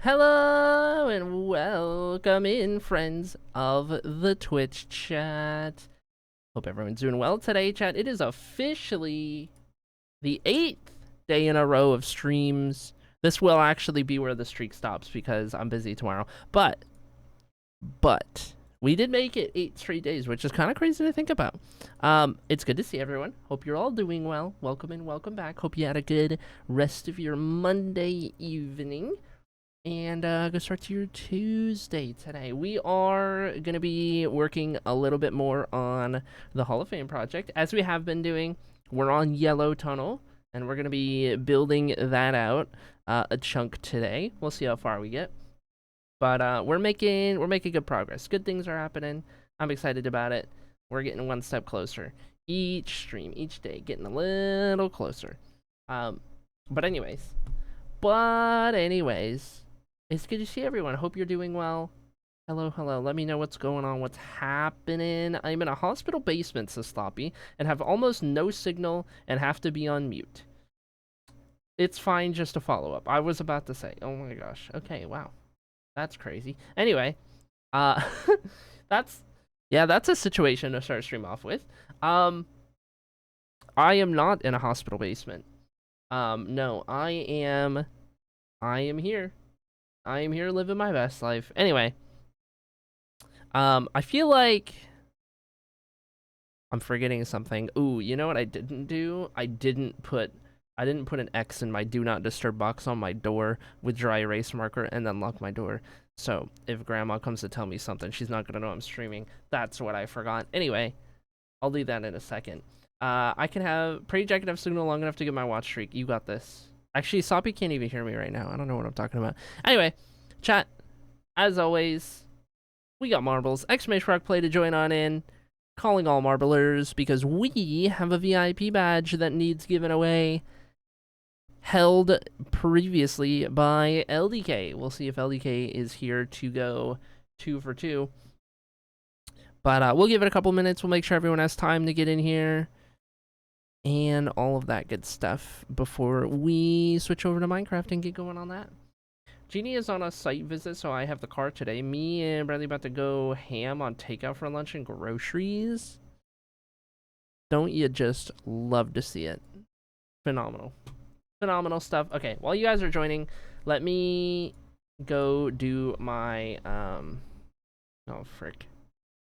Hello and welcome in, friends of the Twitch chat. Hope everyone's doing well today, chat. It is officially the 8th day in a row of streams. This will actually be where the streak stops because I'm busy tomorrow. But we did make it 8 straight days, which is kind of crazy to think about. It's good to see everyone. Hope you're all doing well. Welcome and welcome back. Hope you had a good rest of your Monday evening. And go start to your Tuesday today. We are going to be working a little bit more on the Hall of Fame project, as we have been doing. We're on Yellow Tunnel, and we're going to be building that out a chunk today. We'll see how far we get. But we're making good progress. Good things are happening. I'm excited about it. We're getting one step closer. Each stream, each day, getting a little closer. But anyways, it's good to see everyone. Hope you're doing well. Hello. Let me know what's going on, what's happening. I'm in a hospital basement, says Sloppy, and have almost no signal and have to be on mute. It's fine, just a follow-up. I was about to say, oh my gosh. Okay, wow. That's crazy. Anyway, that's a situation to start stream off with. I am not in a hospital basement. No, I am here. I am here living my best life. Anyway, I feel like I'm forgetting something. Ooh, you know what I didn't do? I didn't put an X in my do not disturb box on my door with dry erase marker and then lock my door. So if grandma comes to tell me something, she's not gonna know I'm streaming. That's what I forgot. Anyway, I'll do that in a second. I can have signal long enough to get my watch streak. You got this. Actually, Soppy can't even hear me right now. I don't know what I'm talking about. Anyway, chat, as always, we got marbles. Exclamation mark play to join on in. Calling all marblers because we have a VIP badge that needs given away. Held previously by LDK. We'll see if LDK is here to go 2 for 2. But we'll give it a couple minutes. We'll make sure everyone has time to get in here. And all of that good stuff before we switch over to Minecraft and get going on that. Jeannie is on a site visit, so I have the car today. Me and Bradley about to go ham on takeout for lunch and groceries. Don't you just love to see it? Phenomenal. Phenomenal stuff. Okay, while you guys are joining, let me go do my, oh, frick.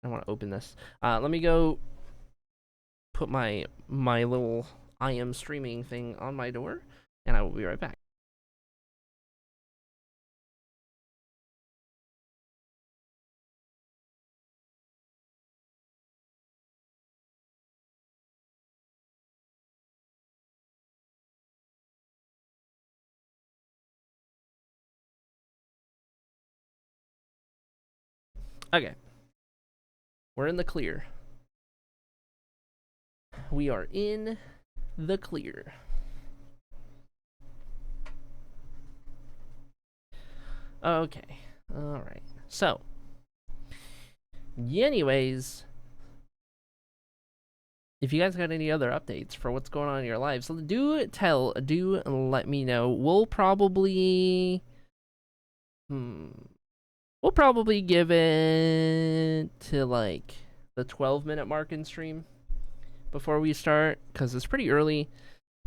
I want to open this. Let me go put my little I am streaming thing on my door, and I will be right back. Okay. We're in the clear. We are in the clear. Okay. Alright. So. Anyways. If you guys got any other updates for what's going on in your lives, do let me know. We'll probably give it to like the 12-minute mark in stream before we start, because it's pretty early,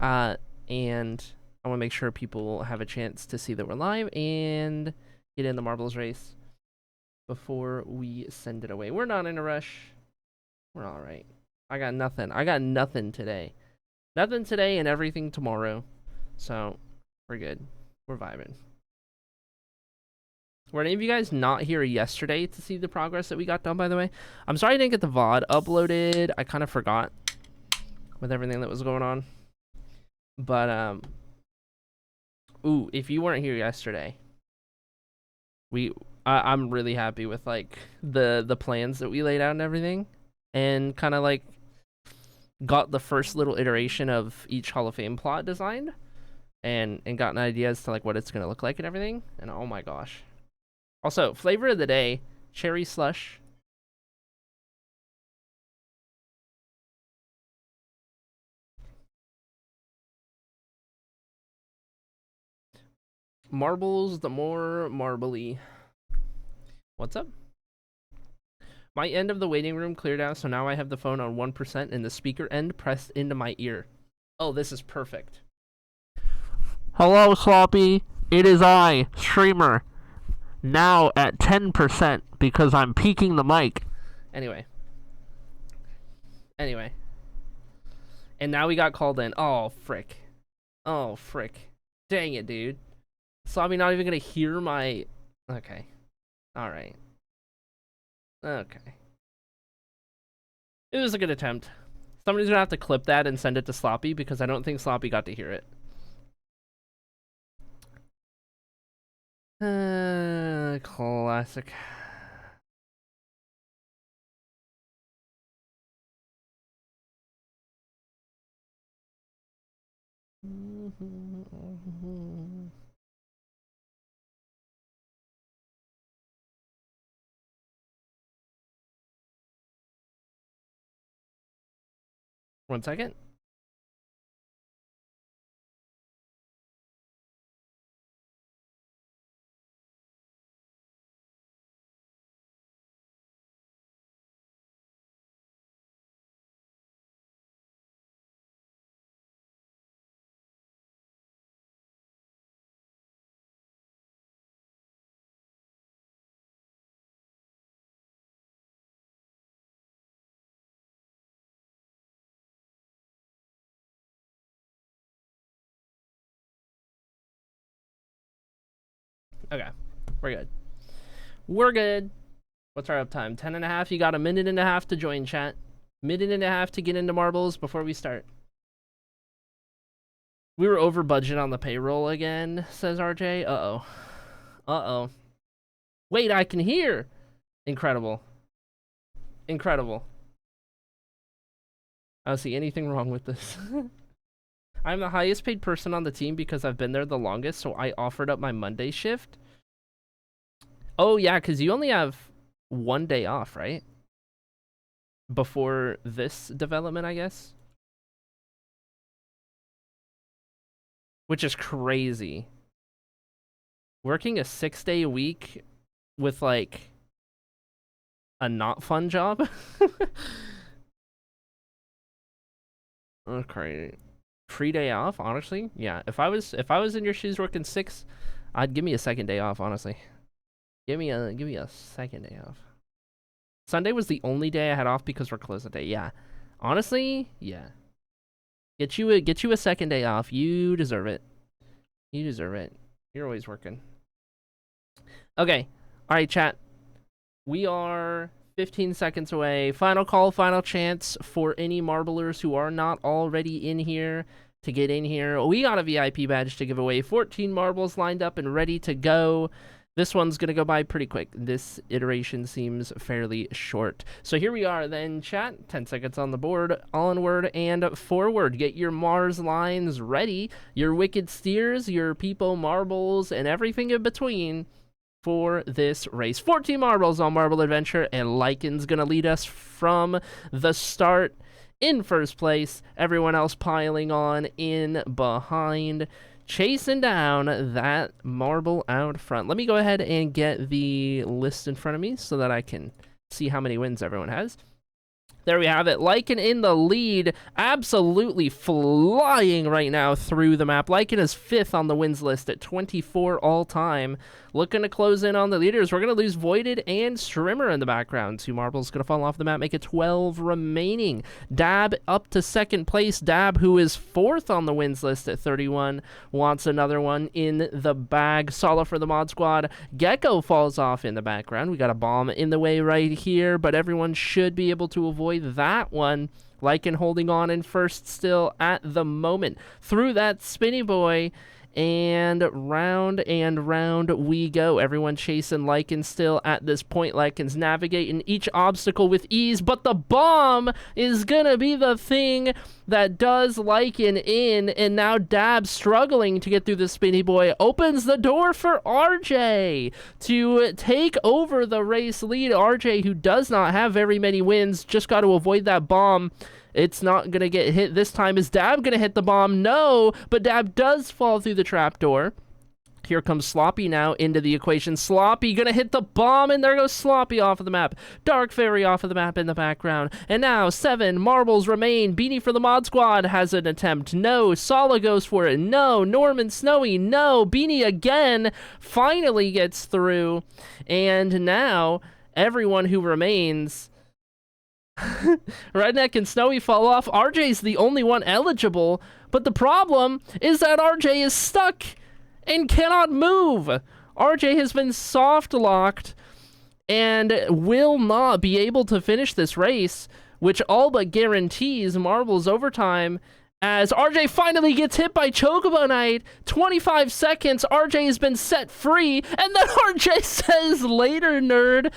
and I want to make sure people have a chance to see that we're live and get in the marbles race before we send it away. We're not in a rush. We're all right. I got nothing today. Nothing today and everything tomorrow. So, we're good. We're vibing. Were any of you guys not here yesterday to see the progress that we got done, by the way? I'm sorry I didn't get the VOD uploaded. I kind of forgot with everything that was going on. But, ooh, if you weren't here yesterday, I'm really happy with, like, the plans that we laid out and everything. And kind of, like, got the first little iteration of each Hall of Fame plot designed, and gotten ideas to like what it's gonna look like and everything. And oh my gosh! Also, flavor of the day: cherry slush. Marbles, the more marbly. What's up? My end of the waiting room cleared out, so now I have the phone on 1% and the speaker end pressed into my ear. Oh, this is perfect. Hello, Sloppy. It is I, Streamer. Now at 10% because I'm peaking the mic. Anyway. And now we got called in. Oh, frick. Dang it, dude. Sloppy not even gonna hear my... Okay. Alright. Okay. It was a good attempt. Somebody's gonna have to clip that and send it to Sloppy because I don't think Sloppy got to hear it. Classic. One second. Okay, we're good. We're good. What's our uptime? 10.5. You got a minute and a half to join, chat. Minute and a half to get into marbles before we start. We were over budget on the payroll again, says RJ. Uh-oh. Uh-oh. Wait, I can hear! Incredible. Incredible. I don't see anything wrong with this. I'm the highest paid person on the team because I've been there the longest, so I offered up my Monday shift. Oh, yeah, because you only have one day off, right? Before this development, I guess. Which is crazy. Working a 6-day week with, like, a not fun job? Okay. Free day off, honestly? Yeah, if I was in your shoes working 6, I'd give me a second day off, honestly. Give me a second day off. Sunday was the only day I had off because we're closed today. Yeah. Honestly, yeah. Get you a second day off. You deserve it. You deserve it. You're always working. Okay. All right, chat. We are 15 seconds away. Final call, final chance for any marblers who are not already in here to get in here. We got a VIP badge to give away. 14 marbles lined up and ready to go. This one's going to go by pretty quick. This iteration seems fairly short. So here we are then, chat. 10 seconds on the board. Onward and forward. Get your Mars lines ready. Your Wicked Steers, your People Marbles, and everything in between for this race. 14 marbles on Marble Adventure, and Lycan's going to lead us from the start in first place. Everyone else piling on in behind, chasing down that marble out front. Let me go ahead and get the list in front of me so that I can see how many wins everyone has. There we have it. Lycan in the lead, absolutely flying right now through the map. Lycan is 5th on the wins list at 24 all-time. Looking to close in on the leaders. We're going to lose Voided and Strimmer in the background. 2 marbles going to fall off the map, make it 12 remaining. Dab up to 2nd place. Dab, who is 4th on the wins list at 31, wants another one in the bag. Solo for the mod squad. Gecko falls off in the background. We got a bomb in the way right here, but everyone should be able to avoid that one. Lycan holding on in first still at the moment. Through that Spinny Boy, and round we go. Everyone chasing Lycan still at this point. Lycan's navigating each obstacle with ease, but the bomb is gonna be the thing that does Lycan in, and now Dab struggling to get through the Spinny Boy opens the door for RJ to take over the race lead. RJ, who does not have very many wins, just got to avoid that bomb. It's not going to get hit this time. Is Dab going to hit the bomb? No, but Dab does fall through the trapdoor. Here comes Sloppy now into the equation. Sloppy gonna hit the bomb, and there goes Sloppy off of the map. Dark Fairy off of the map in the background. And now 7 marbles remain. Beanie for the Mod Squad has an attempt. No. Sala goes for it. No. Norman Snowy. No. Beanie again finally gets through. And now everyone who remains... Redneck and Snowy fall off. RJ's the only one eligible, but the problem is that RJ is stuck and cannot move. RJ has been soft locked and will not be able to finish this race, which all but guarantees marbles overtime as RJ finally gets hit by Chocobo Knight. 25 seconds, RJ has been set free, and then RJ says, later, nerd.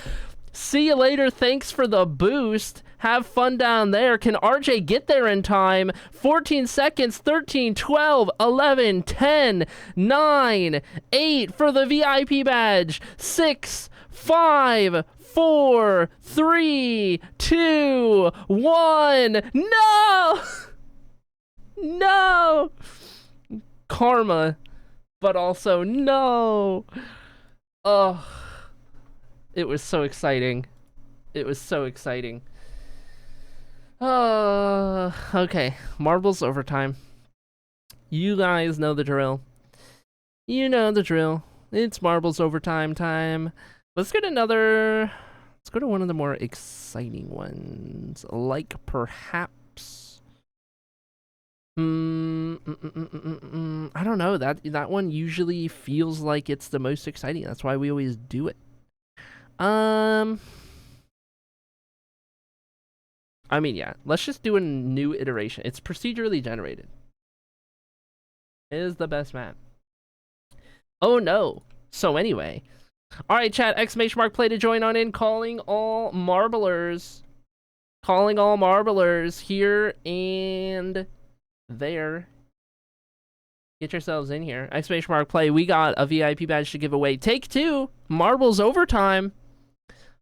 See you later, thanks for the boost. Have fun down there. Can RJ get there in time? 14 seconds, 13, 12, 11, 10, 9, 8 for the VIP badge. 6, 5, 4, 3, 2, 1. No! No! Karma, but also no. Oh, it was so exciting. It was so exciting. Okay. Marbles overtime. You guys know the drill. You know the drill. It's marbles overtime time. Let's get another... Let's go to one of the more exciting ones. Like perhaps... I don't know. That one usually feels like it's the most exciting. That's why we always do it. I mean, yeah, let's just do a new iteration. It's procedurally generated. It is the best map. Oh no. So anyway. Alright, chat, !play to join on in. Calling all marblers. Calling all marblers here and there. Get yourselves in here. !play. We got a VIP badge to give away. Take 2. Marbles overtime.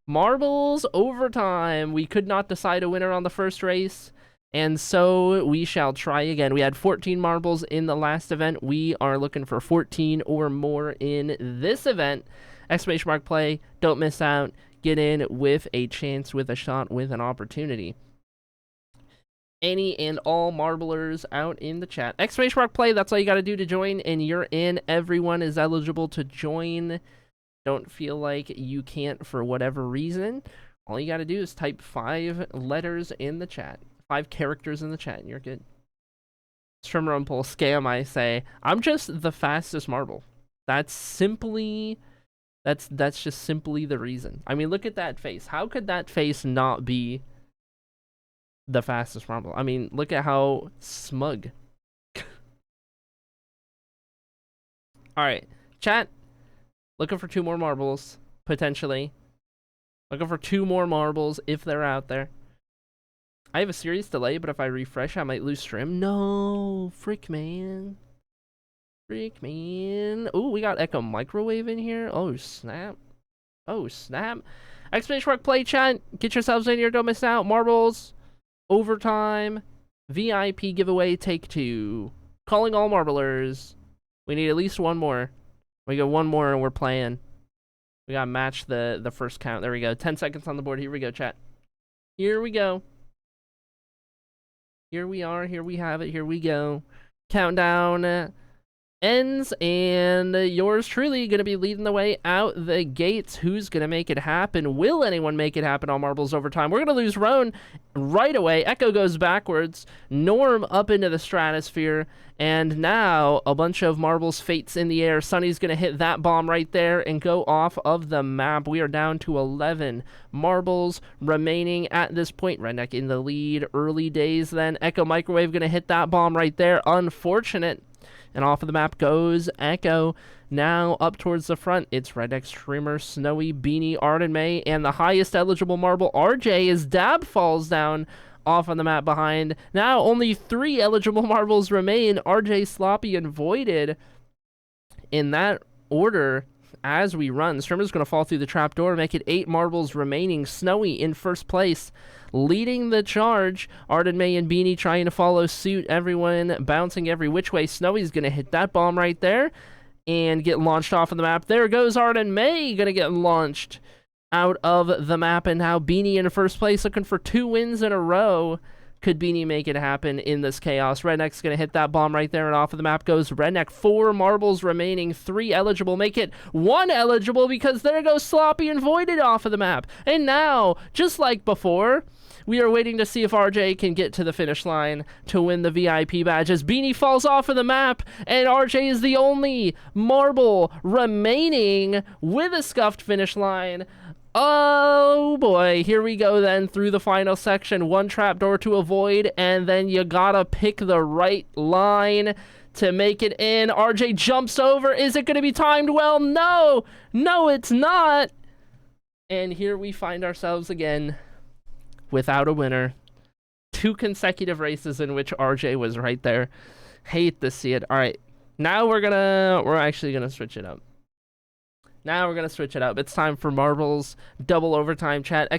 Marbles overtime. We could not decide a winner on the first race, and so we shall try again. We had 14 marbles in the last event. We are looking for 14 or more in this event. !play. Don't miss out. Get in with a chance, with a shot, with an opportunity. Any and all marblers out in the chat. !play. That's all you got to do to join, and you're in. Everyone is eligible to join. Don't feel like you can't for whatever reason. All you gotta do is type 5 letters in the chat. 5 characters in the chat and you're good. Shrimrumpel, scam, I say. I'm just the fastest marble. That's just simply the reason. I mean, look at that face. How could that face not be the fastest marble? I mean, look at how smug. Alright, chat. Looking for 2 more marbles, potentially. Looking for 2 more marbles if they're out there. I have a serious delay, but if I refresh, I might lose stream. No, frick, man. Frick, man. Ooh, we got Echo Microwave in here. Oh, snap. Oh, snap. !play, chat. Get yourselves in here. Don't miss out. Marbles. Overtime. VIP giveaway. Take 2. Calling all marblers. We need at least 1 more. We got 1 more and we're playing. We gotta match the first count. There we go. 10 seconds on the board. Here we go, chat. Here we go. Here we are. Here we have it. Here we go. Countdown ends, and yours truly gonna be leading the way out the gates. Who's gonna make it happen? Will anyone make it happen on marbles overtime? We're gonna lose Roan right away. Echo goes backwards. Norm up into the stratosphere, and now a bunch of marbles fates in the air. Sunny's gonna hit that bomb right there and go off of the map. We are down to 11 marbles remaining at this point. Redneck in the lead. Early days then. Echo Microwave gonna hit that bomb right there. Unfortunate. And off of the map goes Echo. Now up towards the front, it's Redneck, Streamer, Snowy, Beanie, Arden May, and the highest eligible marble, RJ, as Dab falls down off on the map behind. Now only 3 eligible marbles remain, RJ, Sloppy, and Voided. In that order, as we run, Streamer's going to fall through the trapdoor, make it 8 marbles remaining. Snowy in first place, leading the charge. Arden May and Beanie trying to follow suit. Everyone bouncing every which way. Snowy's going to hit that bomb right there. and get launched off of the map. There goes Arden May, gonna get launched out of the map, and now Beanie in first place, looking for 2 wins in a row. Could Beanie make it happen in this chaos? Redneck's gonna hit that bomb right there, and off of the map goes Redneck. 4 marbles remaining, 3 eligible, make it 1 eligible, because there goes Sloppy and Voided off of the map. And now, just like before, we are waiting to see if RJ can get to the finish line to win the VIP badge, as Beanie falls off of the map, and RJ is the only marble remaining with a scuffed finish line. Oh boy, here we go then through the final section. 1 trapdoor to avoid, and then you gotta pick the right line to make it in. RJ jumps over. Is it gonna be timed well? No! No, it's not! And here we find ourselves again without a winner. 2 consecutive races in which RJ was right there. Hate to see it. All right, now we're actually gonna switch it up. Now we're gonna switch it up. It's time for marbles double overtime chat. !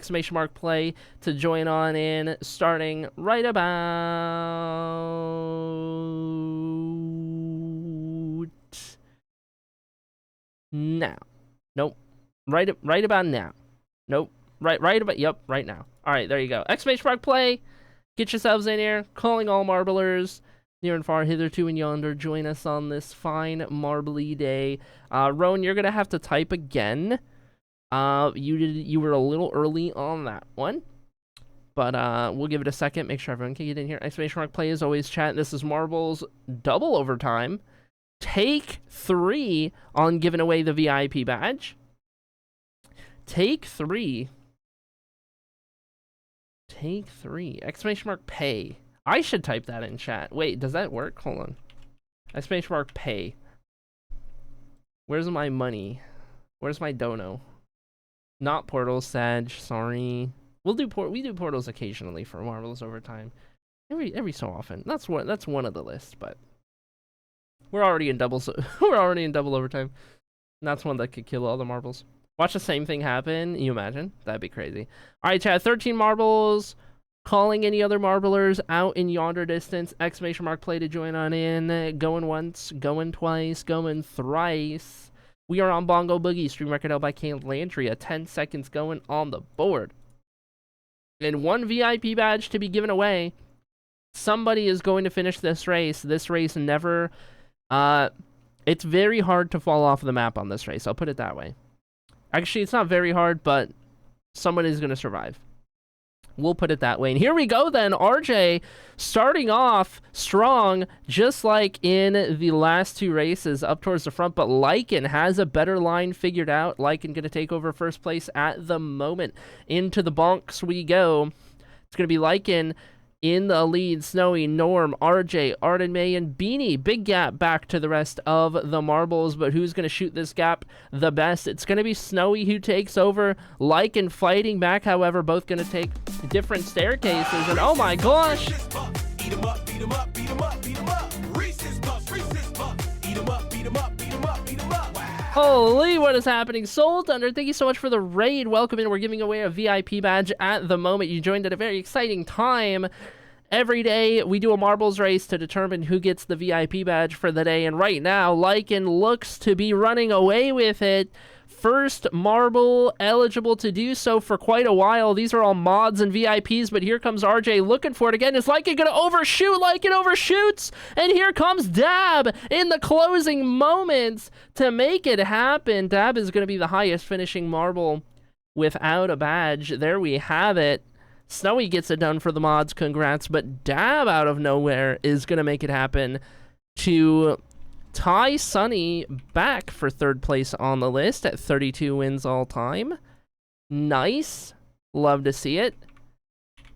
Play to join on in, starting right about now. Nope. Right about now. Nope. Right about, yep, right now. All right, there you go. ! Play. Get yourselves in here. Calling all marblers near and far, hitherto and yonder. Join us on this fine marbly day. Roan, you're gonna have to type again. You were a little early on that one, but we'll give it a second. Make sure everyone can get in here. ! Play is always chat. This is marbles double overtime. Take 3 on giving away the VIP badge. Take 3. Take 3. ! Pay. I should type that in chat. Wait, does that work? Hold on. ! Pay. Where's my money? Where's my dono? Not portals, Sag. Sorry. We do portals occasionally for marbles overtime. Every so often. That's one of the lists, but we're already in double overtime. And that's one that could kill all the marbles. Watch the same thing happen. You imagine? That'd be crazy. All right, chat. 13 marbles. Calling any other marblers out in yonder distance. ! Play to join on in. Going once, going twice, going thrice. We are on Bongo Boogie. Stream record held by Kane Landria. 10 seconds going on the board. And 1 VIP badge to be given away. Somebody is going to finish this race. This race never... it's very hard to fall off the map on this race. I'll put it that way. Actually, it's not very hard, but someone is going to survive. We'll put it that way. And here we go then. RJ starting off strong, just like in the last 2 races, up towards the front. But Lycan has a better line figured out. Lycan going to take over first place at the moment. Into the bonks we go. It's going to be Lycan in the lead. Snowy, Norm, RJ, Arden May, and Beanie. Big gap back to the rest of the marbles, but who's going to shoot this gap the best? It's going to be Snowy who takes over. Lycan fighting back, however, both going to take different staircases, and oh my gosh! Holy, what is happening? Soul Thunder, thank you so much for the raid. Welcome in. We're giving away a VIP badge at the moment. You joined at a very exciting time. Every day, we do a marbles race to determine who gets the VIP badge for the day. And right now, Lycan looks to be running away with it. First marble eligible to do so for quite a while. These are all mods and VIPs, but here comes RJ looking for it again. Is Lycan going to overshoot? Lycan overshoots! And here comes Dab in the closing moments to make it happen. Dab is going to be the highest finishing marble without a badge. There we have it. Snowy gets it done for the mods. Congrats. But Dab out of nowhere is going to make it happen to tie Sunny back for 3rd place on the list at 32 wins all time. Nice. Love to see it.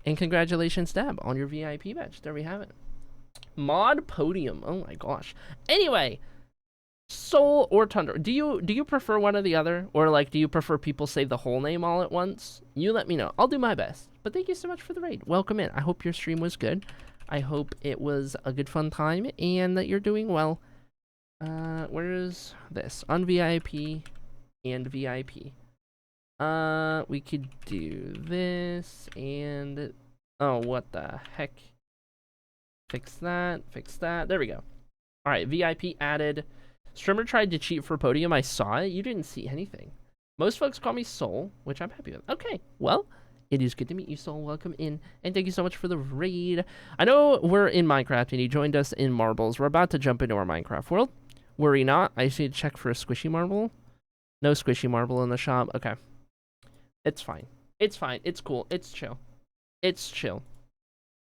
And congratulations, Dab, on your VIP badge. There we have it. Mod podium. Oh my gosh. Anyway, Soul or Tundra. Do you prefer one or the other? Or like, do you prefer people say the whole name all at once? You let me know. I'll do my best. But thank you so much for the raid. Welcome in. I hope your stream was good. I hope it was a good fun time and that you're doing well. Where is this? Un-VIP and VIP. We could do this and... Oh, what the heck? Fix that, fix that. There we go. Alright, VIP added. Streamer tried to cheat for podium. I saw it. You didn't see anything. Most folks call me Soul, which I'm happy with. Okay, well, it is good to meet you, Soul. Welcome in, and thank you so much for the raid. I know we're in Minecraft, and you joined us in Marbles. We're about to jump into our Minecraft world. Worry not. I just need to check for a squishy marble. No squishy marble in the shop. Okay. It's fine. It's fine. It's cool. It's chill. It's chill.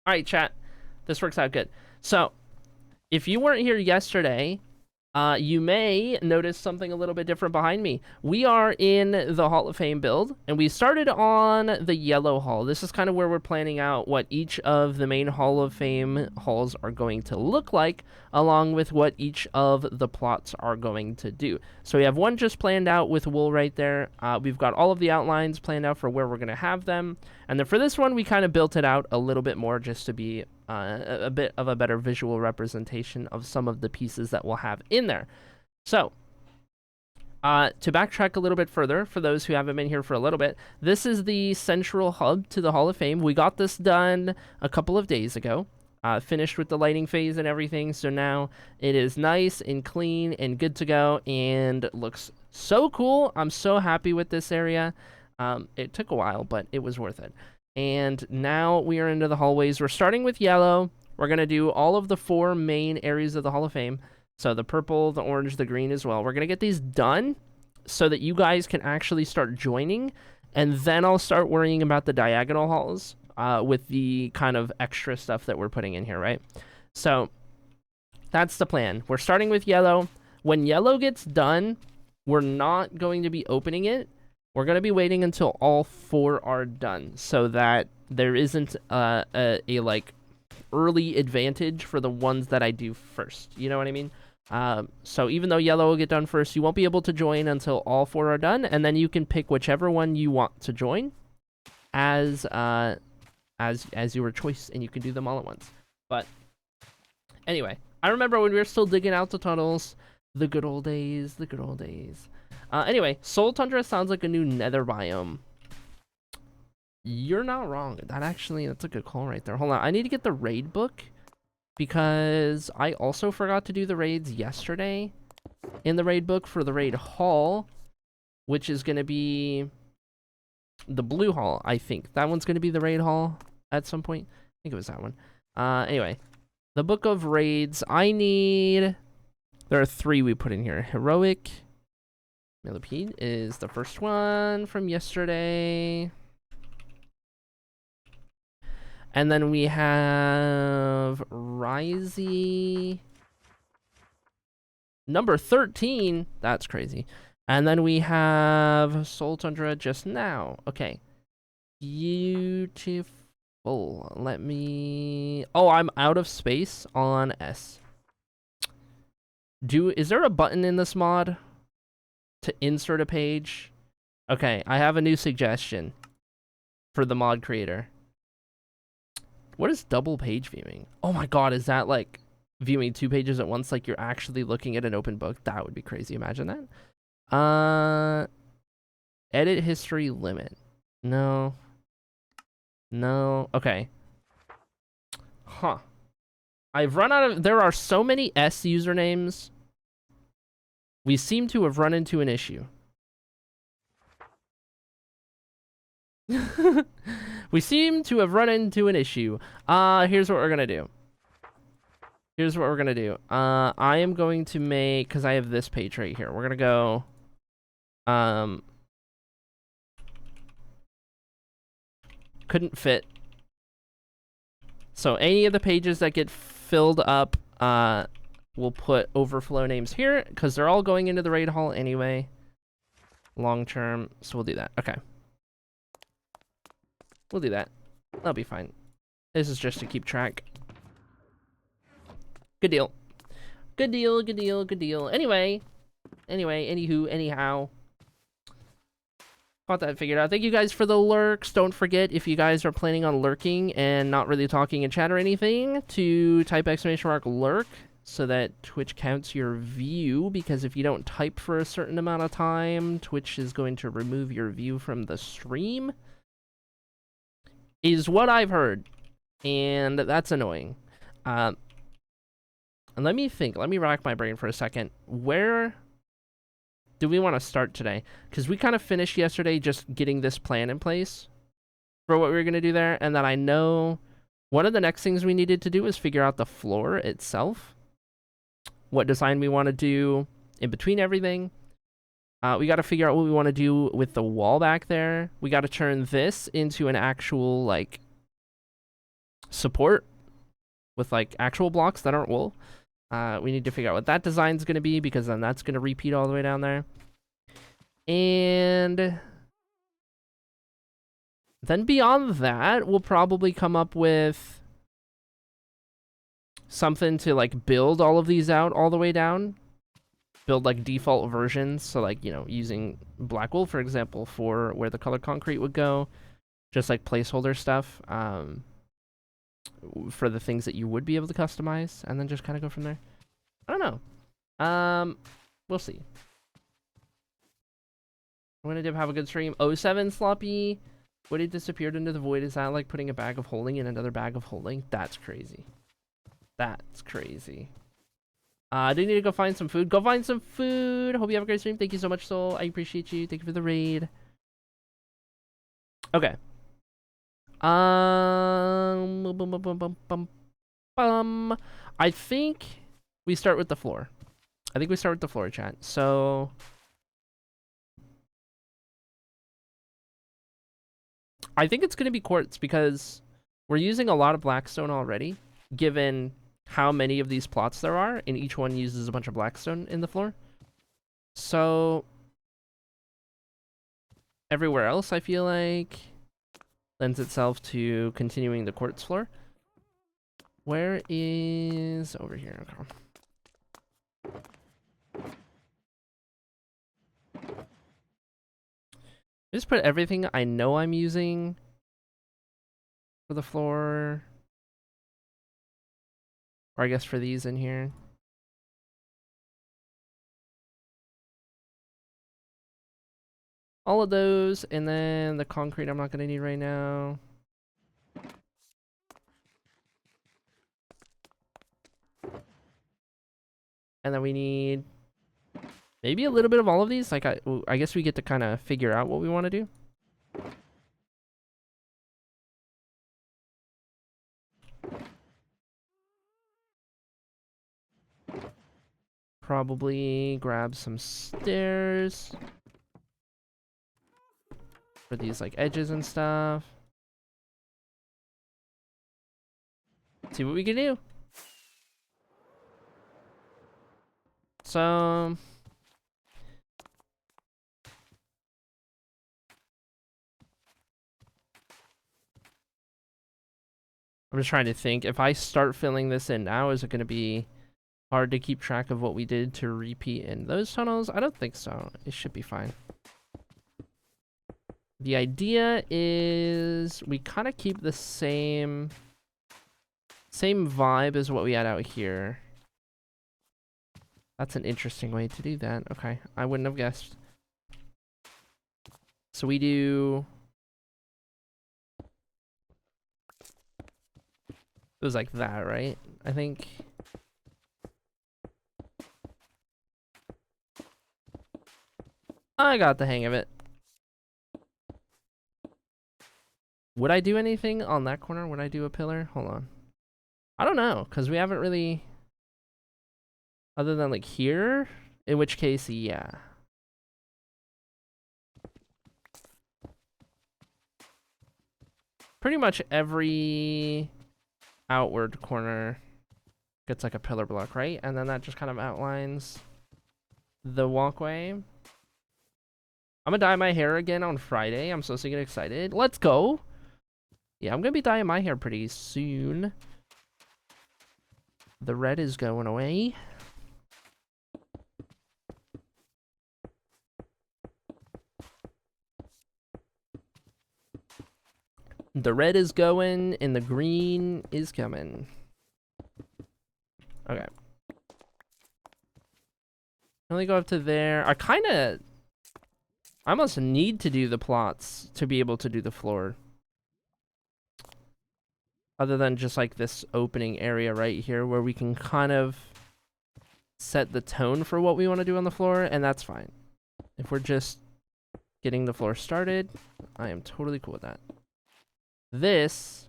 All right, chat. This works out good. So, if you weren't here yesterday, you may notice something a little bit different behind me. We are in the Hall of Fame build, and we started on the yellow hall. This is kind of where we're planning out what each of the main Hall of Fame halls are going to look like, along with what each of the plots are going to do. So we have one just planned out with wool right there. We've got all of the outlines planned out for where we're going to have them. And then for this one, we kind of built it out a little bit more just to be a bit of a better visual representation of some of the pieces that we'll have in there. So, to backtrack a little bit further, for those who haven't been here for a little bit, this is the central hub to the Hall of Fame. We got this done a couple of days ago, finished with the lighting phase and everything, so now it is nice and clean and good to go, and looks so cool. I'm so happy with this area. It took a while, but it was worth it. And now we are into the hallways. We're starting with yellow. We're going to do all of the 4 main areas of the Hall of Fame. So the purple, the orange, the green as well. We're going to get these done so that you guys can actually start joining. And then I'll start worrying about the diagonal halls with the kind of extra stuff that we're putting in here, right? So that's the plan. We're starting with yellow. When yellow gets done, we're not going to be opening it. We're going to be waiting until all 4 are done so that there isn't a like early advantage for the ones that I do first. You know what I mean? So even though yellow will get done first, you won't be able to join until all 4 are done, and then you can pick whichever one you want to join as your choice, and you can do them all at once. But anyway, I remember when we were still digging out the tunnels, the good old days, the good old days. Anyway, Soul Tundra sounds like a new nether biome. You're not wrong. That's a good call right there. Hold on, I need to get the raid book because I also forgot to do the raids yesterday in the raid book for the raid hall, which is going to be the blue hall, I think. That one's going to be the raid hall at some point. I think it was that one. Anyway, the book of raids. There are 3 we put in here. Heroic. Millipede is the first one from yesterday. And then we have Risey. Number 13. That's crazy. And then we have Soul Tundra just now. Okay. Beautiful. Let me... Oh, I'm out of space on S. Is there a button in this mod to insert a page? Okay, I have a new suggestion for the mod creator. What is double page viewing? Oh my god, is that like viewing 2 pages at once, like you're actually looking at an open book? That would be crazy. Imagine that. Edit history limit. No. Okay. Huh. I've run out of... There are so many S usernames. We seem to have run into an issue. We seem to have run into an issue. Here's what we're gonna do. I am going to make... Because I have this page right here. We're gonna go... Couldn't fit. So any of the pages that get filled up... we'll put overflow names here, because they're all going into the raid hall anyway. Long term, so we'll do that. Okay. We'll do that. That'll be fine. This is just to keep track. Good deal. Good deal, good deal, good deal. Anyway, anywho, anyhow. Got that figured out. Thank you guys for the lurks. Don't forget, if you guys are planning on lurking and not really talking in chat or anything, to type !lurk. So that Twitch counts your view, because if you don't type for a certain amount of time, Twitch is going to remove your view from the stream. Is what I've heard. And that's annoying. And let me think. Let me rack my brain for a second. Where do we want to start today? Because we kind of finished yesterday just getting this plan in place for what we were going to do there. And then I know one of the next things we needed to do is figure out the floor itself. What design we want to do in between everything. We got to figure out what we want to do with the wall back there. We got to turn this into an actual, like, support with, like, actual blocks that aren't wool. We need to figure out what that design's going to be, because then that's going to repeat all the way down there. And then beyond that, we'll probably come up with something to, like, build all of these out all the way down. Build, like, default versions. So, like, you know, using black wool, for example, for where the colored concrete would go. Just, like, placeholder stuff for the things that you would be able to customize. And then just kind of go from there. I don't know. We'll see. I'm gonna have a good stream. 07 Sloppy. What, it disappeared into the void? Is that like putting a bag of holding in another bag of holding? That's crazy. That's crazy. Do you need to go find some food? Go find some food. Hope you have a great stream. Thank you so much, Soul. I appreciate you. Thank you for the raid. Okay. I think we start with the floor. Chat. So I think it's going to be quartz, because we're using a lot of blackstone already, given how many of these plots there are, and each one uses a bunch of blackstone in the floor. So everywhere else, I feel like, lends itself to continuing the quartz floor. Where is... over here. Okay. Just put everything I know I'm using for the floor. Or I guess for these in here. All of those, and then the concrete I'm not going to need right now. And then we need maybe a little bit of all of these. Like, I guess we get to kind of figure out what we want to do. Probably grab some stairs for these, like, edges and stuff. See what we can do. So I'm just trying to think. If I start filling this in now, is it going to be hard to keep track of what we did to repeat in those tunnels? I don't think so. It should be fine. The idea is we kind of keep the same vibe as what we had out here. That's an interesting way to do that. Okay, I wouldn't have guessed. So we do... it was like that, right? I think... I got the hang of it. Would I do anything on that corner? Would I do a pillar? Hold on. I don't know, because we haven't really... other than, like, here? In which case, yeah. Pretty much every outward corner gets, like, a pillar block, right? And then that just kind of outlines the walkway. I'm gonna dye my hair again on Friday. I'm so sick and excited. Let's go! Yeah, I'm gonna be dyeing my hair pretty soon. The red is going away. The red is going, and the green is coming. Okay. Only go up to there. I almost need to do the plots to be able to do the floor. Other than just like this opening area right here where we can kind of set the tone for what we want to do on the floor, and that's fine. If we're just getting the floor started, I am totally cool with that. This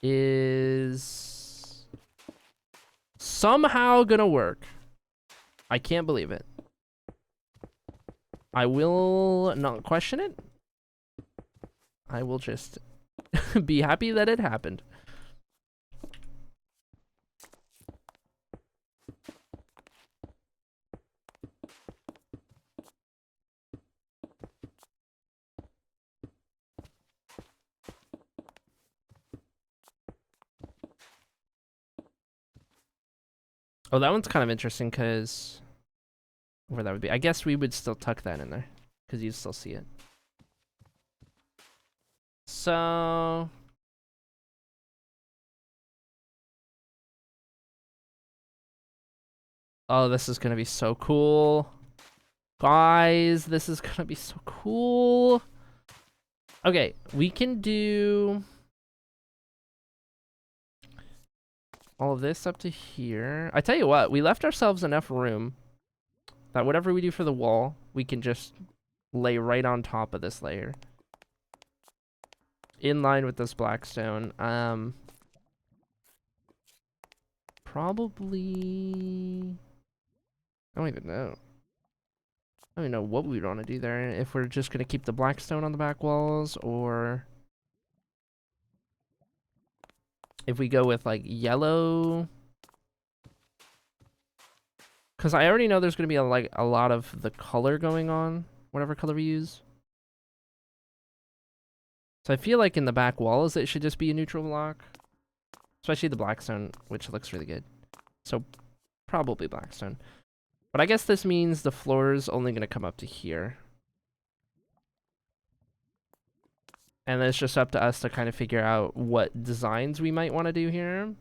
is somehow gonna work. I can't believe it. I will not question it. I will just be happy that it happened. Oh, that one's kind of interesting because where that would be. I guess we would still tuck that in there because you'd still see it. So oh, this is gonna be so cool. Guys, this is gonna be so cool. Okay, we can do all of this up to here. I tell you what, we left ourselves enough room that whatever we do for the wall, we can just lay right on top of this layer. In line with this black stone. Probably... I don't even know. I don't even know what we would want to do there. If we're just going to keep the black stone on the back walls, or... if we go with, like, yellow... because I already know there's going to be, a lot of the color going on, whatever color we use. So I feel like in the back walls, it should just be a neutral block. Especially the blackstone, which looks really good. So, probably blackstone. But I guess this means the floor is only going to come up to here. And then it's just up to us to kind of figure out what designs we might want to do here.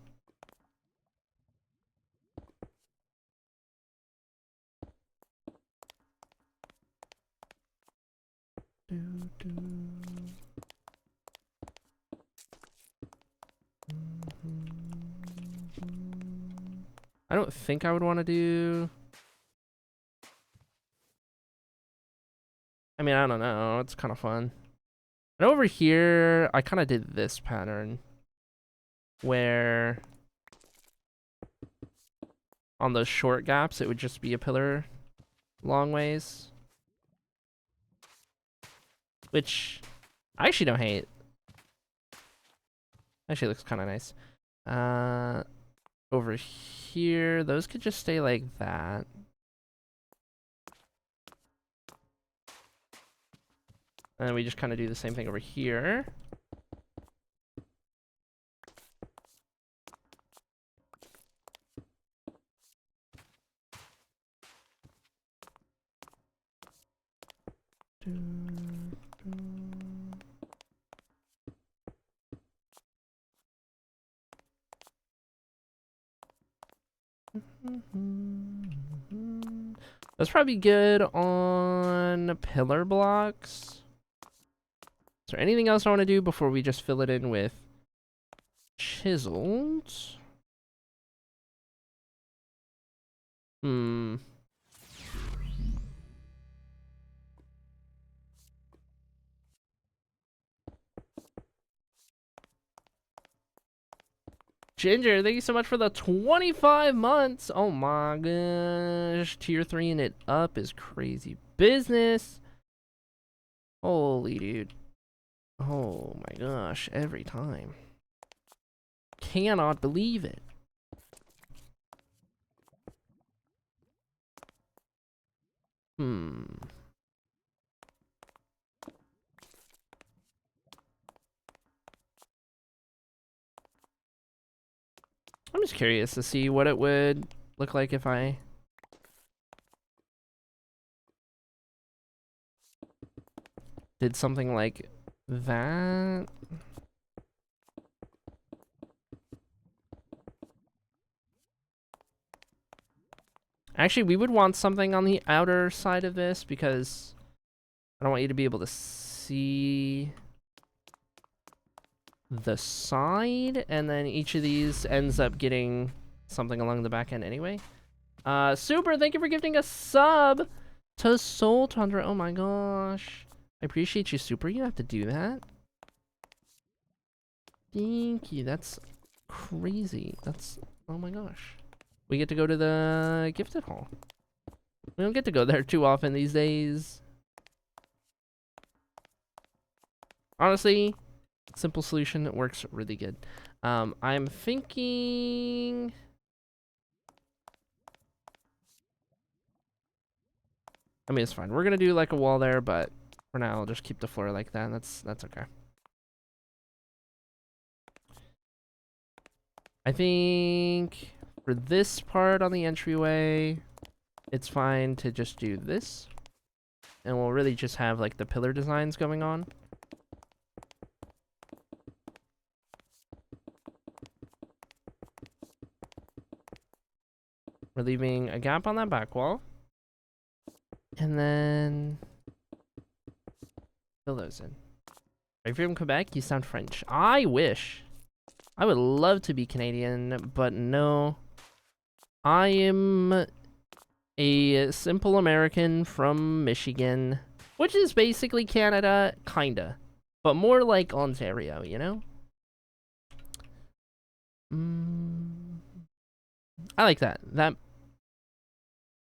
I don't think I would want to do... I mean, I don't know. It's kind of fun. And over here, I kind of did this pattern. Where... on those short gaps, it would just be a pillar long ways. Which I actually don't hate. Actually looks kind of nice. Over here, those could just stay like that. And then we just kind of do the same thing over here. That's probably good on pillar blocks. Is there anything else I want to do before we just fill it in with chiseled? Ginger, thank you so much for the 25 months. Oh my gosh. Tier 3 and it up is crazy business. Holy dude. Oh my gosh. Every time. Cannot believe it. I'm just curious to see what it would look like if I did something like that. Actually, we would want something on the outer side of this because I don't want you to be able to see the side, and then each of these ends up getting something along the back end anyway. Super, thank you for gifting a sub to Soul Tundra. Oh my gosh. I appreciate you, Super. You have to do that. Thank you. That's crazy. That's, oh my gosh. We get to go to the gifted hall. We don't get to go there too often these days. Honestly, simple solution works really good. I'm thinking... I mean, it's fine. We're gonna do like a wall there, but for now, I'll just keep the floor like that. That's okay. I think for this part on the entryway, it's fine to just do this. And we'll really just have like the pillar designs going on. We're leaving a gap on that back wall. And then fill those in. Are you from Quebec? You sound French. I wish. I would love to be Canadian, but no. I am a simple American from Michigan, which is basically Canada, kinda. But more like Ontario, you know? I like that.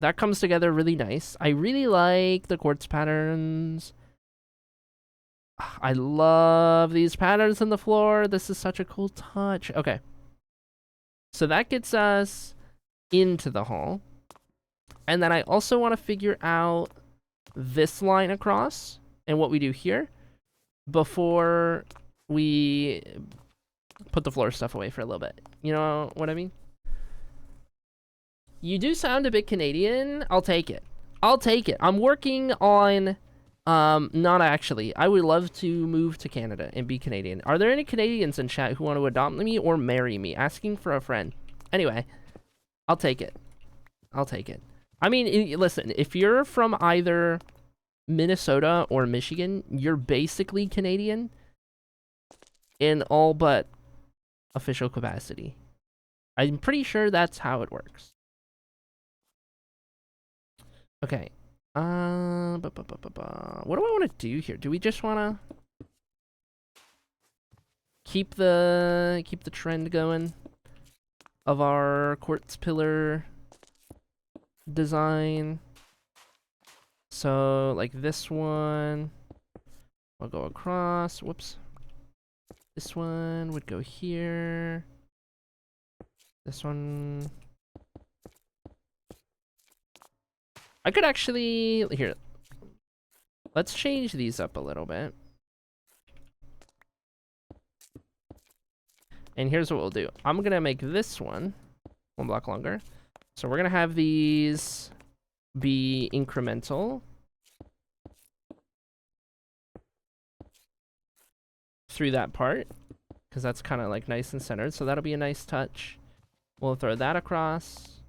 That comes together really nice. I really like the quartz patterns. I love these patterns in the floor. This is such a cool touch. Okay. So that gets us into the hall. And then I also want to figure out this line across and what we do here before we put the floor stuff away for a little bit. You know what I mean? You do sound a bit Canadian. I'll take it. I'll take it. I'm working on... not actually. I would love to move to Canada and be Canadian. Are there any Canadians in chat who want to adopt me or marry me? Asking for a friend. Anyway, I'll take it. I'll take it. I mean, listen, if you're from either Minnesota or Michigan, you're basically Canadian in all but official capacity. I'm pretty sure that's how it works. Okay. What do I want to do here? Do we just want to keep the trend going of our quartz pillar design? So like this one, I'll go across. Whoops. This one would go here. This one. I could actually, here, let's change these up a little bit. And here's what we'll do. I'm gonna make this one block longer. So we're gonna have these be incremental through that part, because that's kind of like nice and centered. So that'll be a nice touch. We'll throw that across.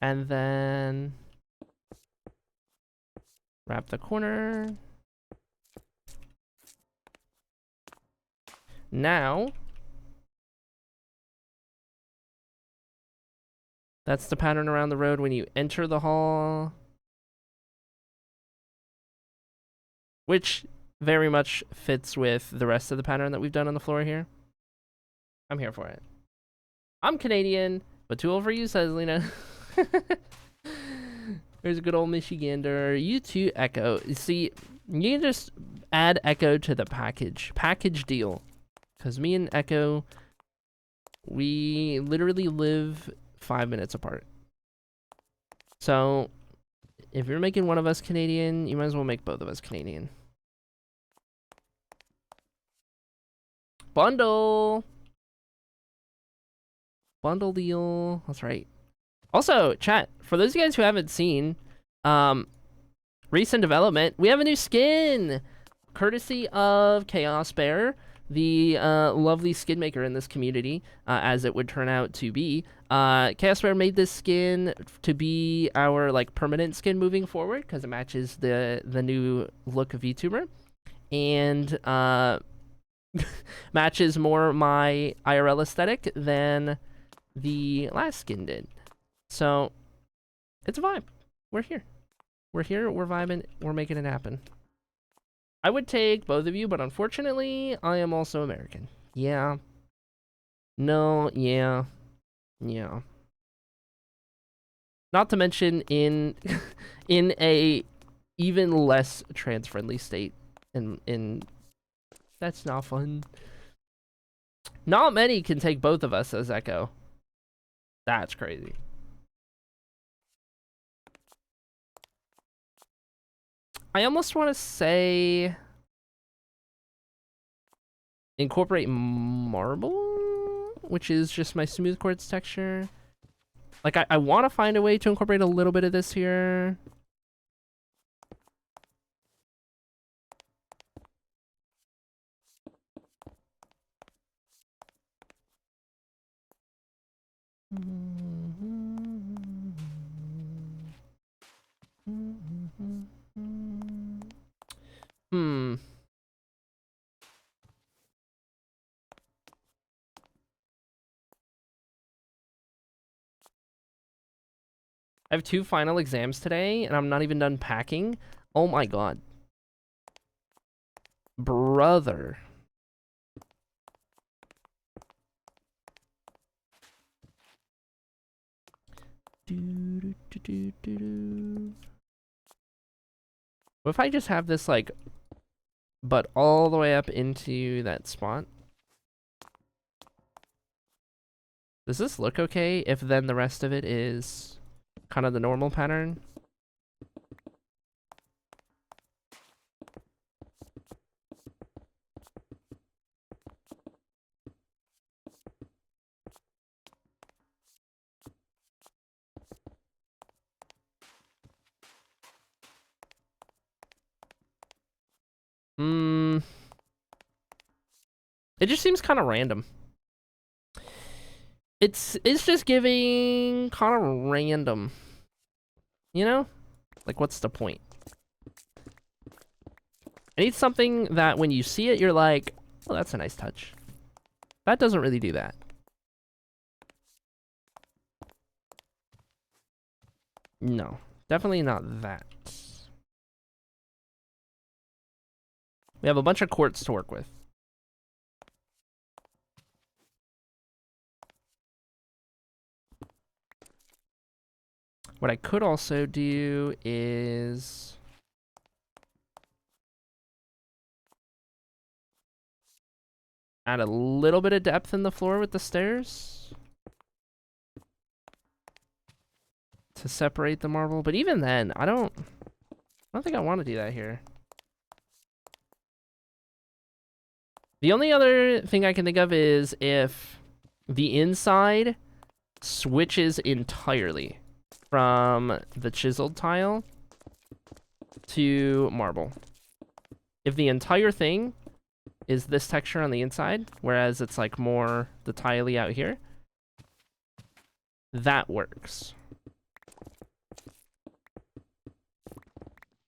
And then... wrap the corner. Now, that's the pattern around the road when you enter the hall, which very much fits with the rest of the pattern that we've done on the floor here. I'm here for it. I'm Canadian, but too old for you, says Lena. There's a good old Michigander. You too, Echo. You see, you can just add Echo to the package. Package deal. Because me and Echo, we literally live 5 minutes apart. So, if you're making one of us Canadian, you might as well make both of us Canadian. Bundle! Bundle deal. That's right. Also, chat, for those of you guys who haven't seen, recent development, we have a new skin! Courtesy of Chaos Bear, the lovely skin maker in this community, as it would turn out to be. Chaos Bear made this skin to be our like permanent skin moving forward, because it matches the new look of VTuber. And matches more my IRL aesthetic than the last skin did. So it's a vibe. We're here. We're here, we're vibing, we're making it happen. I would take both of you, but unfortunately, I am also American. Yeah. No, yeah. Yeah. Not to mention in in a even less trans-friendly state. In that's not fun. Not many can take both of us as Echo. That's crazy. I almost want to say incorporate marble, which is just my smooth quartz texture. Like, I want to find a way to incorporate a little bit of this here. Hmm. I have 2 final exams today, and I'm not even done packing. Oh my god. Brother. What if I just have this, like, butt all the way up into that spot? Does this look okay if then the rest of it is kind of the normal pattern? Hmm. It just seems kind of random. It's just giving kind of random. You know? Like, what's the point? I need something that when you see it, you're like, oh, that's a nice touch. That doesn't really do that. No, definitely not that. We have a bunch of quartz to work with. What I could also do is add a little bit of depth in the floor with the stairs to separate the marble. But even then, I don't think I want to do that here. The only other thing I can think of is if the inside switches entirely from the chiseled tile to marble. If the entire thing is this texture on the inside, whereas it's like more the tiley out here, that works.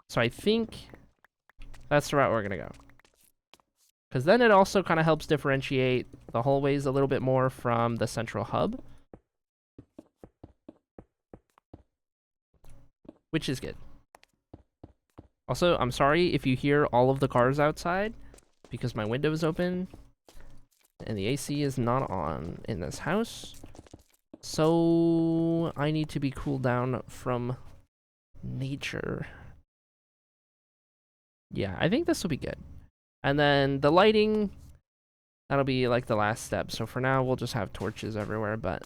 So I think that's the route we're gonna go. Because then it also kind of helps differentiate the hallways a little bit more from the central hub. Which is good. Also, I'm sorry if you hear all of the cars outside, because my window is open, and the AC is not on in this house. So, I need to be cooled down from nature. Yeah, I think this will be good. And then the lighting, that'll be like the last step. So for now, we'll just have torches everywhere, but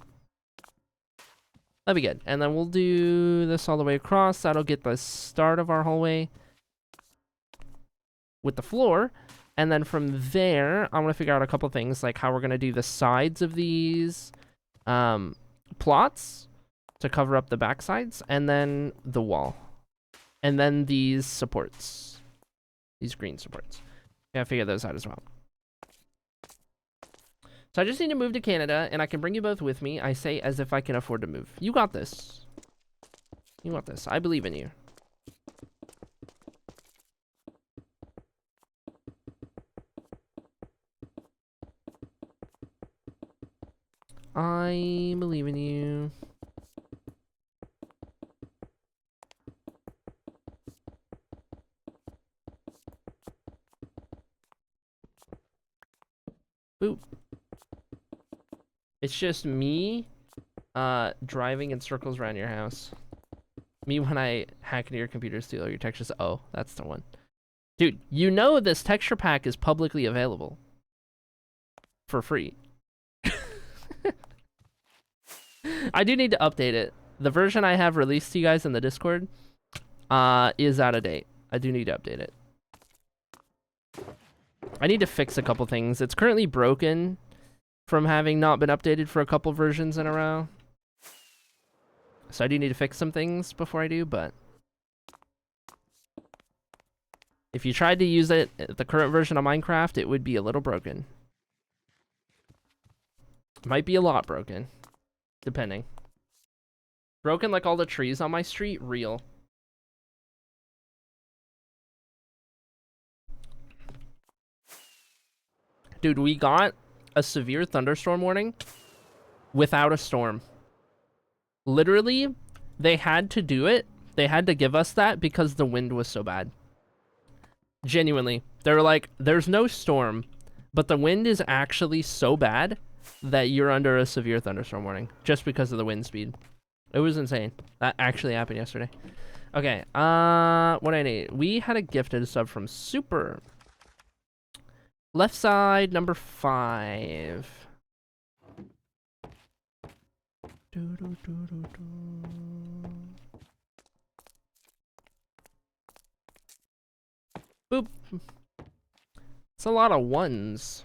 that'll be good. And then we'll do this all the way across. That'll get the start of our hallway with the floor. And then from there, I'm going to figure out a couple things, like how we're going to do the sides of these plots to cover up the back sides, and then the wall. And then these supports. These green supports. Yeah, figure those out as well. So I just need to move to Canada, and I can bring you both with me. I say as if I can afford to move. You got this. You got this. I believe in you. I believe in you. Boop. It's just me driving in circles around your house. Me when I hack into your computer, steal all your textures. Oh, that's the one. Dude, you know this texture pack is publicly available. For free. I do need to update it. The version I have released to you guys in the Discord is out of date. I do need to update it. I need to fix a couple things. It's currently broken from having not been updated for a couple versions in a row. So I do need to fix some things before I do, but if you tried to use it, the current version of Minecraft, it would be a little broken. Might be a lot broken, depending. Broken like all the trees on my street? Real. Dude, we got a severe thunderstorm warning without a storm. Literally, they had to do it. They had to give us that because the wind was so bad. Genuinely. They were like, there's no storm, but the wind is actually so bad that you're under a severe thunderstorm warning just because of the wind speed. It was insane. That actually happened yesterday. Okay, what I need. We had a gifted sub from Super. Left side, number 5. Boop. It's a lot of ones.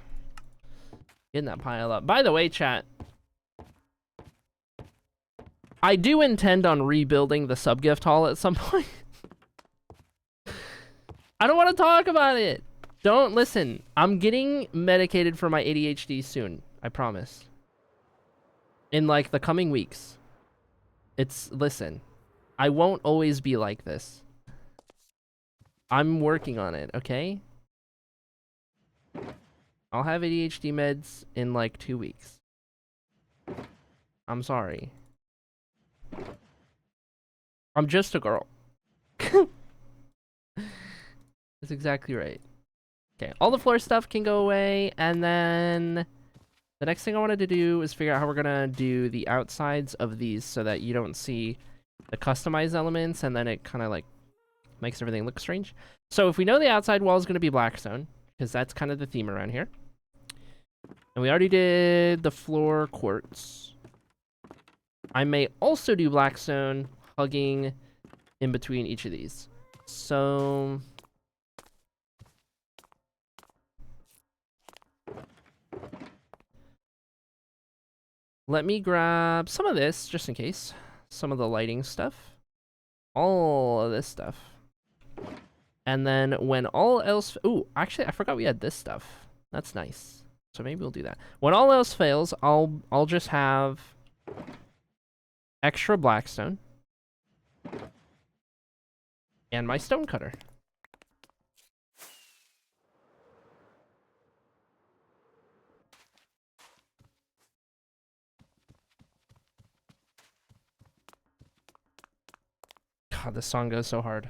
Getting that pile up. By the way, chat, I do intend on rebuilding the sub gift hall at some point. I don't want to talk about it. Don't listen. I'm getting medicated for my ADHD soon. I promise. In like the coming weeks. Listen. I won't always be like this. I'm working on it, okay? I'll have ADHD meds in like 2 weeks. I'm sorry. I'm just a girl. That's exactly right. Okay, all the floor stuff can go away, and then the next thing I wanted to do is figure out how we're gonna do the outsides of these so that you don't see the customized elements, and then it kind of like makes everything look strange. So if we know the outside wall is gonna be blackstone, because that's kind of the theme around here, and we already did the floor quartz, I may also do blackstone hugging in between each of these. So let me grab some of this just in case. Some of the lighting stuff. All of this stuff. And then when all else... Ooh, actually, I forgot we had this stuff. That's nice. So maybe we'll do that. When all else fails, I'll just have extra blackstone. And my stone cutter. God, this song goes so hard.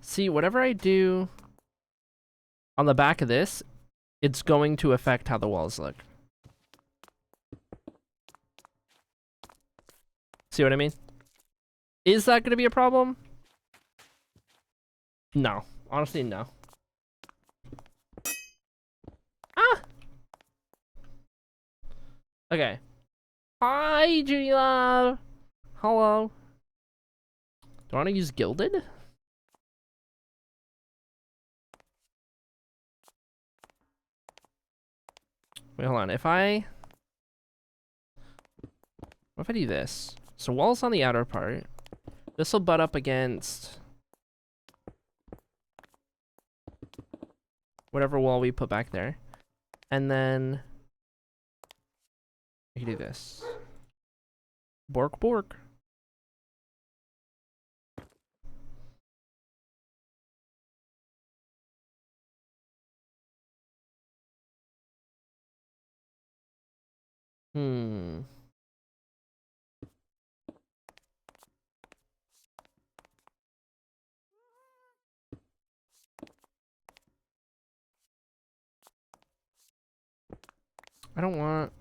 See, whatever I do on the back of this, it's going to affect how the walls look. See what I mean? Is that going to be a problem? No. Honestly, no. Ah! Okay. Hi, Judy Love. Hello. Do I want to use Gilded? Wait, hold on. What if I do this? So wall's on the outer part. This will butt up against whatever wall we put back there. And then I can do this. Bork bork. I don't want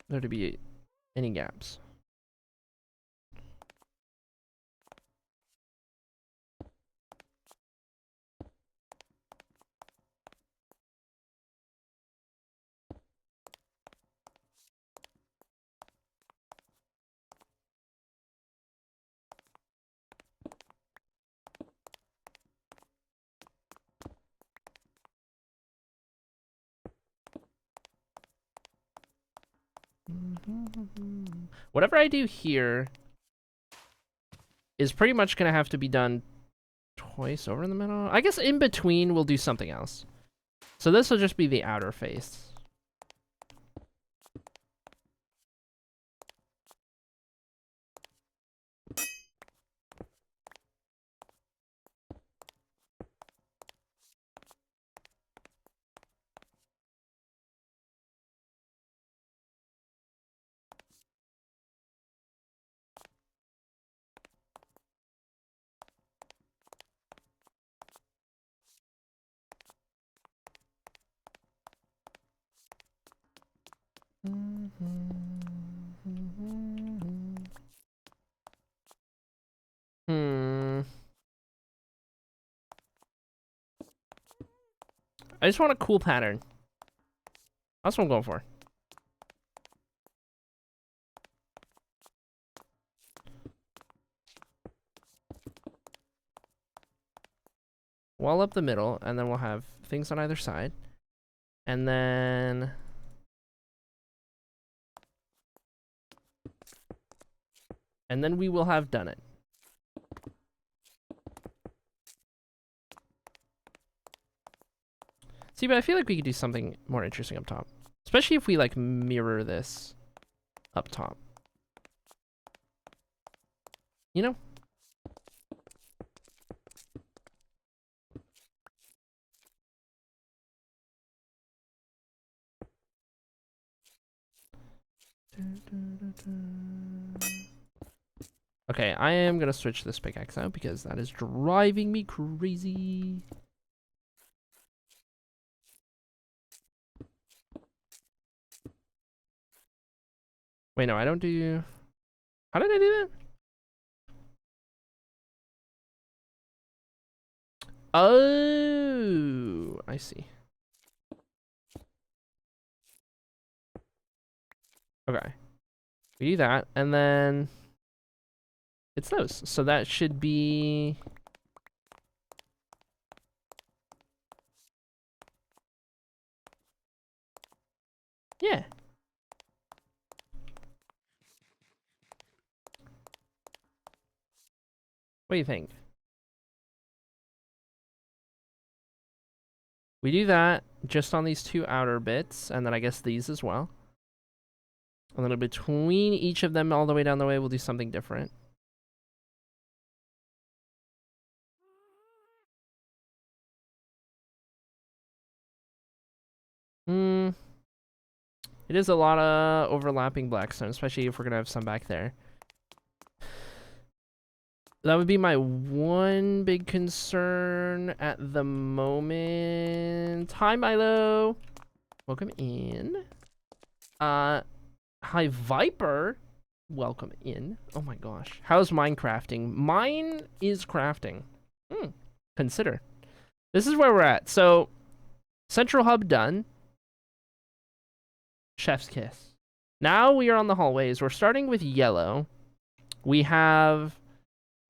there to be any gaps. Whatever I do here is pretty much gonna have to be done twice over in the middle. I guess in between we'll do something else. So this will just be the outer face. I just want a cool pattern. That's what I'm going for. Wall up the middle, and then we'll have things on either side. And then we will have done it. See, but I feel like we could do something more interesting up top. Especially if we, like, mirror this up top. You know? Okay, I am gonna switch this pickaxe out because that is driving me crazy. Wait, no, I don't do... How did I do that? Oh, I see. Okay. We do that, and then... It's those. So that should be... Yeah. What do you think? We do that just on these two outer bits, and then I guess these as well. And then between each of them all the way down the way, we'll do something different. It is a lot of overlapping blackstone, especially if we're gonna have some back there. That would be my one big concern at the moment. Hi, Milo. Welcome in. Hi, Viper. Welcome in. Oh my gosh. How's mine crafting? Mine is crafting. Consider. This is where we're at. So, central hub done. Chef's kiss. Now we are on the hallways. We're starting with yellow. We have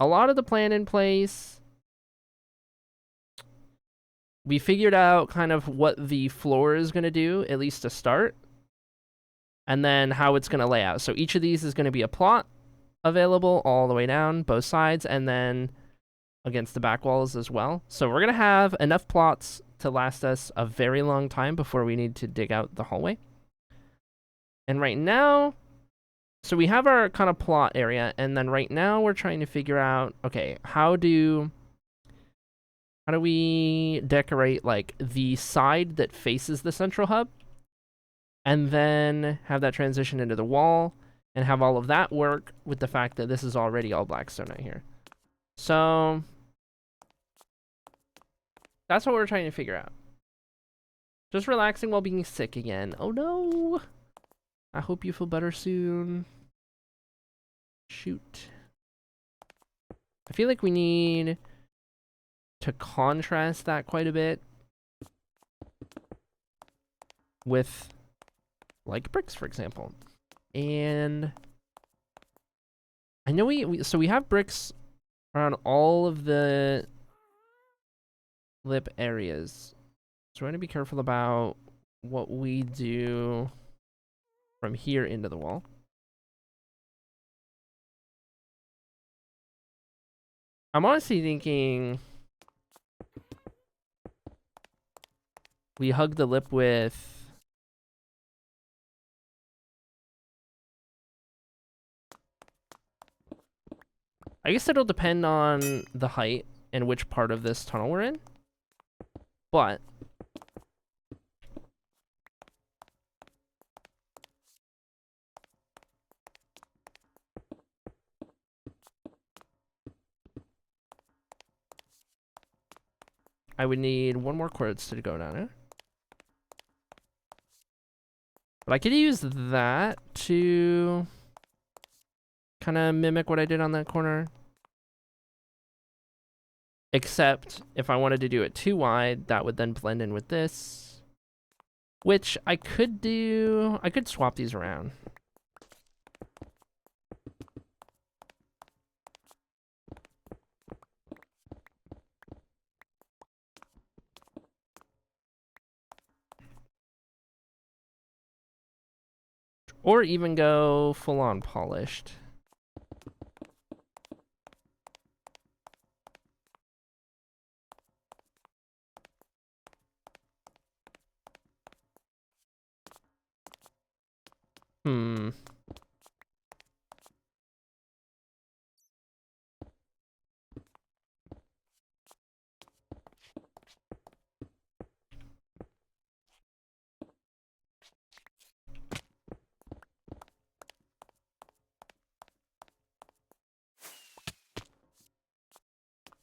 a lot of the plan in place. We figured out kind of what the floor is going to do, at least to start, and then how it's going to lay out. So each of these is going to be a plot available all the way down, both sides, and then against the back walls as well. So we're going to have enough plots to last us a very long time before we need to dig out the hallway. And right now, so we have our kind of plot area, and then right now we're trying to figure out, okay, how do we decorate like the side that faces the central hub, and then have that transition into the wall, and have all of that work with the fact that this is already all blackstone right here. So that's what we're trying to figure out. Just relaxing while being sick again. Oh no! I hope you feel better soon. Shoot. I feel like we need to contrast that quite a bit with, like, bricks, for example. And I know so we have bricks around all of the lip areas. So we're going to be careful about what we do from here into the wall. I'm honestly thinking we hug the lip with I guess it'll depend on the height and which part of this tunnel we're in. But I would need one more quartz to go down there. But I could use that to kind of mimic what I did on that corner. Except if I wanted to do it too wide, that would then blend in with this. Which I could do. I could swap these around. Or even go full-on polished.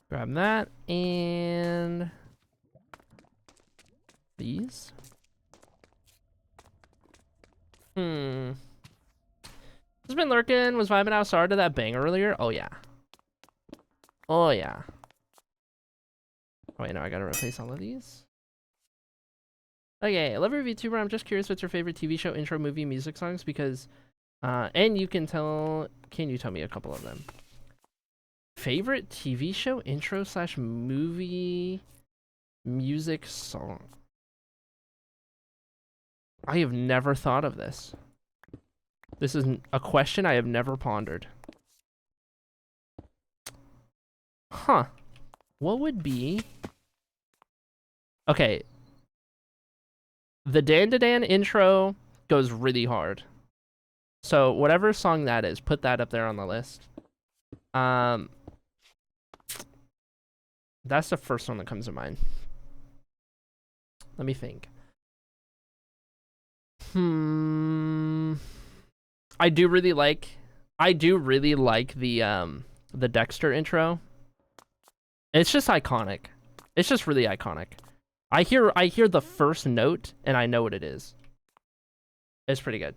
Grab that and these. Has been lurking, was vibing out, sorry to that bang earlier. Oh yeah. Oh yeah. Oh wait, no, I gotta replace all of these. Okay, I love your VTuber. I'm just curious, what's your favorite TV show, intro, movie, music songs? Because, and you can you tell me a couple of them? Favorite TV show, intro / movie, music song. I have never thought of this. This is a question I have never pondered. Huh. What would be... Okay. The Dan to Dan intro goes really hard. So whatever song that is, put that up there on the list. That's the first one that comes to mind. Let me think. I do really like the Dexter intro. It's just iconic. It's just really iconic. I hear the first note and I know what it is. It's pretty good.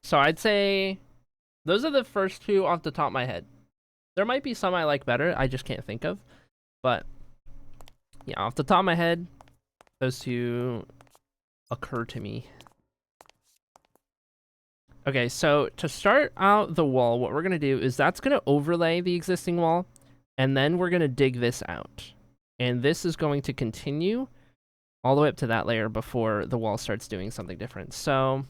So I'd say those are the first two off the top of my head. There might be some I like better, I just can't think of. But Yeah, off the top of my head, those two occur to me. Okay, so to start out the wall, what we're going to do is that's going to overlay the existing wall, and then we're going to dig this out. And this is going to continue all the way up to that layer before the wall starts doing something different. So,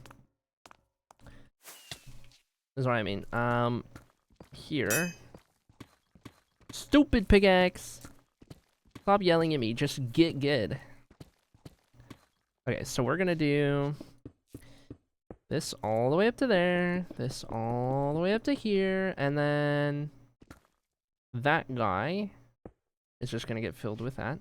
this is what I mean. Here. Stupid pickaxe! Stop yelling at me, just get good. Okay, so we're going to do this all the way up to there, this all the way up to here, and then that guy is just going to get filled with that.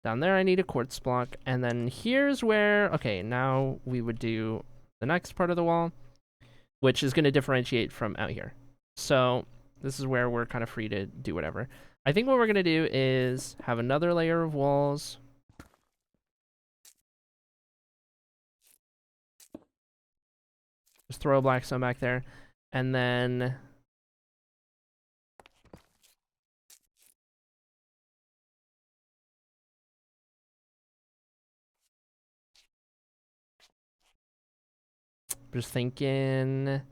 Down there I need a quartz block, and then here's where, okay, now we would do the next part of the wall, which is going to differentiate from out here. So this is where we're kind of free to do whatever. I think what we're going to do is have another layer of walls. Just throw a blackstone back there, and then just thinking.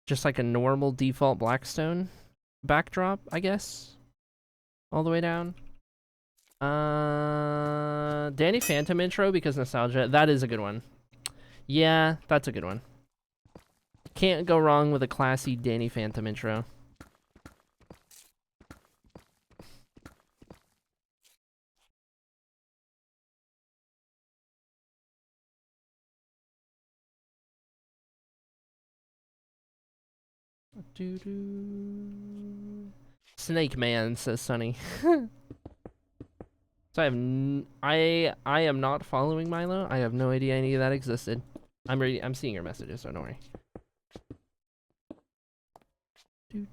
Just like a normal default blackstone backdrop, I guess. All the way down. Danny Phantom intro because nostalgia. That is a good one. Yeah, that's a good one. Can't go wrong with a classy Danny Phantom intro. Snake Man, says Sunny. So I am not following Milo. I have no idea any of that existed. I'm seeing your messages, so don't worry. I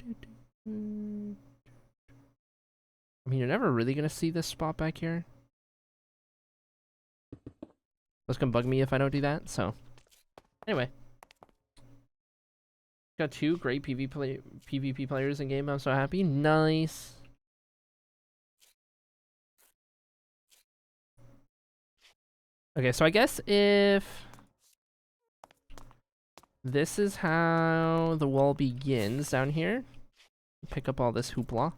mean, you're never really gonna see this spot back here. It's gonna bug me if I don't do that. Anyway, got 2 great PvP players in game. I'm so happy. Nice. Okay, so I guess if this is how the wall begins down here, pick up all this hoopla.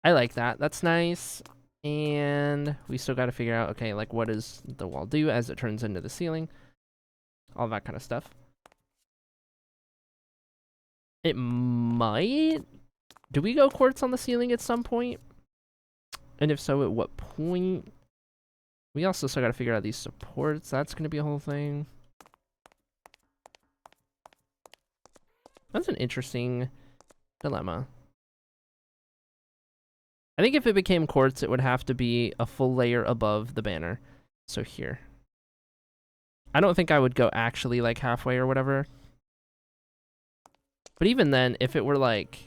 I like that. That's nice. And we still got to figure out, okay, like what does the wall do as it turns into the ceiling? All that kind of stuff. It might. Do we go quartz on the ceiling at some point? And if so, at what point? We also still got to figure out these supports. That's going to be a whole thing. That's an interesting dilemma. I think if it became quartz, it would have to be a full layer above the banner. So here. I don't think I would go actually like halfway or whatever. But even then, if it were like...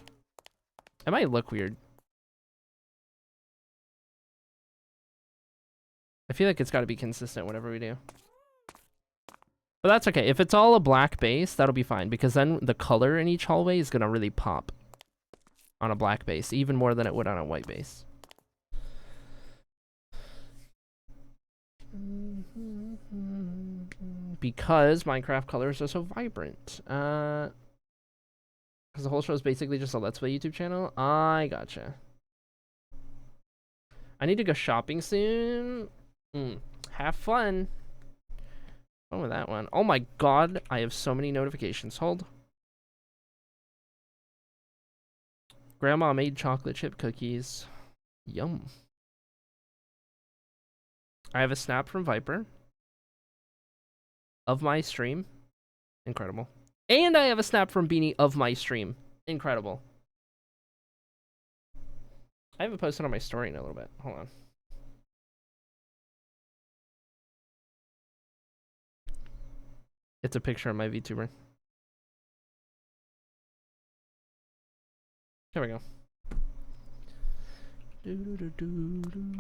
It might look weird. I feel like it's got to be consistent whatever we do. But that's okay. If it's all a black base, that'll be fine. Because then the color in each hallway is going to really pop on a black base. Even more than it would on a white base. Because Minecraft colors are so vibrant. Because the whole show is basically just a Let's Play YouTube channel. I gotcha. I need to go shopping soon. Have fun. Fun with that one. Oh my god, I have so many notifications. Hold. Grandma made chocolate chip cookies. Yum. I have a snap from Viper of my stream. Incredible. And I have a snap from Beanie of my stream. Incredible. I haven't posted on my story in a little bit. Hold on. It's a picture of my VTuber. There we go.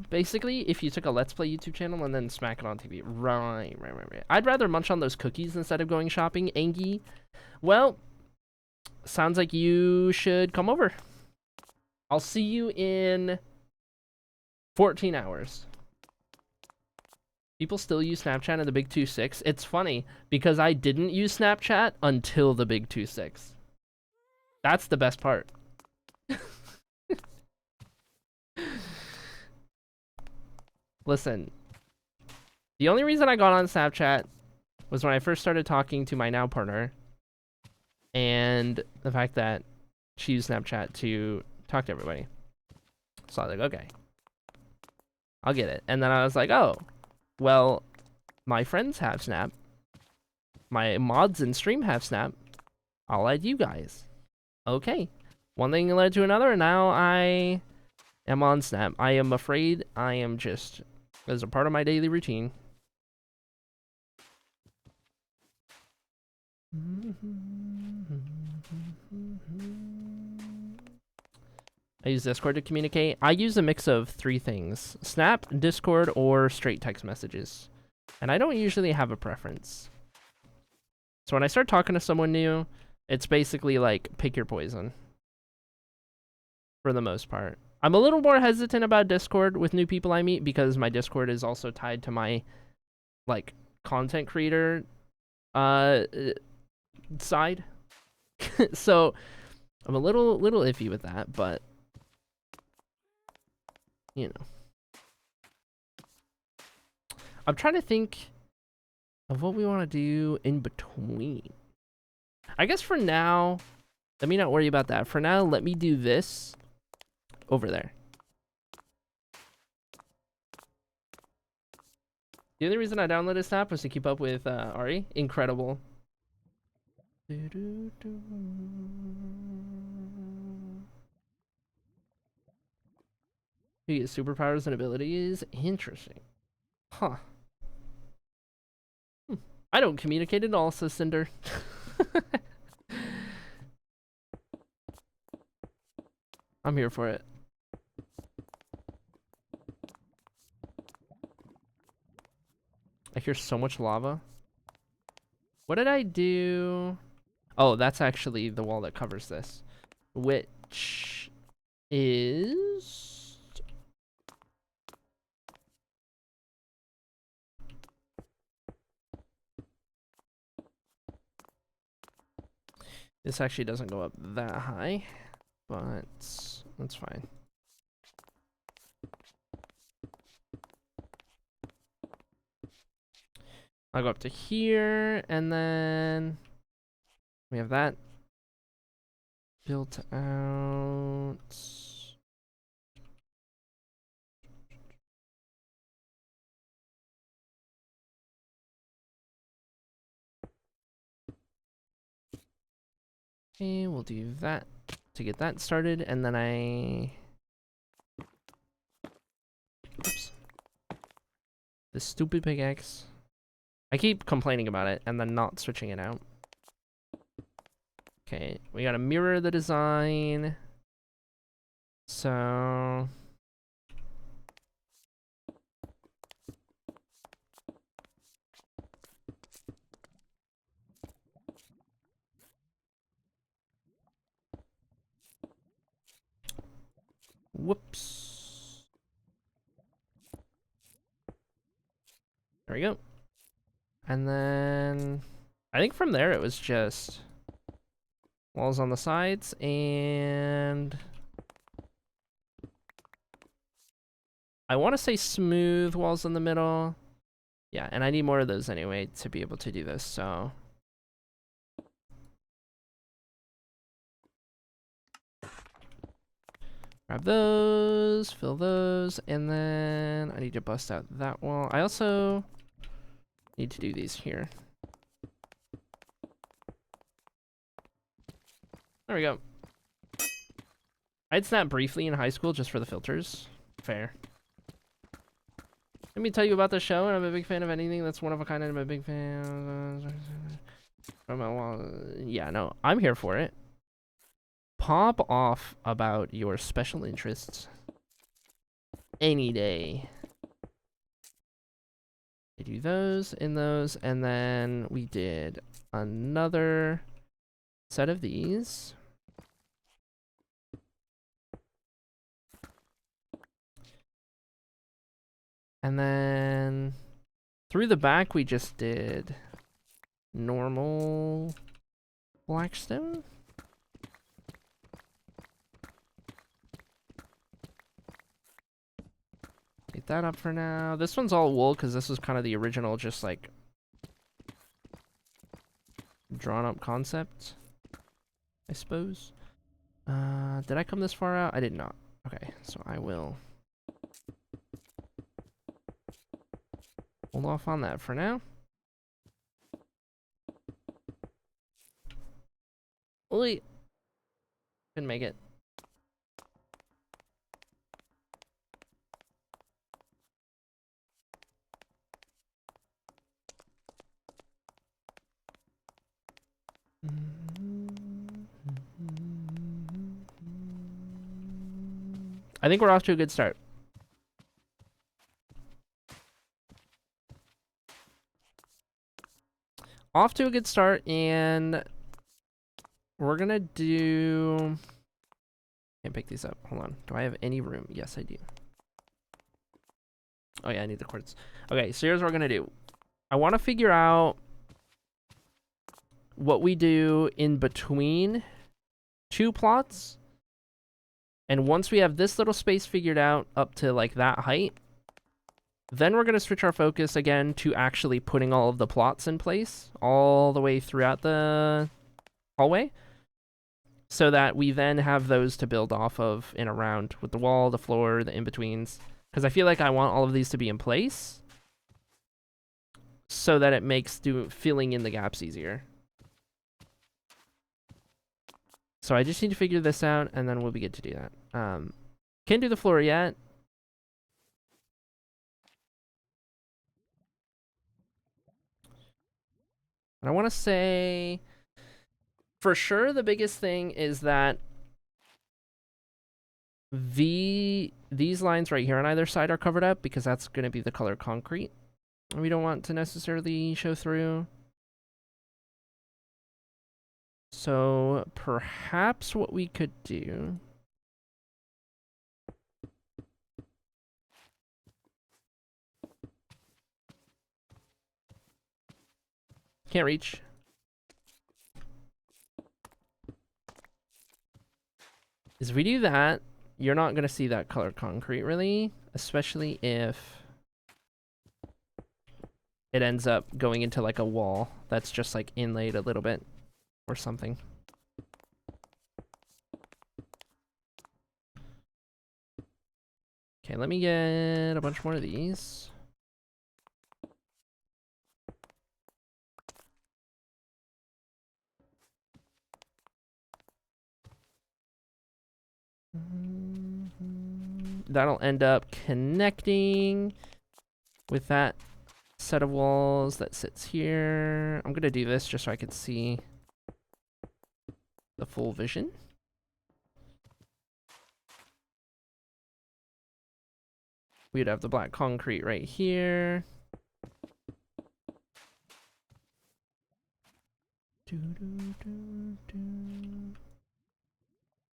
Basically, if you took a Let's Play YouTube channel and then smack it on TV. Right. I'd rather munch on those cookies instead of going shopping, Angie. Well, sounds like you should come over. I'll see you in 14 hours. People still use Snapchat in the big 2.6. It's funny, because I didn't use Snapchat until the big 2.6. That's the best part. Listen, the only reason I got on Snapchat was when I first started talking to my now partner, and the fact that she used Snapchat to talk to everybody. So I was like, okay, I'll get it. And then I was like, oh, well, my friends have Snap. My mods in stream have Snap. I'll add you guys. Okay. One thing led to another, and now I am on Snap. I am afraid I am just as a part of my daily routine. I use Discord to communicate. I use a mix of 3 things: Snap, Discord, or straight text messages. And I don't usually have a preference. So when I start talking to someone new, it's basically like, pick your poison. For the most part. I'm a little more hesitant about Discord with new people I meet, because my Discord is also tied to my, like, content creator side. So I'm a little iffy with that, but you know. I'm trying to think of what we want to do in between. I guess for now, let me not worry about that. For now, let me do this over there. The only reason I downloaded Snap was to keep up with Ari. Incredible. You get superpowers and abilities? Interesting. Huh. I don't communicate at all, says Cinder. I'm here for it. I hear so much lava. What did I do? Oh, that's actually the wall that covers this. Which is... This actually doesn't go up that high, but that's fine. I'll go up to here, and then we have that built out. Okay, we'll do that to get that started, and then oops. The stupid pickaxe. I keep complaining about it and then not switching it out. Okay, we gotta mirror the design. So... Whoops. There we go. And then I think from there it was just walls on the sides and I want to say smooth walls in the middle. Yeah, and I need more of those anyway to be able to do this, so. Grab those, fill those, and then I need to bust out that wall. I also need to do these here. There we go. I'd snap briefly in high school just for the filters. Fair. Let me tell you about the show, and I'm a big fan of anything that's one of a kind, and I'm a big fan of... Yeah, no, I'm here for it. Pop off about your special interests any day. I do those in those, and then we did another set of these. And then through the back, we just did normal blackstone. Take that up for now. This one's all wool because this was kind of the original, just like drawn up concept, I suppose. Did I come this far out? I did not. Okay, so I will hold off on that for now. Wait, couldn't make it. I think we're off to a good start. Off to a good start, and we're gonna do... Can't pick these up. Hold on. Do I have any room? Yes, I do. Oh yeah, I need the quartz. Okay, so here's what we're gonna do. I want to figure out what we do in between two plots. And once we have this little space figured out up to like that height, then we're going to switch our focus again to actually putting all of the plots in place all the way throughout the hallway, so that we then have those to build off of in a round with the wall, the floor, the in-betweens. Because I feel like I want all of these to be in place so that it makes filling in the gaps easier. So I just need to figure this out, and then we'll be good to do that. Can't do the floor yet. And I want to say, for sure, the biggest thing is that these lines right here on either side are covered up, because that's going to be the color concrete. And we don't want to necessarily show through. So perhaps what we could do... Can't reach. Is if we do that, you're not going to see that color concrete really, especially if it ends up going into like a wall that's just like inlaid a little bit or something. Okay, let me get a bunch more of these. That'll end up connecting with that set of walls that sits here. I'm gonna do this just so I can see the full vision. We'd have the black concrete right here.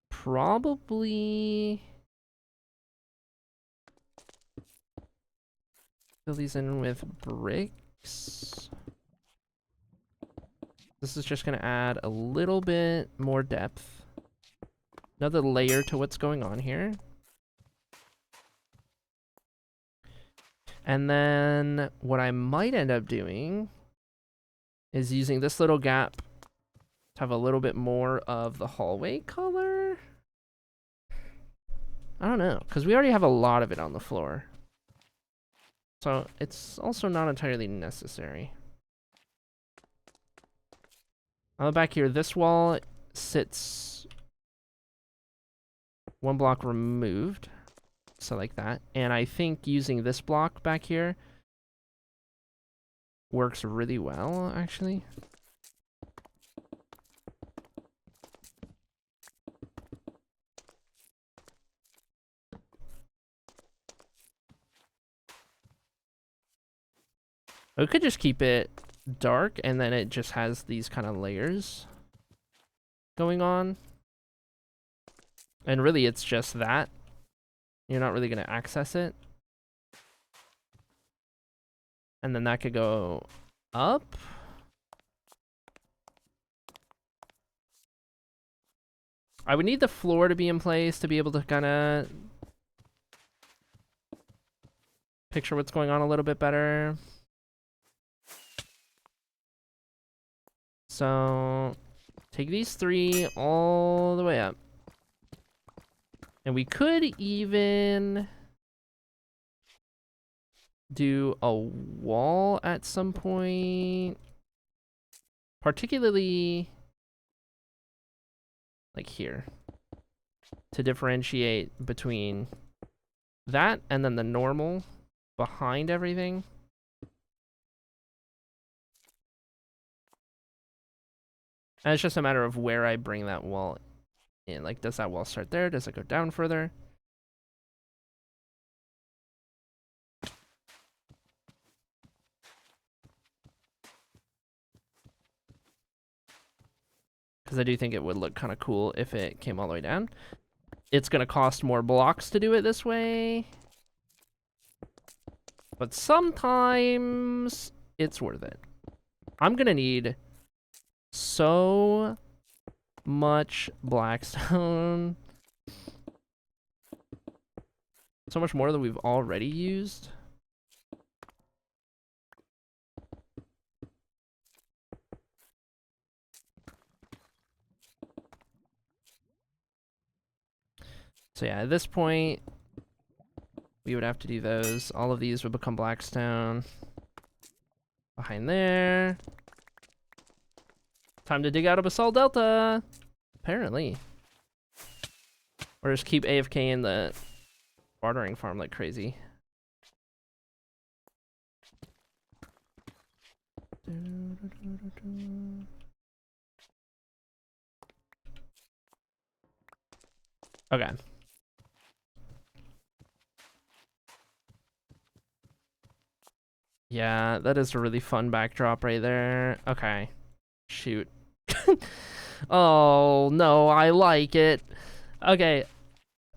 Probably fill these in with bricks. This is just going to add a little bit more depth. Another layer to what's going on here. And then what I might end up doing is using this little gap to have a little bit more of the hallway color. I don't know, because we already have a lot of it on the floor. So it's also not entirely necessary. Back here, this wall sits one block removed. So like that. And I think using this block back here works really well, actually. We could just keep it dark and then it just has these kind of layers going on. And really it's just that. You're not really going to access it. And then that could go up. I would need the floor to be in place to be able to kind of picture what's going on a little bit better. So take these 3 all the way up. And we could even do a wall at some point. Particularly like here. To differentiate between that and then the normal behind everything. And it's just a matter of where I bring that wall in. Like, does that wall start there? Does it go down further? Because I do think it would look kind of cool if it came all the way down. It's going to cost more blocks to do it this way. But sometimes it's worth it. I'm going to need so much blackstone. So much more than we've already used. So yeah, at this point, we would have to do those. All of these would become blackstone. Behind there. Time to dig out a basalt delta. Apparently. Or just keep AFK in the bartering farm like crazy. Okay. Yeah, that is a really fun backdrop right there. Okay. Shoot. Oh, no, I like it. Okay.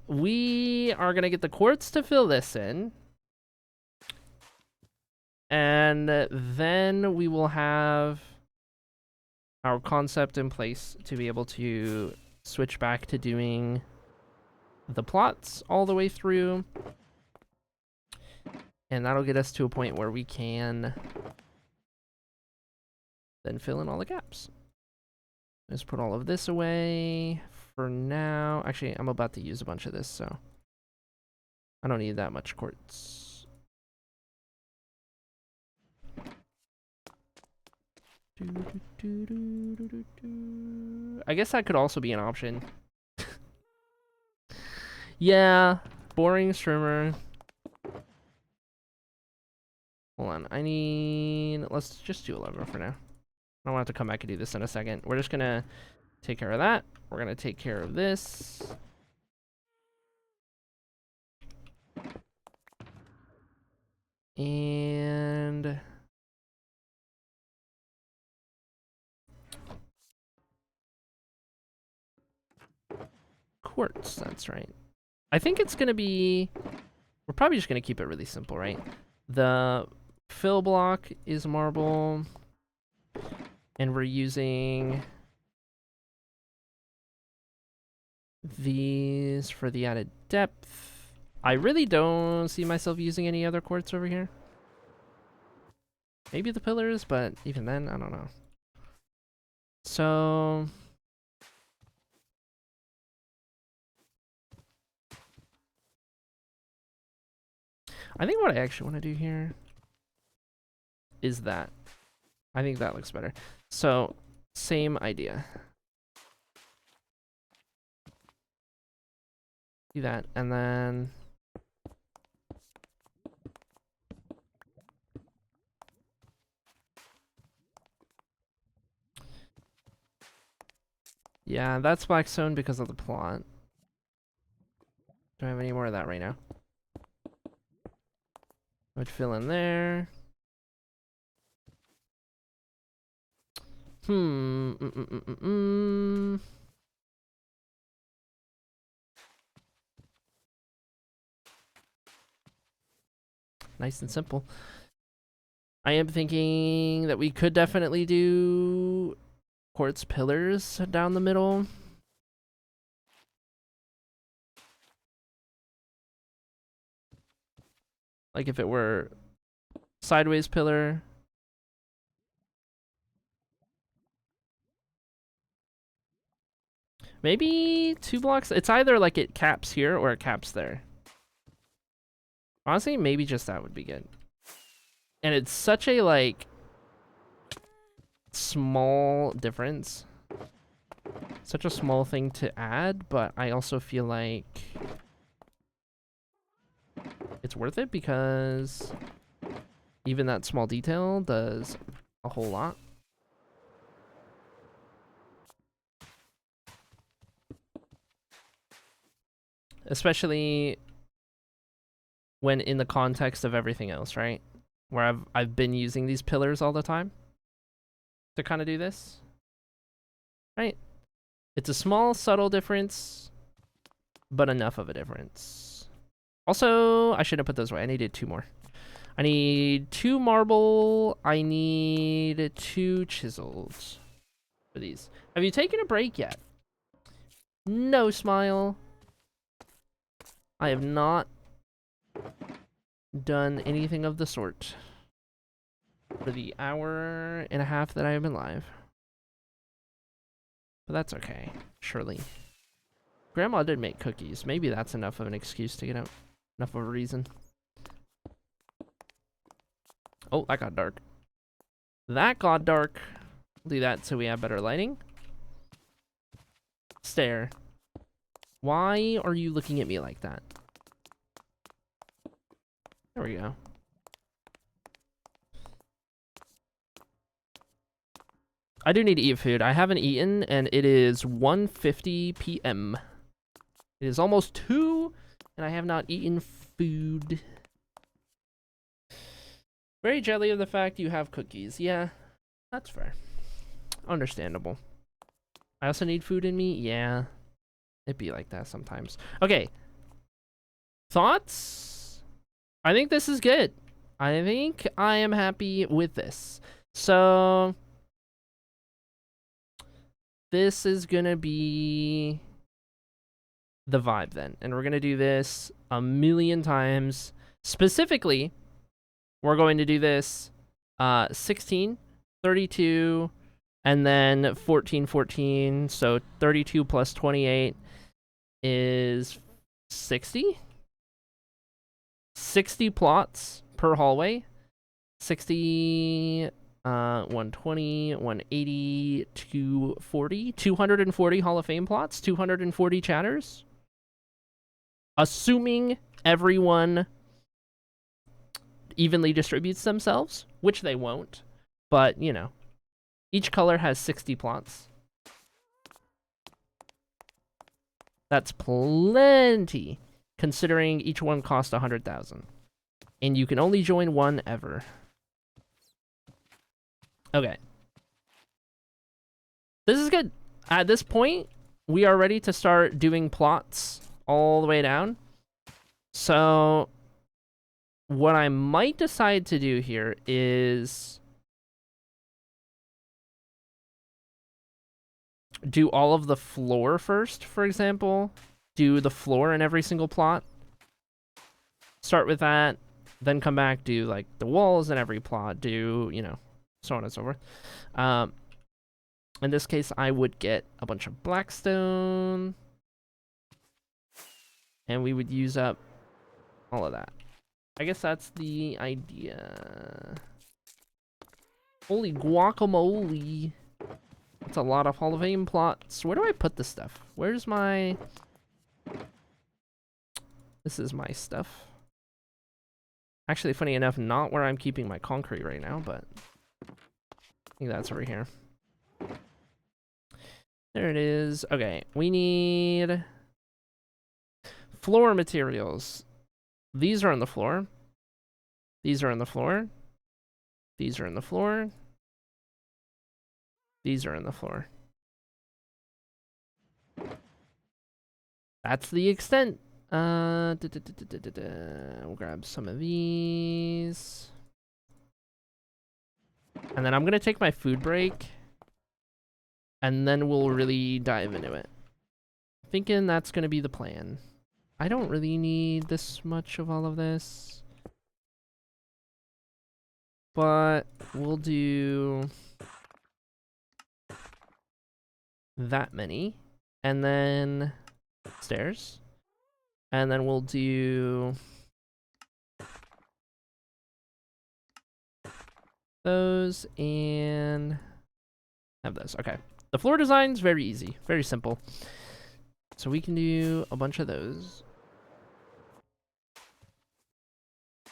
We are going to get the quartz to fill this in. And then we will have our concept in place to be able to switch back to doing the plots all the way through. And that'll get us to a point where we can then fill in all the gaps. Let's put all of this away for now. Actually, I'm about to use a bunch of this, so I don't need that much quartz. I guess that could also be an option. Yeah, boring streamer. Hold on, let's just do 11 for now. I don't want to come back and do this in a second. We're just gonna take care of that. We're gonna take care of this. And quartz, that's right. I think it's gonna be, we're probably just gonna keep it really simple, right? The fill block is marble, and we're using these for the added depth. I really don't see myself using any other quartz over here. Maybe the pillars, but even then, I don't know. So I think what I actually want to do here is that. I think that looks better. So same idea. Do that, and then yeah, that's blackstone because of the plot. Do I have any more of that right now? Would fill in there. Nice and simple. I am thinking that we could definitely do quartz pillars down the middle. Like if it were sideways pillar. Maybe 2 blocks. It's either like it caps here or it caps there. Honestly, maybe just that would be good. And it's such a like small difference. Such a small thing to add, but I also feel like it's worth it because even that small detail does a whole lot. Especially when in the context of everything else, right? Where I've been using these pillars all the time to kind of do this. Right? It's a small, subtle difference, but enough of a difference. Also, I shouldn't have put those away. I needed 2 more. I need 2 marble. I need 2 chisels for these. Have you taken a break yet? No, Smile. I have not done anything of the sort for the hour and a half that I have been live. But that's okay, surely. Grandma did make cookies. Maybe that's enough of an excuse to get out. Enough of a reason. Oh, that got dark. That got dark. We'll do that so we have better lighting. Stare. Why are you looking at me like that? There we go. I do need to eat food. I haven't eaten, and it is 1:50 p.m. It is almost 2, and I have not eaten food. Very jelly of the fact you have cookies. Yeah, that's fair. Understandable. I also need food in me. Yeah, it'd be like that sometimes. Okay. Thoughts? I think this is good. I think I am happy with this. So this is gonna be the vibe then, and we're gonna do this a million times. Specifically, we're going to do this 16, 32, and then 14, 14. So 32 plus 28 is 60. 60 plots per hallway. 60, 120, 180, 240. 240 Hall of Fame plots. 240 chatters. Assuming everyone evenly distributes themselves, which they won't, but you know, each color has 60 plots. That's plenty, considering each one costs 100,000, and you can only join one ever. Okay, this is good. At this point, we are ready to start doing plots all the way down. So what I might decide to do here is do all of the floor first, for example. Do the floor in every single plot. Start with that, then come back, do like the walls in every plot, do, you know, so on and so forth. In this case, I would get a bunch of blackstone, and we would use up all of that. I guess that's the idea. Holy guacamole. That's a lot of Hall of Fame plots. Where do I put this stuff? Where's my... This is my stuff. Actually, funny enough, not where I'm keeping my concrete right now, but I think that's over here. There it is. Okay, we need floor materials. These are on the floor. These are on the floor. These are on the floor. These are in the floor. That's the extent. We'll grab some of these. And then I'm going to take my food break. And then we'll really dive into it. Thinking that's going to be the plan. I don't really need this much of all of this. But we'll do that many. And then stairs. And then we'll do those and have those. Okay. The floor design's very easy, very simple. So we can do a bunch of those.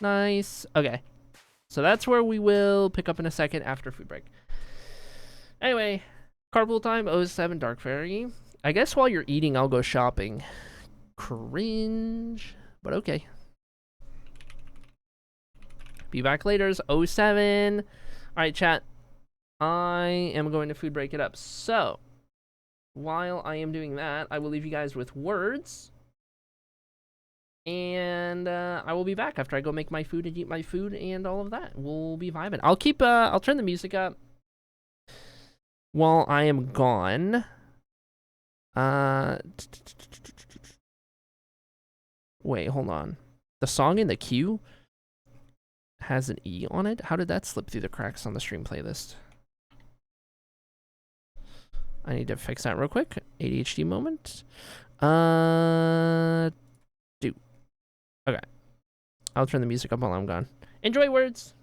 Nice. Okay. So that's where we will pick up in a second after food break. Anyway, carpool time, 07 Dark Fairy. I guess while you're eating, I'll go shopping. Cringe, but okay. Be back later. 07. All right, chat. I am going to food break it up. So, while I am doing that, I will leave you guys with words. And I will be back after I go make my food and eat my food and all of that. We'll be vibing. I'll turn the music up while I am gone. Wait, hold on. The song in the queue has an E on it? How did that slip through the cracks on the stream playlist? I need to fix that real quick. ADHD moment. Okay. I'll turn the music up while I'm gone. Enjoy words!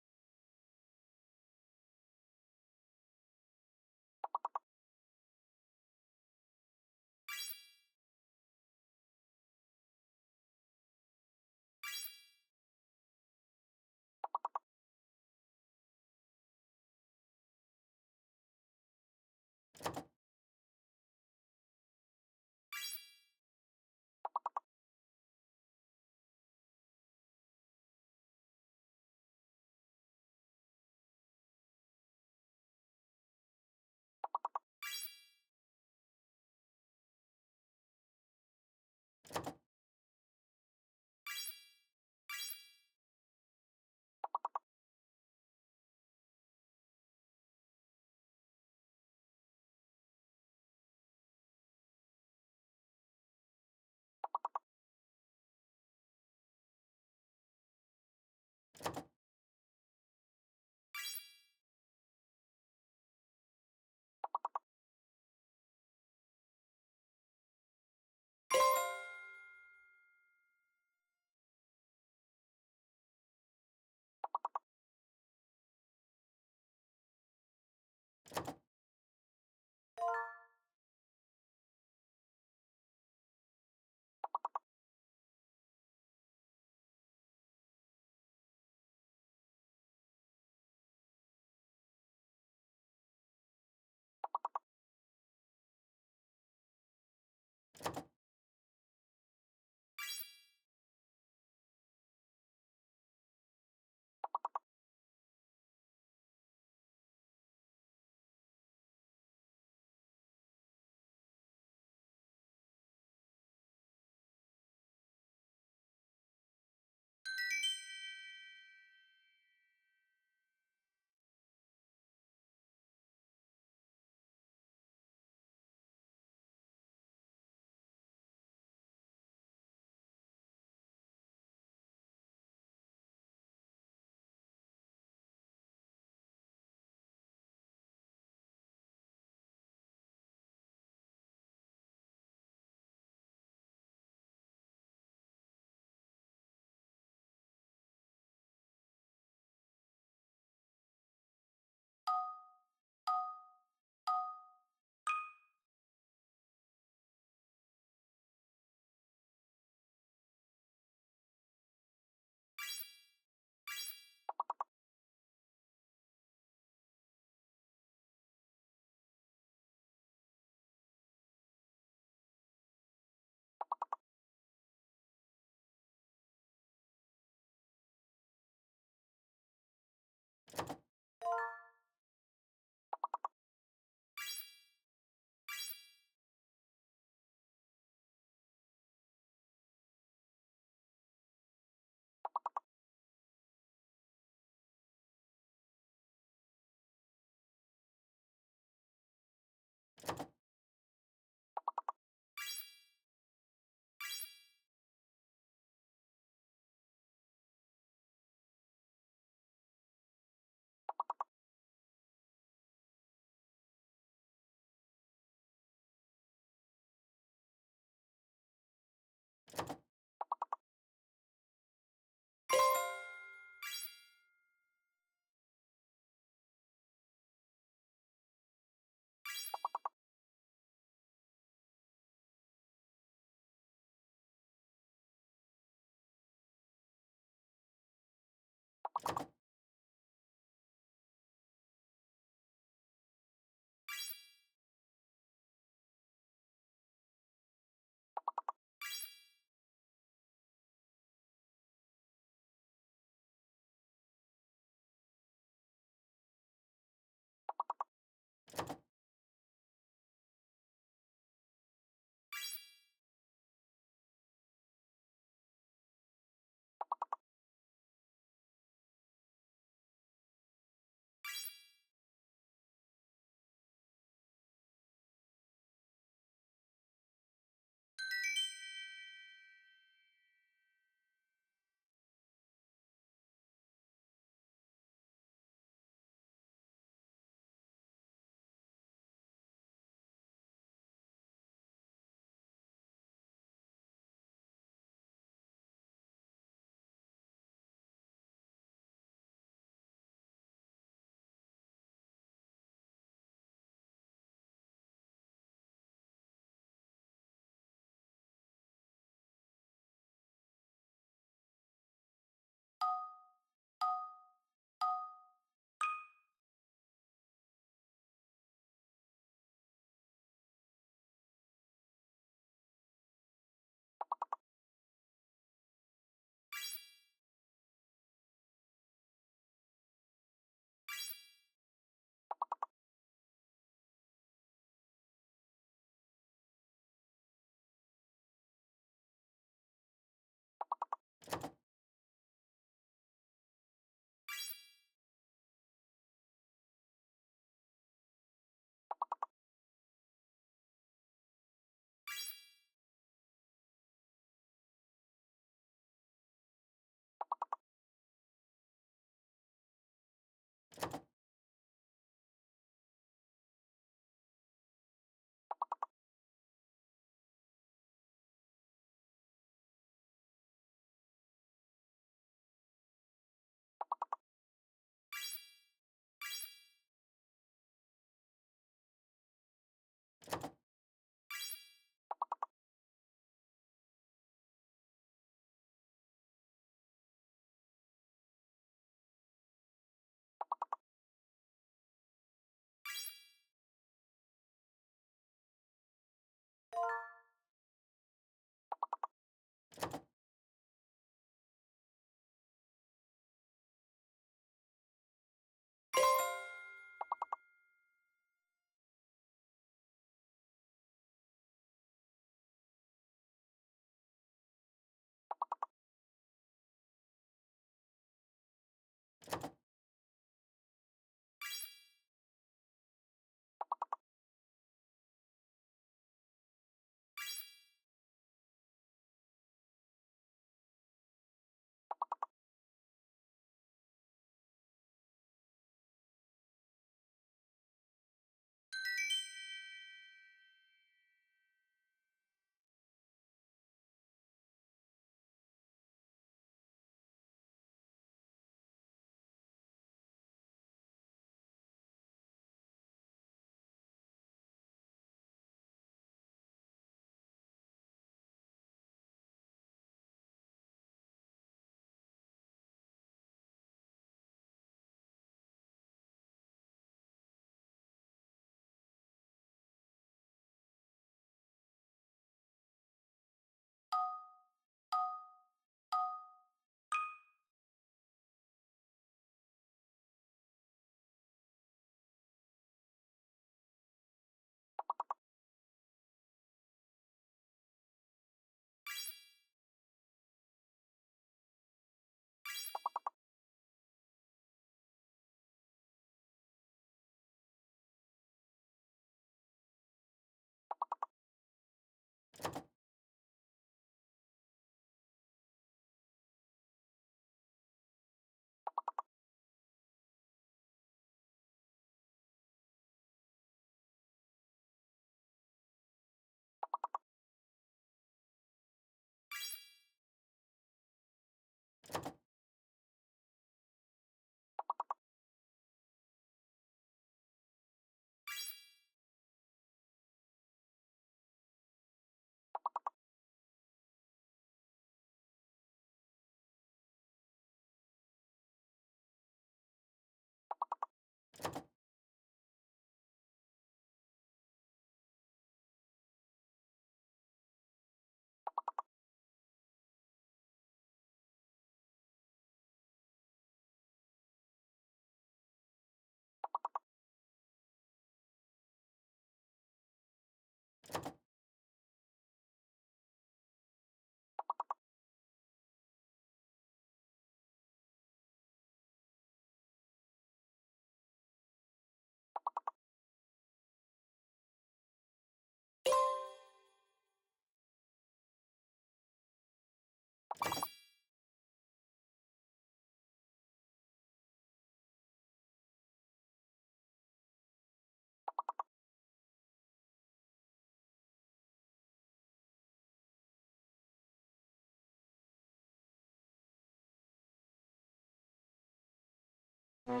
Alright,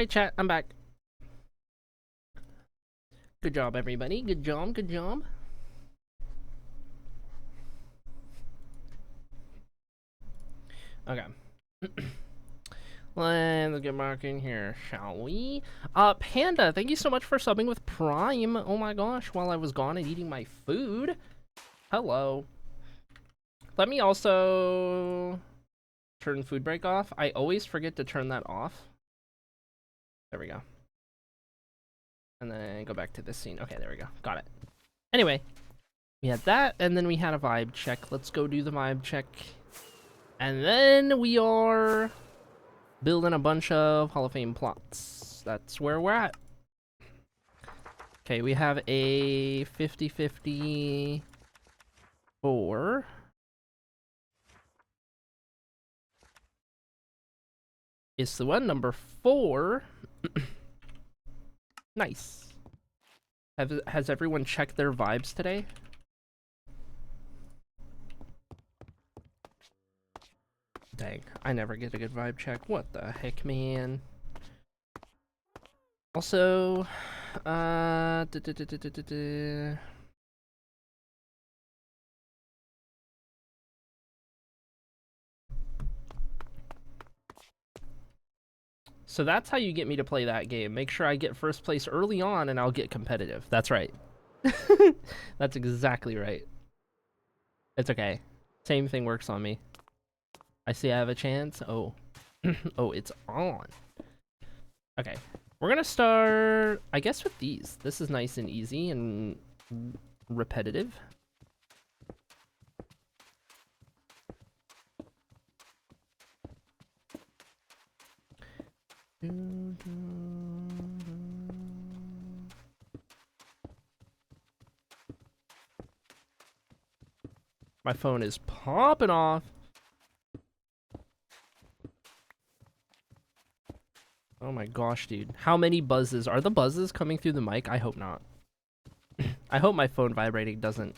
chat, I'm back. Good job, everybody. Good job, good job. Okay. Let's get back in here, shall we? Panda, thank you so much for subbing with Prime. Oh my gosh, while I was gone and eating my food. Hello. Let me also turn food break off. I always forget to turn that off. There we go. And then go back to this scene. Okay, there we go. Got it. Anyway, we had that, and then we had a vibe check. Let's go do the vibe check. And then we are building a bunch of Hall of Fame plots. That's where we're at. Okay, we have a 50-50 4. It's the one, number 4. Nice. Has everyone checked their vibes today? Dang, I never get a good vibe check. What the heck, man? Also, so that's how you get me to play that game. Make sure I get first place early on and I'll get competitive. That's right. That's exactly right. It's okay. Same thing works on me. I see I have a chance. Oh. Oh, it's on. Okay. We're gonna start, I guess, with these. This is nice and easy and repetitive. My phone is popping off. Oh my gosh, dude. How many buzzes? Are the buzzes coming through the mic? I hope not. I hope my phone vibrating doesn't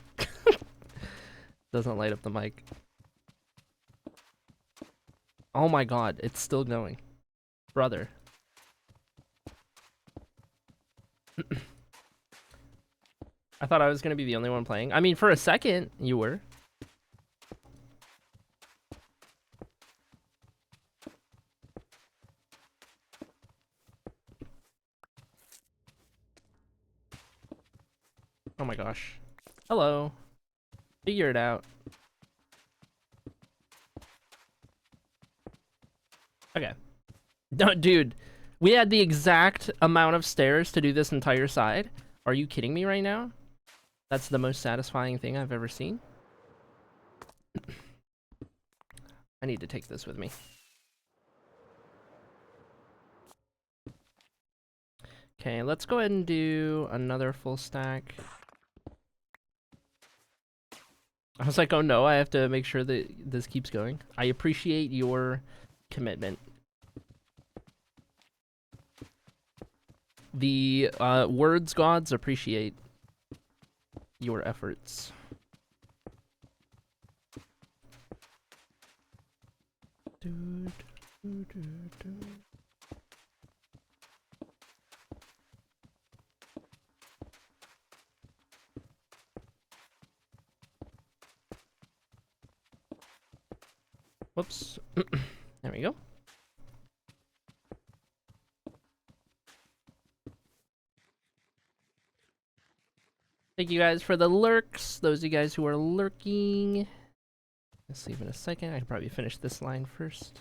light up the mic. Oh my god, it's still going. Brother. I thought I was gonna be the only one playing. I mean, for a second, you were. Oh my gosh. Hello. Figure it out. Okay. No, dude, we had the exact amount of stairs to do this entire side. Are you kidding me right now? That's the most satisfying thing I've ever seen. I need to take this with me. Okay, let's go ahead and do another full stack. I was like, oh no, I have to make sure that this keeps going. I appreciate your commitment. The words gods appreciate your efforts. Whoops. There we go. Thank you guys for the lurks. Those of you guys who are lurking. Let's see in a second. I can probably finish this line first.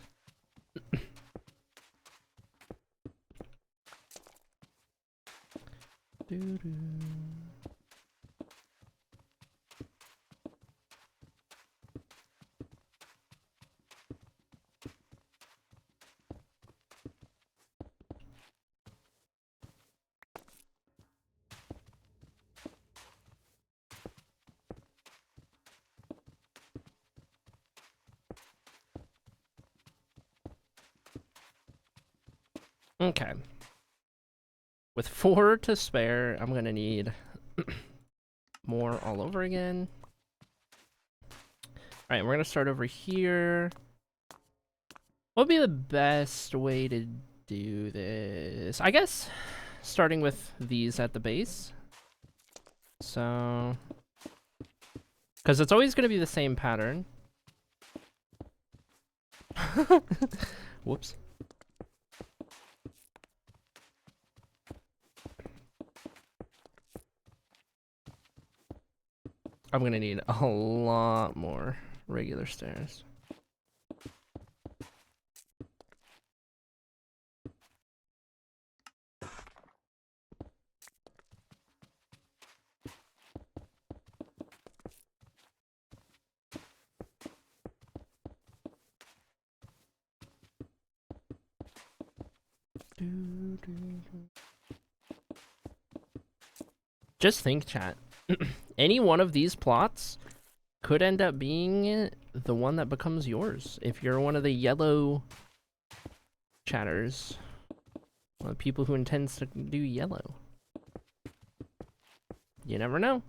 Okay. With 4 to spare, I'm gonna need more all over again. Alright, we're gonna start over here. What would be the best way to do this? I guess starting with these at the base. So, because it's always gonna be the same pattern. Whoops. I'm gonna need a lot more regular stairs. Just think, chat. Any one of these plots could end up being the one that becomes yours. If you're one of the yellow chatters, one of the people who intends to do yellow. You never know.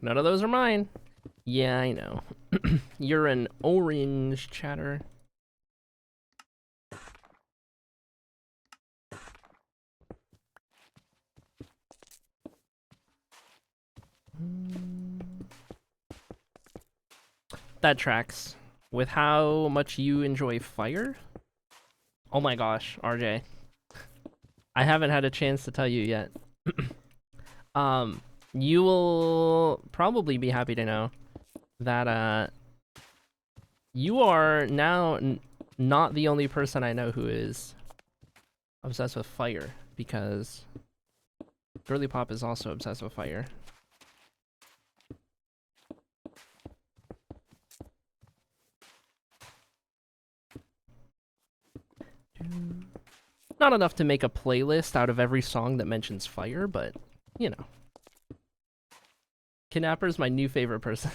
None of those are mine. Yeah, I know. You're an orange chatter. That tracks. With how much you enjoy fire? Oh my gosh, RJ. I haven't had a chance to tell you yet. You will probably be happy to know that you are now not the only person I know who is obsessed with fire, because Girly Pop is also obsessed with fire. Not enough to make a playlist out of every song that mentions fire, but, you know. Kidnapper's my new favorite person.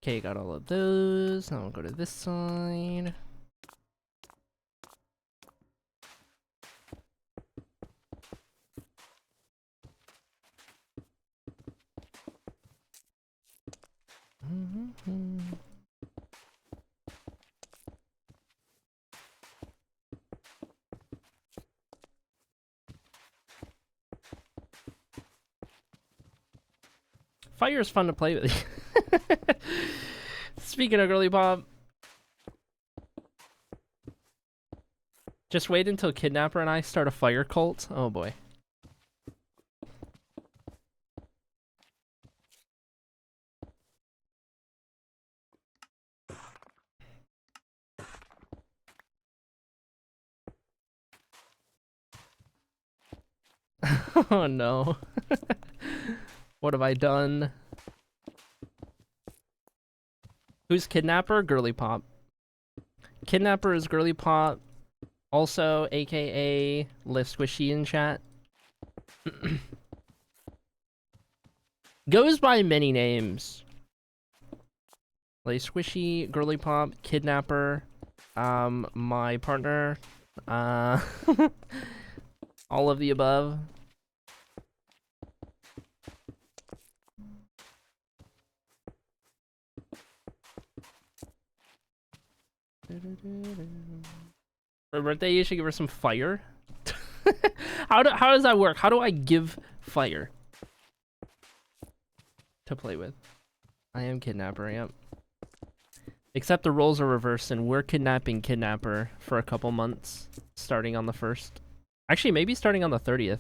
Okay, got all of those. Now I'll go to this side. Fire is fun to play with. Speaking of Girly Pop, just wait until Kidnapper and I start a fire cult. Oh boy. Oh no. What have I done? Who's Kidnapper? Girly Pop. Kidnapper is Girly Pop, also aka Live Squishy in chat. Goes by many names. Live Squishy, Girly Pop, Kidnapper, my partner, all of the above. For her birthday, you should give her some fire. How does that work? How do I give fire to play with? I am Kidnapper, yep. Except the roles are reversed and we're kidnapping Kidnapper for a couple months, starting on the 1st. Actually, maybe starting on the 30th.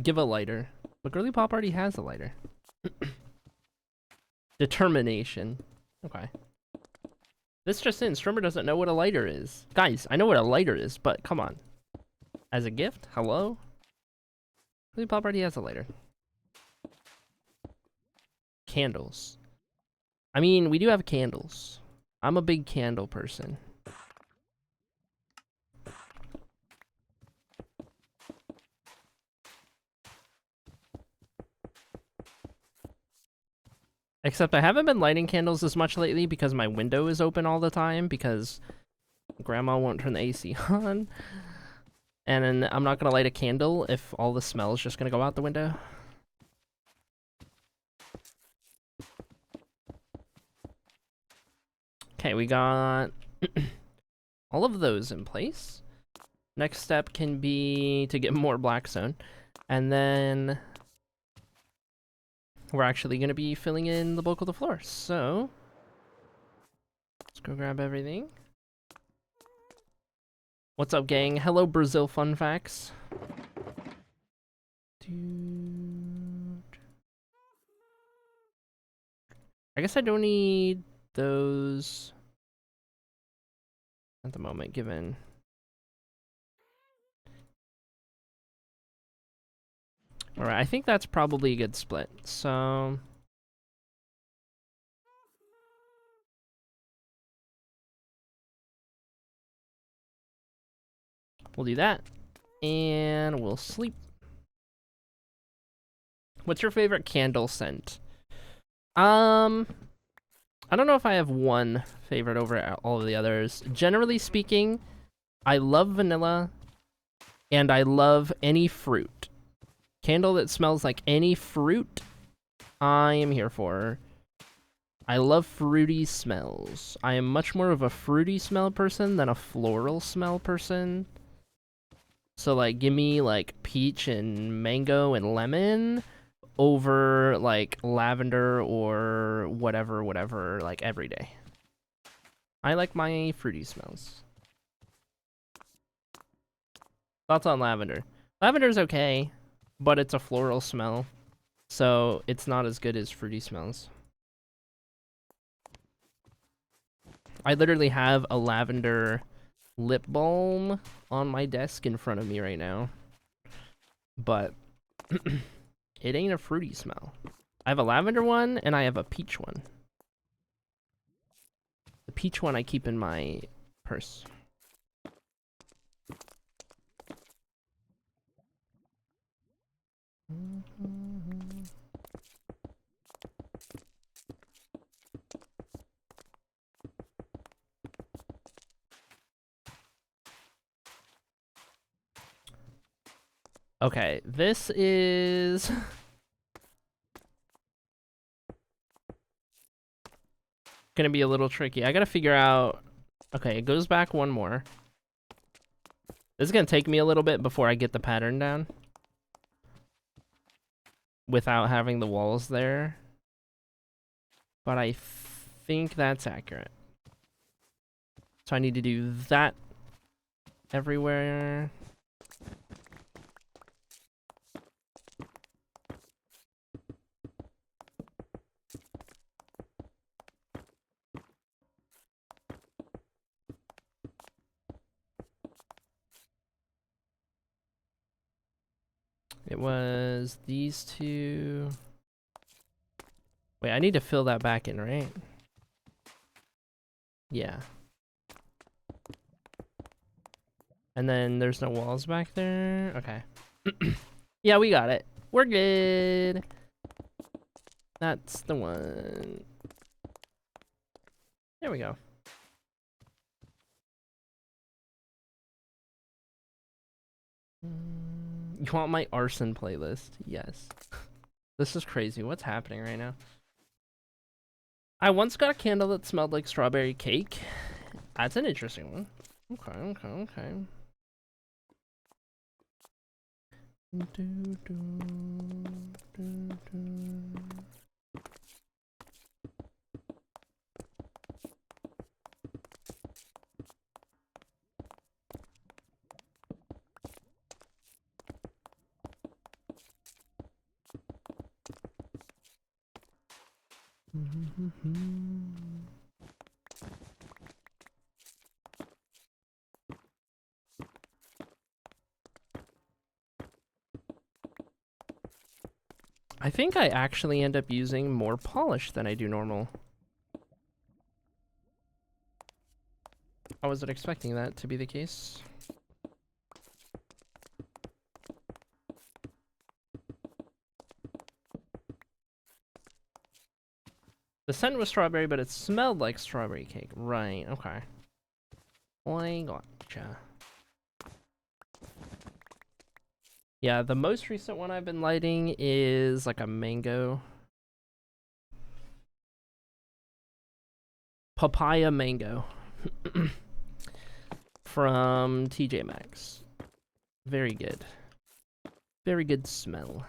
Give a lighter. But Girly Pop already has a lighter. Determination. Okay. This just in, Strimmer doesn't know what a lighter is. Guys, I know what a lighter is, but come on. As a gift? Hello? Girly Pop already has a lighter. Candles. I mean, we do have candles. I'm a big candle person. Except I haven't been lighting candles as much lately because my window is open all the time because Grandma won't turn the AC on. And then I'm not gonna light a candle if all the smell is just gonna go out the window. Okay, we got all of those in place. Next step can be to get more blackstone. And then we're actually going to be filling in the bulk of the floor. So let's go grab everything. What's up, gang? Hello, Brazil Fun Facts. I guess I don't need those at the moment, given... Alright, I think that's probably a good split, so... We'll do that, and we'll sleep. What's your favorite candle scent? I don't know if I have one favorite over all of the others. Generally speaking, I love vanilla, and I love any fruit. Candle that smells like any fruit, I am here for. I love fruity smells. I am much more of a fruity smell person than a floral smell person. So, like, give me, like, peach and mango and lemon over, like, lavender or whatever, like, every day. I like my fruity smells. Thoughts on lavender? Lavender's okay, but it's a floral smell, so it's not as good as fruity smells. I literally have a lavender lip balm on my desk in front of me right now, but it ain't a fruity smell. I have a lavender one and I have a peach one. The peach one I keep in my purse. Okay, this is gonna be a little tricky. I gotta figure out... Okay, it goes back one more. This is gonna take me a little bit before I get the pattern down. Without having the walls there. But I think that's accurate. So I need to do that everywhere. It was these two. Wait, I need to fill that back in, right? Yeah. And then there's no walls back there. Okay. Yeah, we got it. We're good. That's the one. There we go. You want my arson playlist? Yes. This is crazy. What's happening right now? I once got a candle that smelled like strawberry cake. That's an interesting one. Okay. I think I actually end up using more polish than I do normal. I wasn't expecting that to be the case. The scent was strawberry, but it smelled like strawberry cake. Right, okay. I gotcha. Yeah, the most recent one I've been lighting is like a mango. Papaya mango. From TJ Maxx. Very good. Very good smell.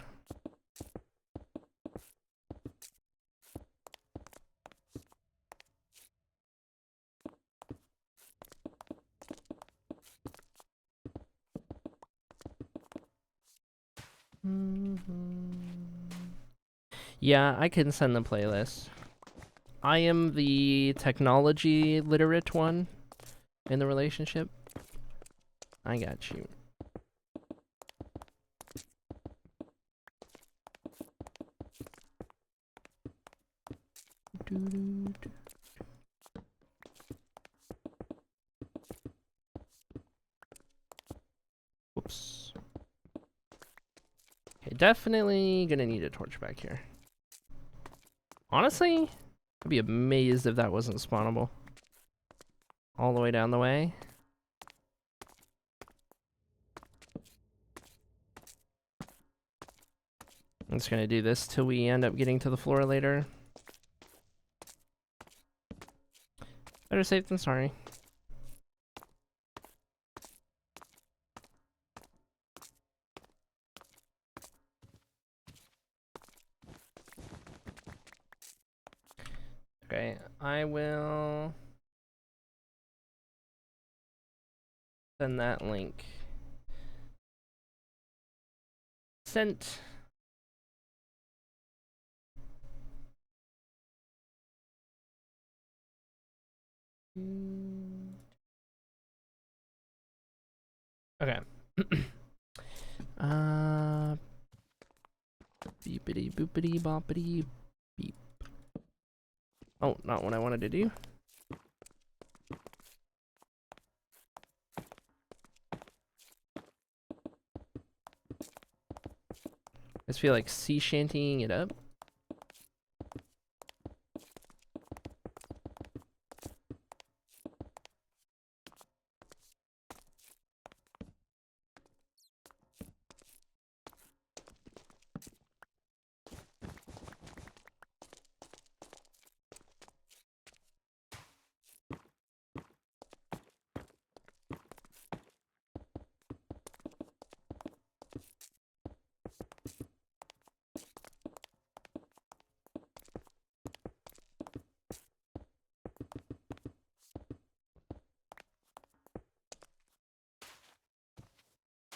Yeah, I can send the playlist. I am the technology literate one in the relationship. I got you. Whoops. Okay, definitely gonna need a torch back here. Honestly, I'd be amazed if that wasn't spawnable. All the way down the way. I'm just gonna do this till we end up getting to the floor later. Better safe than sorry. Okay, I will send that link. Sent. Okay. Beepity boopity boppity beep. Oh, not what I wanted to do. I just feel like sea shantying it up.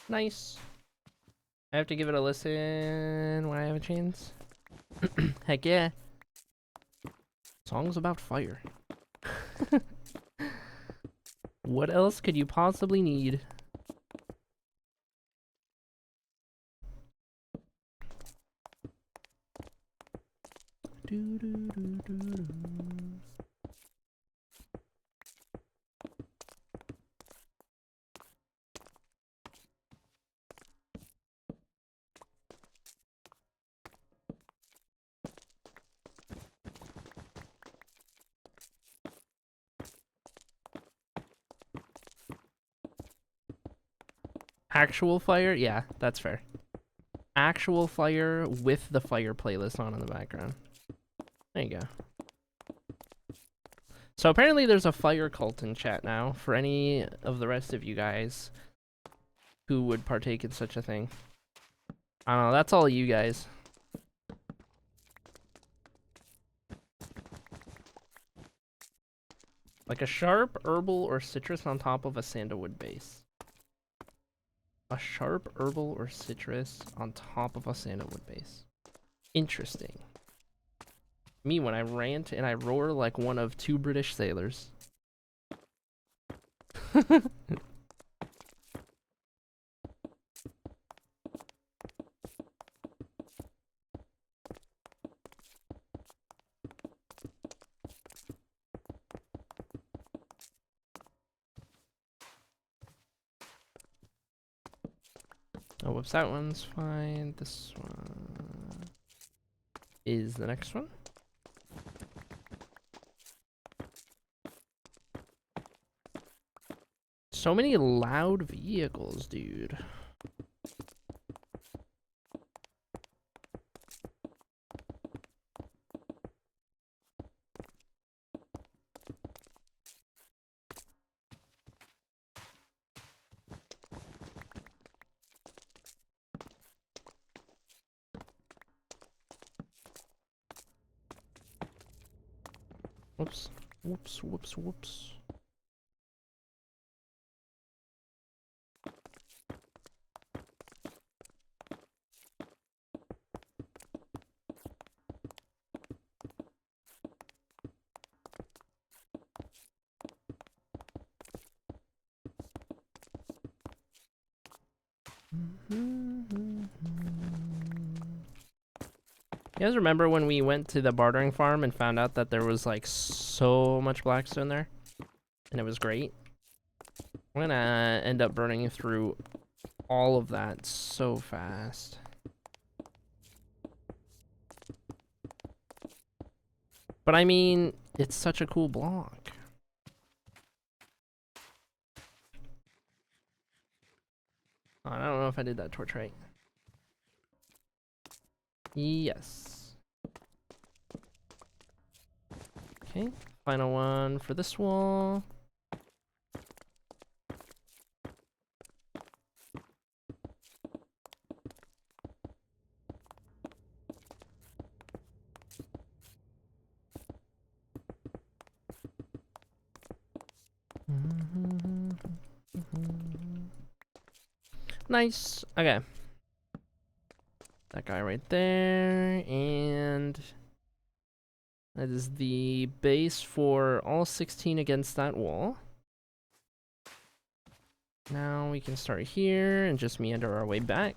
Nice. I have to give it a listen when I have a chance. Heck yeah. Songs about fire. What else could you possibly need? Actual fire? Yeah, that's fair. Actual fire with the fire playlist on in the background. There you go. So apparently there's a fire cult in chat now for any of the rest of you guys who would partake in such a thing. I don't know, that's all you guys. Like a sharp, herbal, or citrus on top of a sandalwood base. A sharp, herbal, or citrus on top of a sandalwood base. Interesting. Me when I rant and I roar like one of 2 British sailors. Oh, whoops, that one's fine. This one is the next one. So many loud vehicles, dude. Whoops, whoops, whoops, whoops. You guys remember when we went to the bartering farm and found out that there was like so much blackstone there? And it was great? I'm gonna end up burning through all of that so fast. But I mean, it's such a cool block. Oh, I don't know if I did that torch right. Yes. Okay, final one for this wall. Nice. Okay. That guy right there, and that is the base for all 16 against that wall. Now we can start here and just meander our way back.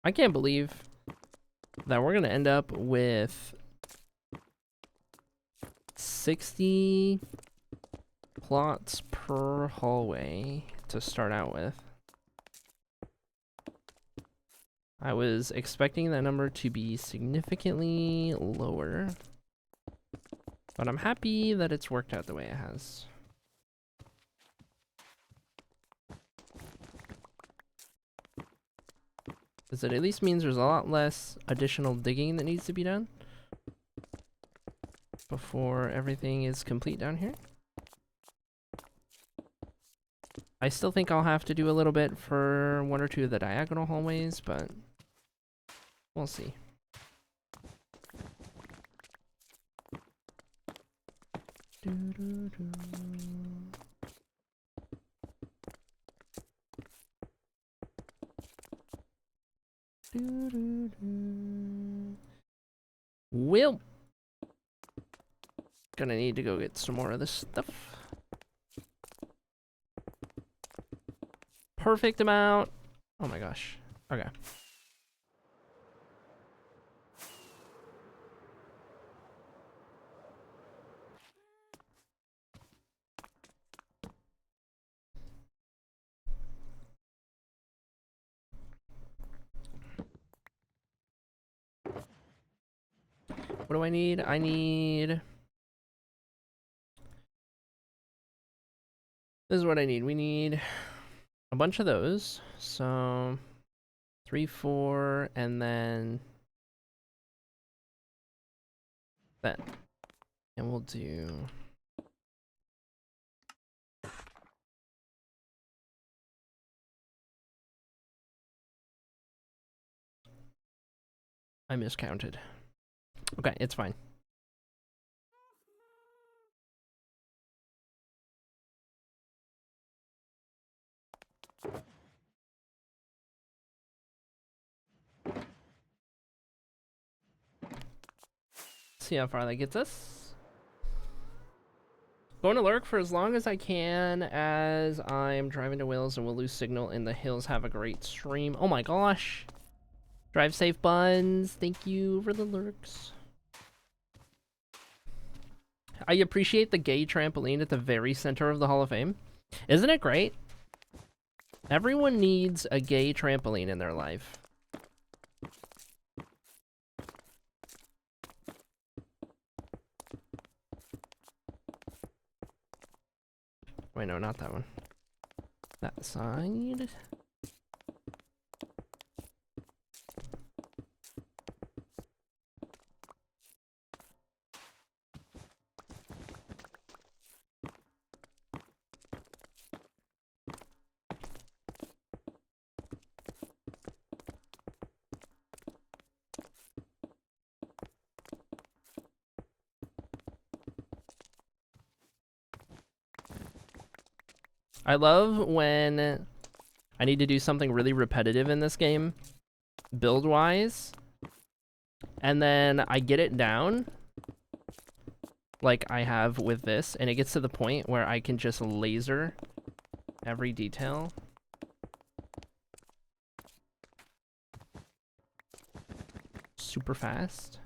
I can't believe that we're gonna end up with 60 plots per hallway to start out with. I was expecting that number to be significantly lower, but I'm happy that it's worked out the way it has. Because it at least means there's a lot less additional digging that needs to be done before everything is complete down here. I still think I'll have to do a little bit for 1 or 2 of the diagonal hallways, but we'll see. Well, gonna need to go get some more of this stuff. Perfect amount. Oh my gosh. Okay. What do I need? I need... This is what I need. We need a bunch of those. So 3, 4, and then that. And we'll do... I miscounted. Okay, it's fine. See how far that gets us. Going to lurk for as long as I can as I'm driving to Wales and we'll lose signal in the hills. Have a great stream. Oh my gosh. Drive safe, Buns. Thank you for the lurks. I appreciate the gay trampoline at the very center of the Hall of Fame. Isn't it great? Everyone needs a gay trampoline in their life. Wait, no, not that one. That side. I love when I need to do something really repetitive in this game, build-wise, and then I get it down, like I have with this, and it gets to the point where I can just laser every detail. Super fast.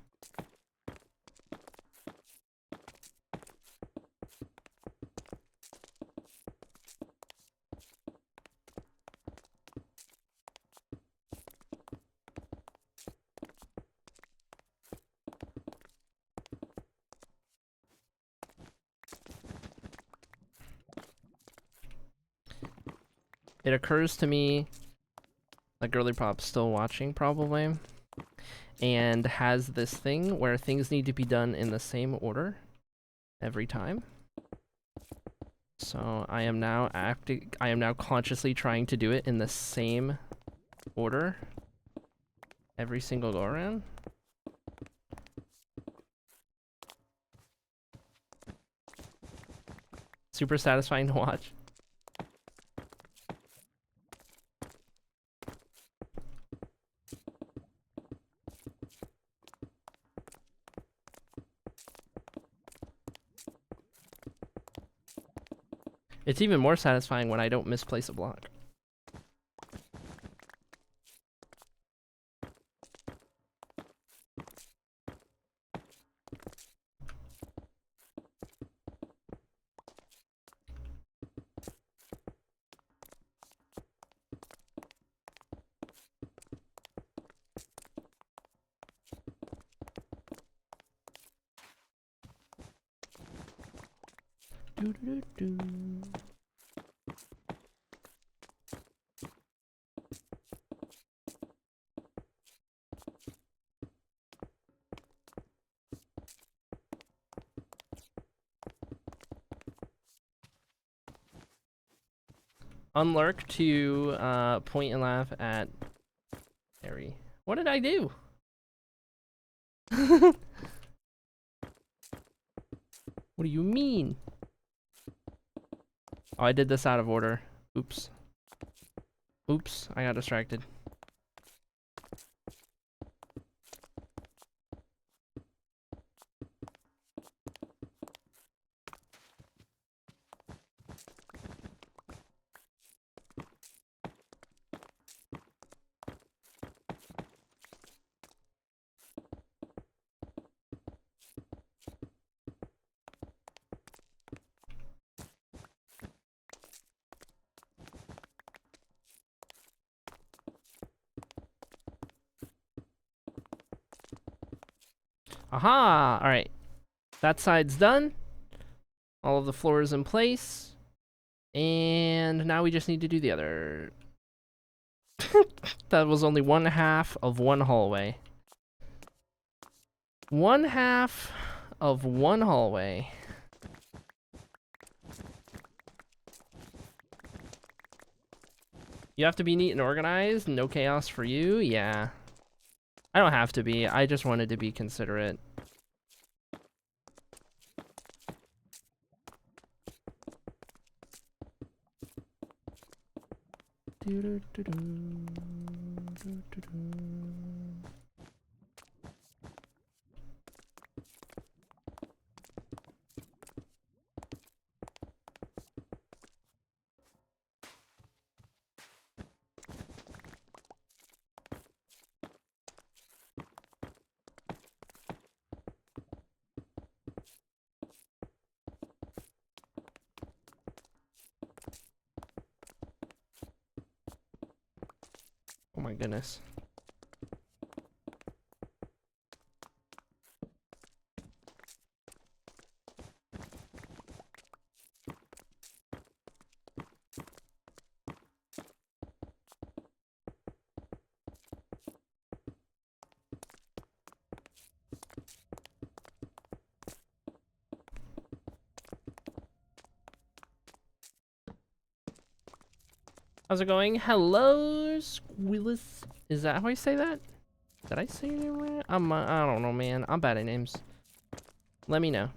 It occurs to me, like Girly Pop's still watching probably, and has this thing where things need to be done in the same order every time. So I am now consciously trying to do it in the same order every single go around. Super satisfying to watch. It's even more satisfying when I don't misplace a block. Doo -doo -doo -doo. Unlurk to point and laugh at Harry. What did I do? What do you mean? Oh, I did this out of order. Oops. Oops, I got distracted. Aha! Alright. That side's done. All of the floors in place. And now we just need to do the other That was only 1/2 of one hallway. 1/2 of one hallway. You have to be neat and organized, no chaos for you? Yeah. I don't have to be, I just wanted to be considerate. Oh my goodness. How's it going? Hello, Squillis. Is that how I say that? Did I say it right? I don't know, man. I'm bad at names. Let me know.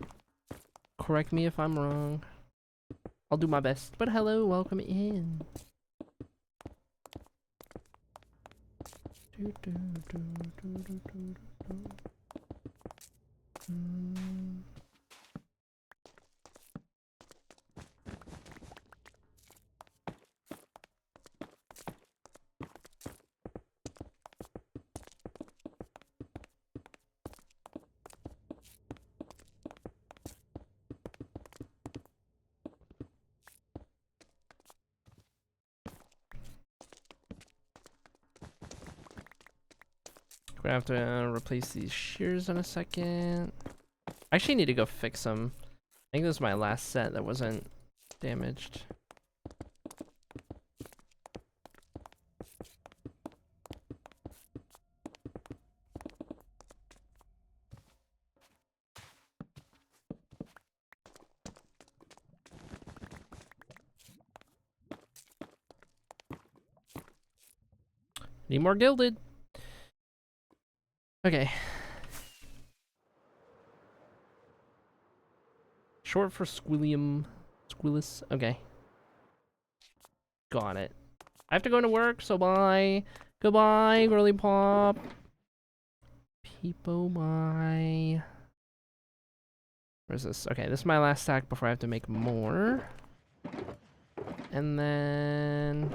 Correct me if I'm wrong. I'll do my best. But hello, welcome in. We're gonna have to replace these shears in a second. I actually need to go fix them. I think this is my last set that wasn't damaged. Need more gilded. Okay. Short for Squillium. Squillis. Okay. Got it. I have to go into work, so bye. Goodbye, girly pop. People, bye. Where's this? Okay, this is my last stack before I have to make more. And then...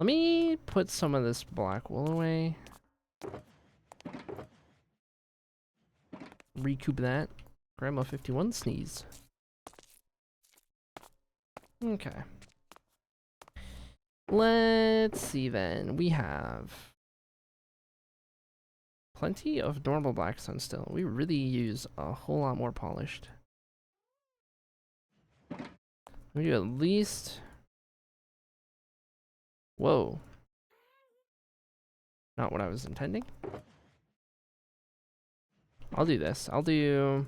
let me put some of this black wool away. Recoup that. Grandma 51 sneeze. Okay. Let's see then. We have plenty of normal blackstone still. We really use a whole lot more polished. We do at least... whoa. Not what I was intending. I'll do this. I'll do...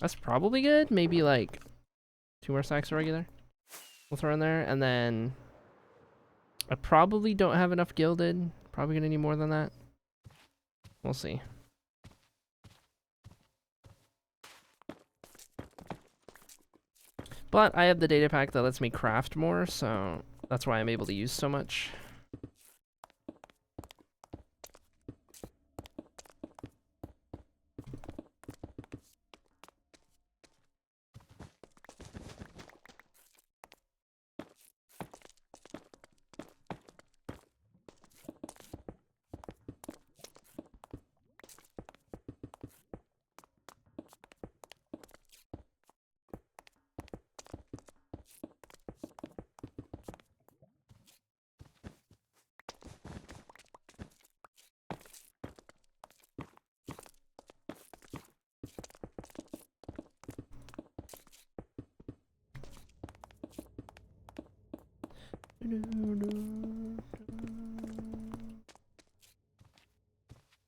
that's probably good. Maybe like 2 more stacks of regular. We'll throw in there. And then I probably don't have enough gilded. Probably gonna need more than that. We'll see. But I have the data pack that lets me craft more, so that's why I'm able to use so much.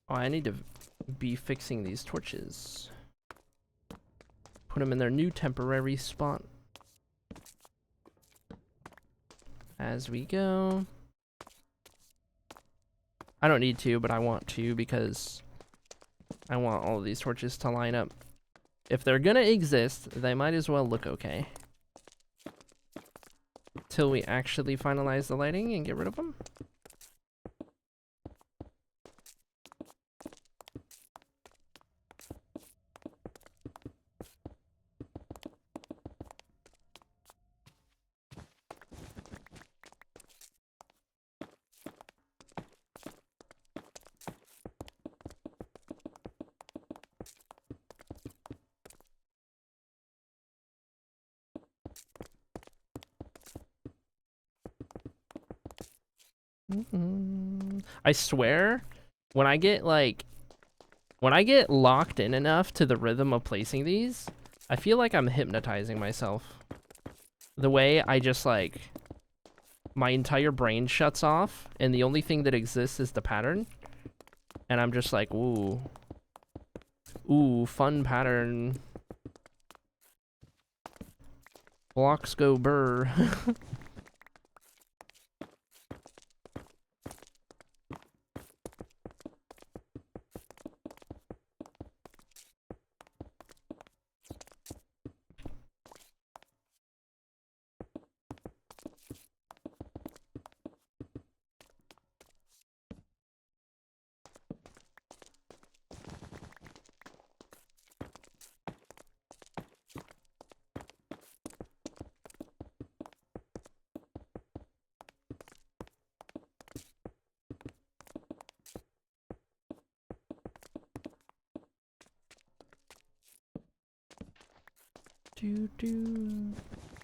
Oh, I need to be fixing these torches. Put them in their new temporary spot. As we go. I don't need to, but I want to because I want all of these torches to line up. If they're gonna exist, they might as well look okay. Till we actually finalize the lighting and get rid of them. I swear, when I get locked in enough to the rhythm of placing these, I feel like I'm hypnotizing myself. The way I just like, my entire brain shuts off and the only thing that exists is the pattern. And I'm just like, ooh, fun pattern. Blocks go burr.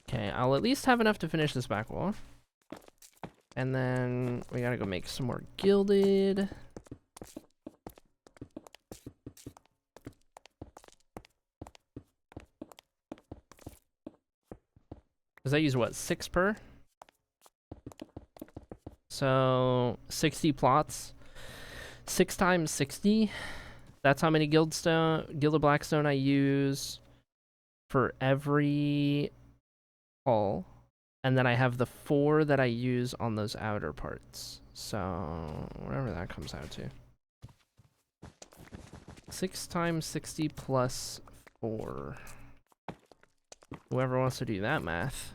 Okay, I'll at least have enough to finish this back wall. And then we gotta go make some more gilded. Does that use what, 6 per? So 60 plots. 6 times 60. That's how many gilded blackstone I use for every hall. And then I have the 4 that I use on those outer parts. So whatever that comes out to. 6 times 60 plus 4. Whoever wants to do that math.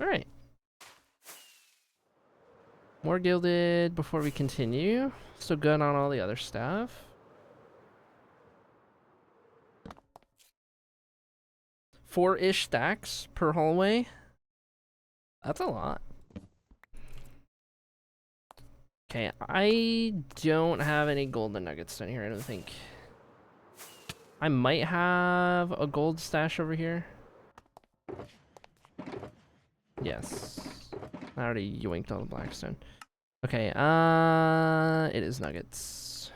All right. More gilded before we continue. Still good on all the other stuff. 4-ish stacks per hallway. That's a lot. Okay, I don't have any golden nuggets down here, I don't think. I might have a gold stash over here. Yes. I already yoinked all the blackstone. Okay, it is nuggets.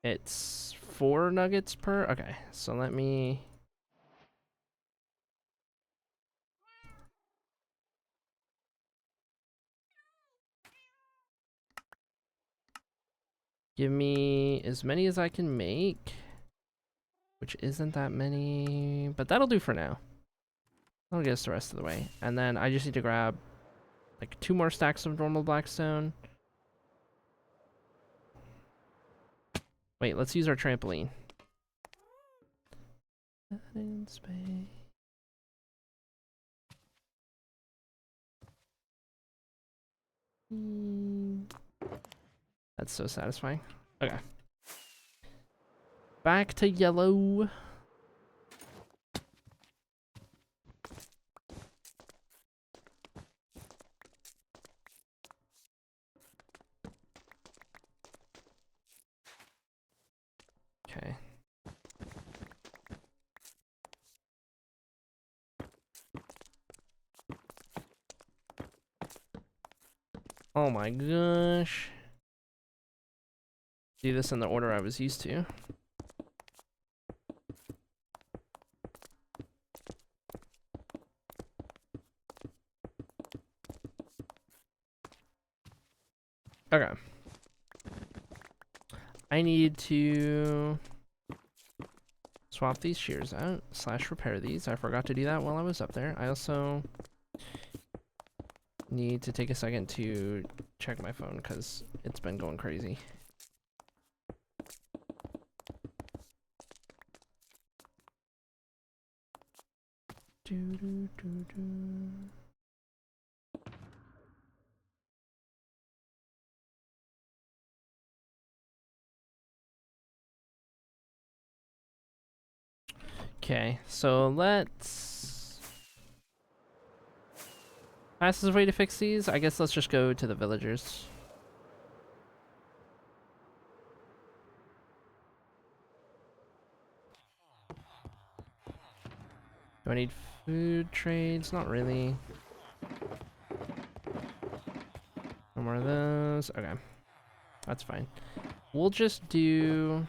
It's 4 nuggets per. Okay, so let me. Give me as many as I can make, which isn't that many, but that'll do for now. That'll get us the rest of the way. And then I just need to grab like 2 more stacks of normal blackstone. Wait, let's use our trampoline. In space. That's so satisfying. Okay. Back to yellow. Okay. Oh my gosh. Do this in the order I was used to. Okay. I need to swap these shears out, / repair these. I forgot to do that while I was up there. I also need to take a second to check my phone because it's been going crazy. Okay, so let's... Fastest way to fix these? I guess let's just go to the villagers. Do I need food trades? Not really. No more of those. Okay. That's fine. We'll just do...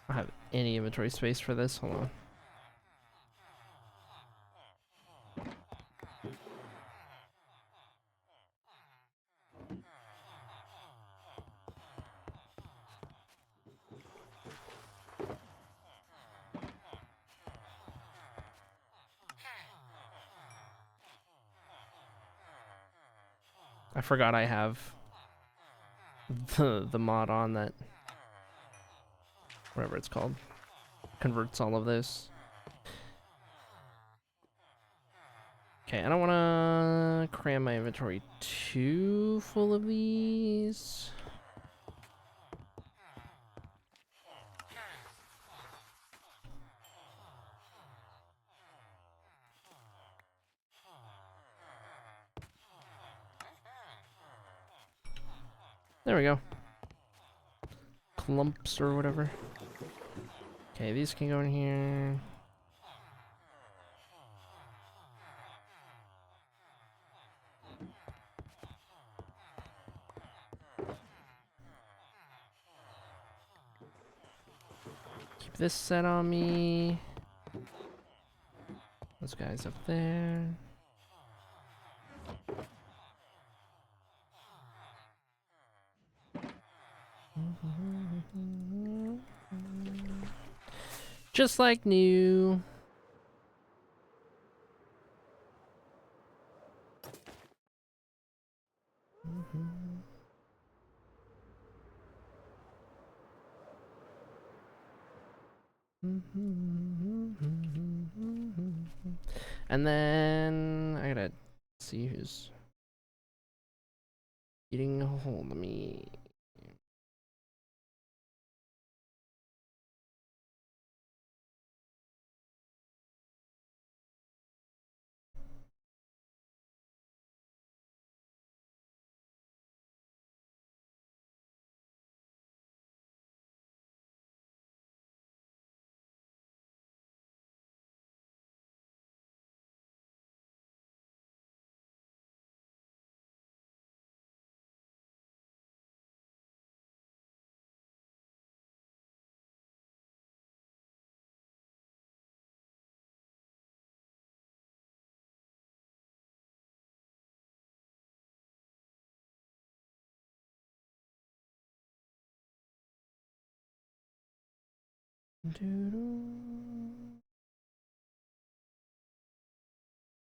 I don't have any inventory space for this. Hold on. I forgot I have the mod on that, whatever it's called, converts all of this. Okay, I don't want to cram my inventory too full of these. There we go. Clumps or whatever. Okay, these can go in here. Keep this set on me. Those guys up there. Just like new. And then I gotta see who's getting a hold of me.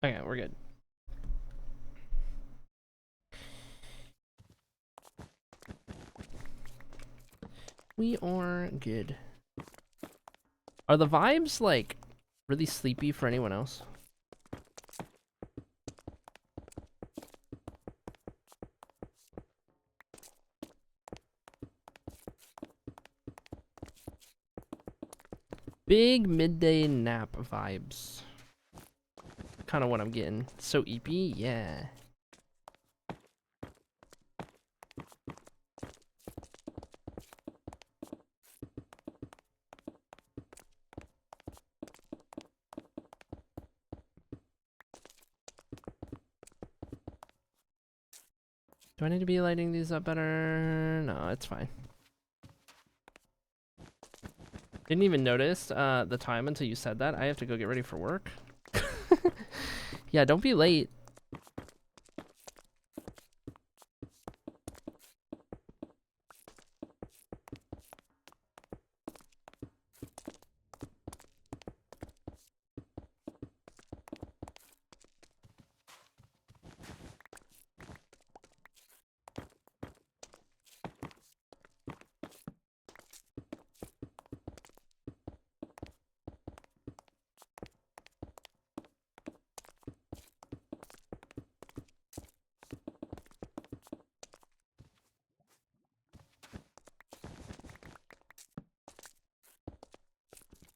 Okay, we're good. We are good. Are the vibes like really sleepy for anyone else? Big midday nap vibes. Kind of what I'm getting. So eepy, yeah. Do I need to be lighting these up better? No, it's fine. Didn't even notice the time until you said that. I have to go get ready for work. Yeah, don't be late.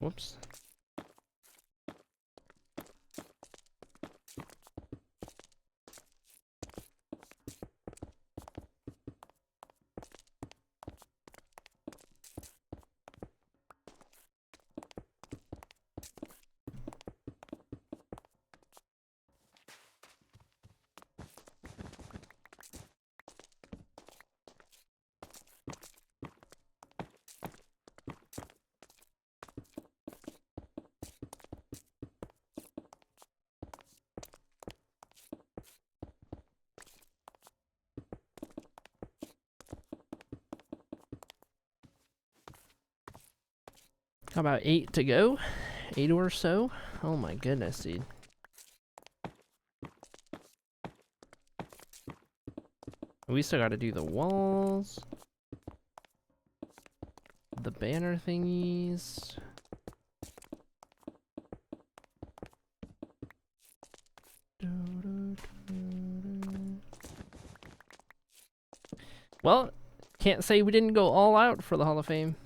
Whoops. How about 8 to go? 8 or so? Oh my goodness, dude. We still gotta do the walls. The banner thingies. Well, can't say we didn't go all out for the Hall of Fame.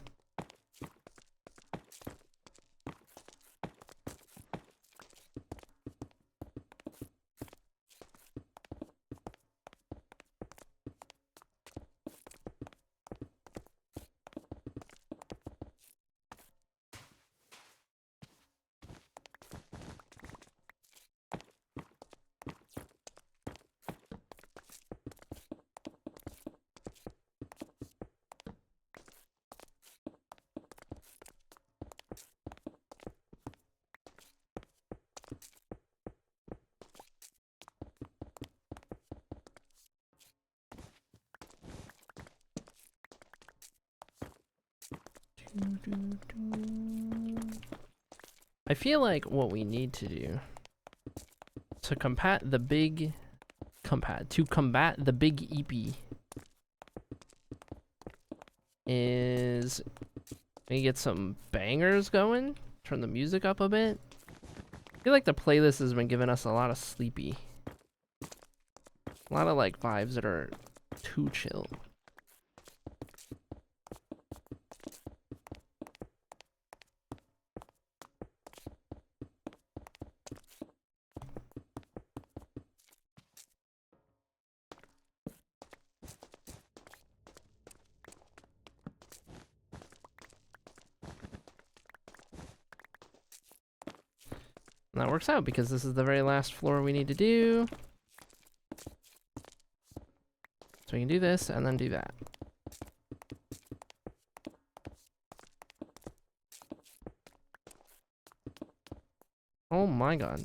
I feel like what we need to do to combat the big EP is maybe get some bangers going, turn the music up a bit. I feel like the playlist has been giving us a lot of sleepy, a lot of like vibes that are too chill. And that works out because this is the very last floor we need to do. So we can do this and then do that. Oh my god.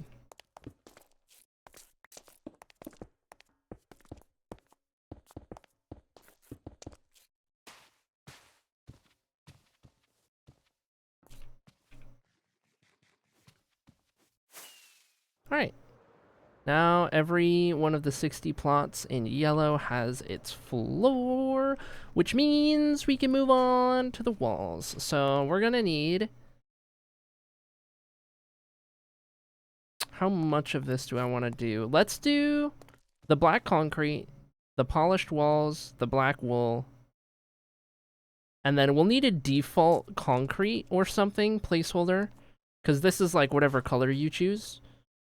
Alright. Now every one of the 60 plots in yellow has its floor, which means we can move on to the walls. So we're gonna need... How much of this do I want to do? Let's do the black concrete, the polished walls, the black wool, and then we'll need a default concrete or something placeholder, because this is like whatever color you choose.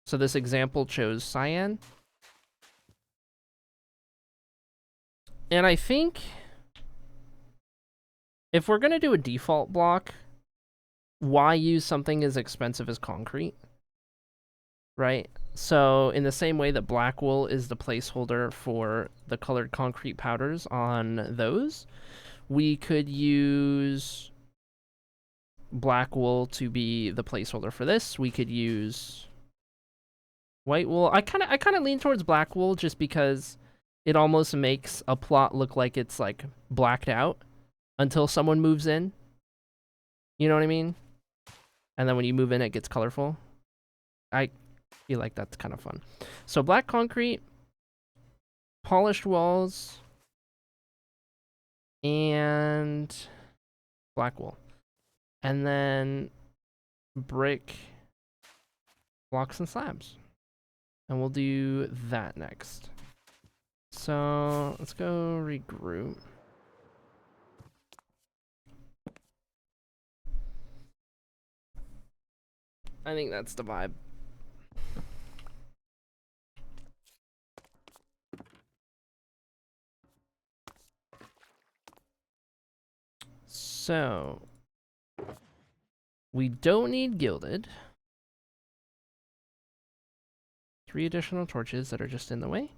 So this example chose cyan. And I think if we're going to do a default block, why use something as expensive as concrete? right? So in the same way that black wool is the placeholder for the colored concrete powders on those, we could use black wool to be the placeholder for this. We could use white wool. I kind of lean towards black wool just because it almost makes a plot look like it's like blacked out until someone moves in. You know what I mean? And then when you move in, it gets colorful. I feel like that's kind of fun. So black concrete, polished walls, and black wool. And then brick, blocks, and slabs. And we'll do that next. So let's go regroup. I think that's the vibe. So we don't need gilded. 3 additional torches that are just in the way.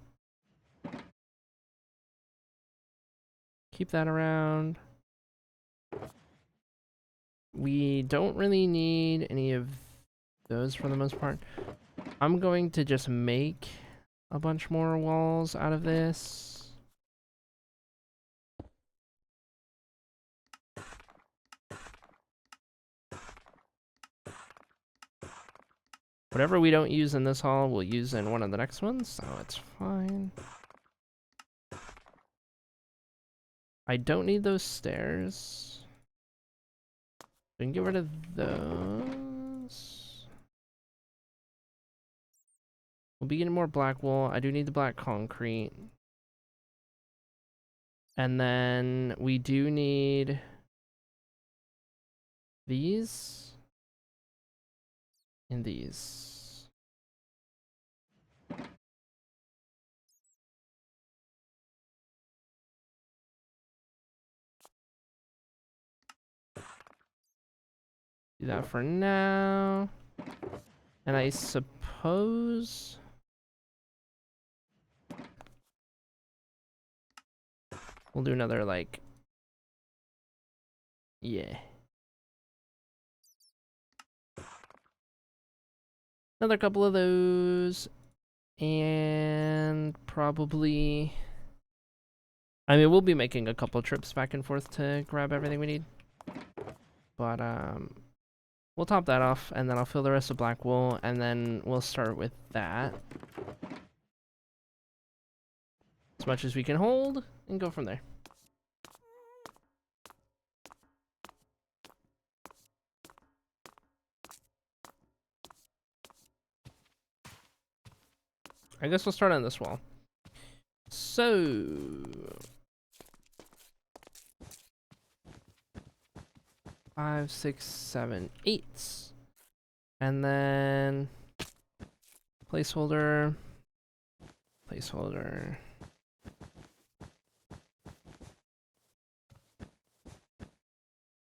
Keep that around. We don't really need any of those for the most part. I'm going to just make a bunch more walls out of this. Whatever we don't use in this hall, we'll use in one of the next ones, so it's fine. I don't need those stairs. We can get rid of those. We'll be getting more black wool. I do need the black concrete. And then we do need these and these. Do that for now. And I suppose we'll do another, like, yeah. Another couple of those. And probably, I mean, we'll be making a couple trips back and forth to grab everything we need. But, we'll top that off, and then I'll fill the rest of black wool, and then we'll start with that. As much as we can hold, and go from there. I guess we'll start on this wall. So 5, 6, 7, 8. And then placeholder.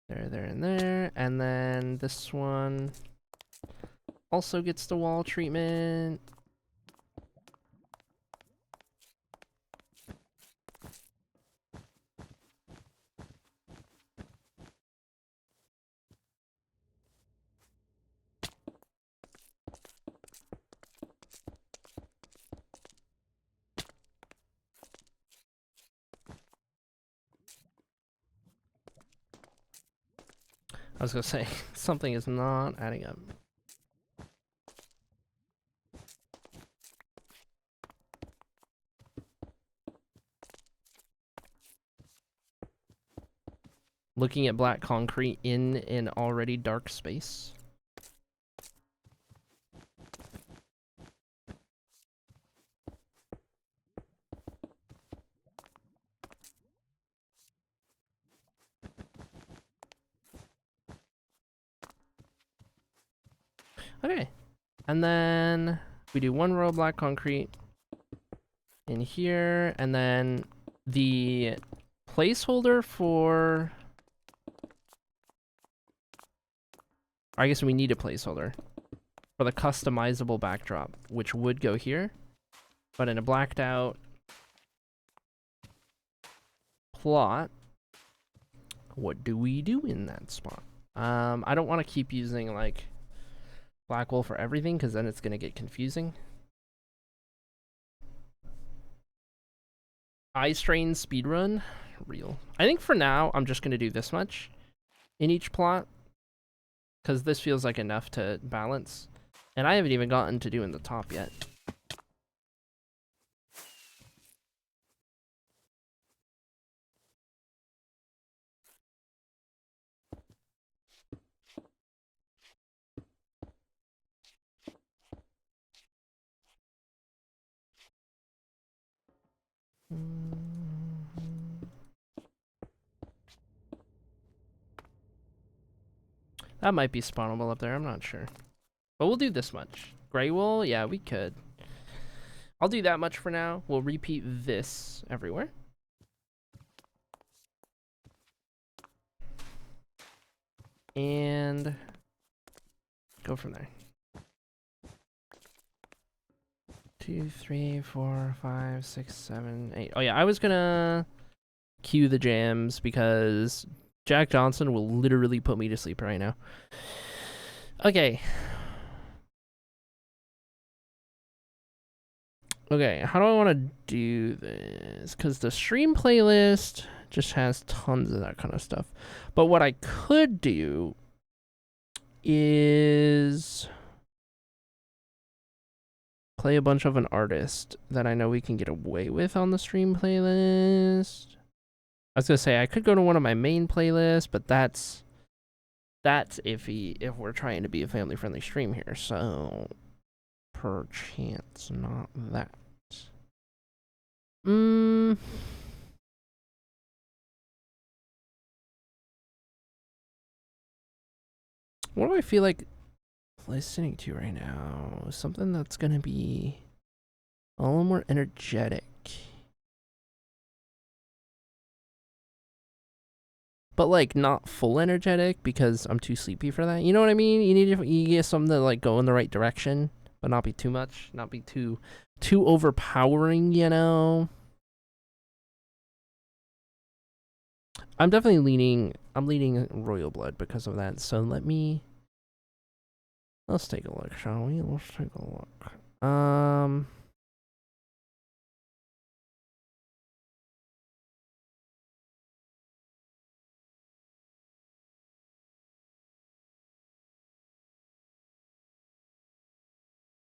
There, and there. And then this one also gets the wall treatment. I was gonna say, something is not adding up. Looking at black concrete in an already dark space. Okay, and then we do 1 row of black concrete in here, and then the placeholder for, I guess we need a placeholder. for the customizable backdrop, which would go here, but in a blacked out plot, what do we do in that spot? I don't want to keep using like black wool for everything because then it's gonna get confusing. Eye strain speedrun, real. I think for now I'm just gonna do this much in each plot because this feels like enough to balance, and I haven't even gotten to doing the top yet. That might be spawnable up there, I'm not sure. But we'll do this much. Gray wool, yeah, we could. I'll do that much for now. We'll repeat this everywhere. And go from there. 2, 3, 4, 5, 6, 7, 8. Oh yeah, I was gonna cue the jams because Jack Johnson will literally put me to sleep right now. Okay. Okay, how do I want to do this? Because the stream playlist just has tons of that kind of stuff. But what I could do is play a bunch of an artist that I know we can get away with on the stream playlist. I was gonna say I could go to one of my main playlists, but that's iffy if we're trying to be a family-friendly stream here. So perchance not that. What do I feel like listening to right now? Something that's gonna be a little more energetic. But like not full energetic because I'm too sleepy for that. You know what I mean? You get something to like go in the right direction, but not be too much, not be too overpowering, you know? I'm definitely leaning Royal Blood because of that. So let's take a look, shall we? Let's take a look.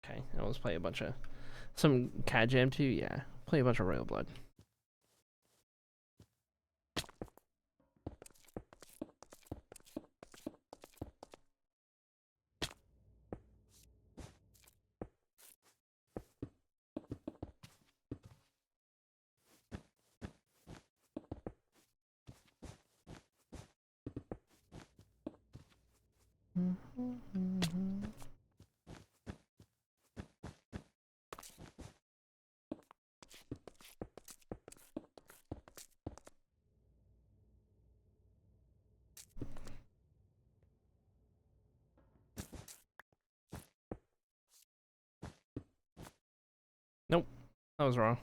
Okay, now let's play a bunch of some Cat Jam too. Yeah, play a bunch of Royal Blood. Nope, that was wrong.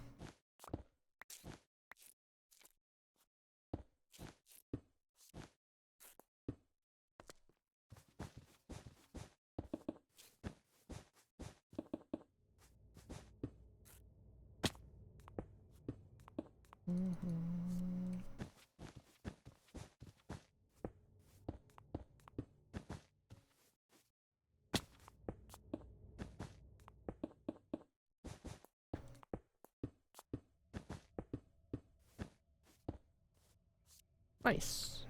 Nice.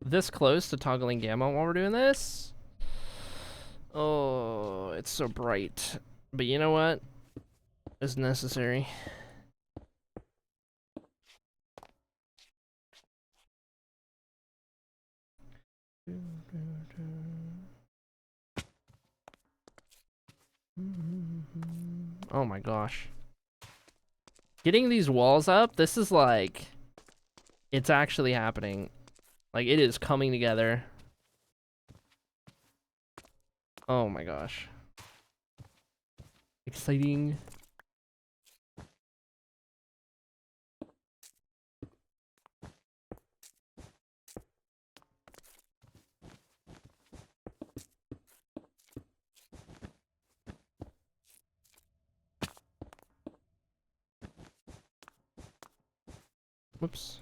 This close to toggling gamma while we're doing this? Oh, it's so bright. But you know what? It's necessary. Oh my gosh. Getting these walls up, this is like It's actually happening. Like, it is coming together. Oh my gosh. Exciting. Whoops.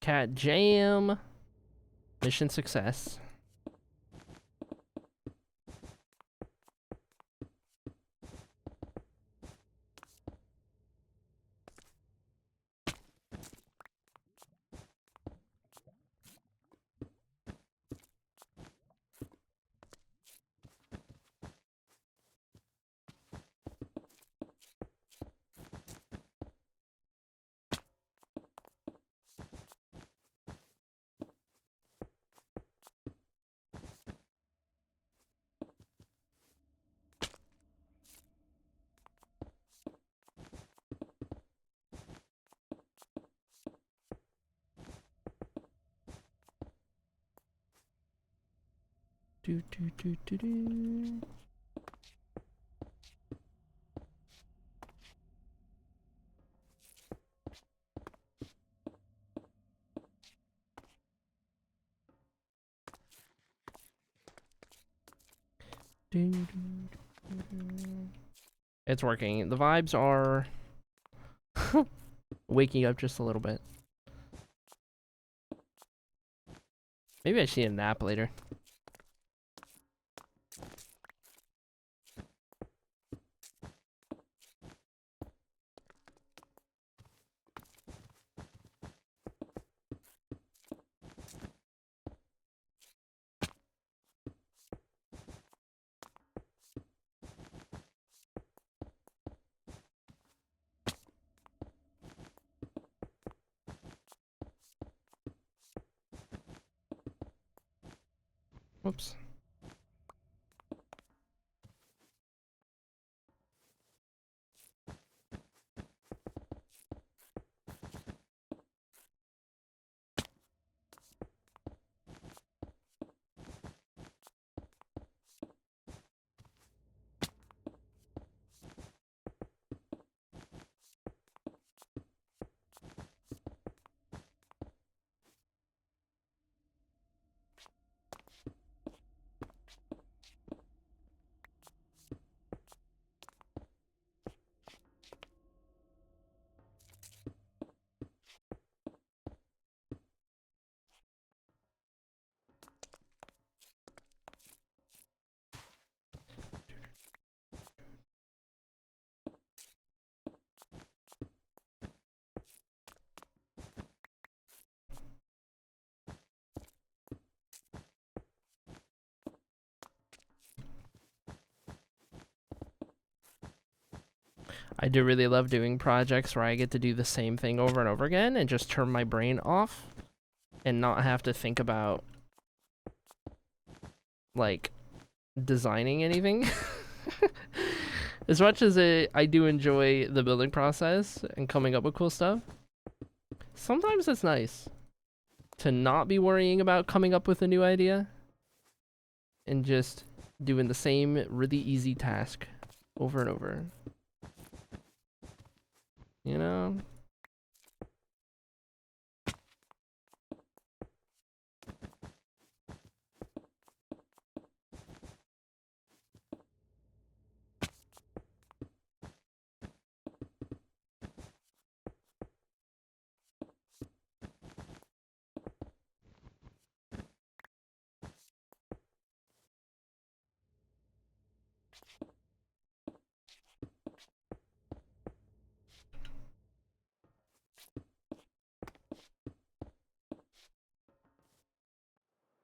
Cat jam. Mission success. Do, do, do, do, do. Do, do, do, do. It's working. The vibes are waking up just a little bit. Maybe I should need a nap later. Whoops. I do really love doing projects where I get to do the same thing over and over again and just turn my brain off and not have to think about, like, designing anything. As much as I do enjoy the building process and coming up with cool stuff, sometimes it's nice to not be worrying about coming up with a new idea and just doing the same really easy task over and over. You know?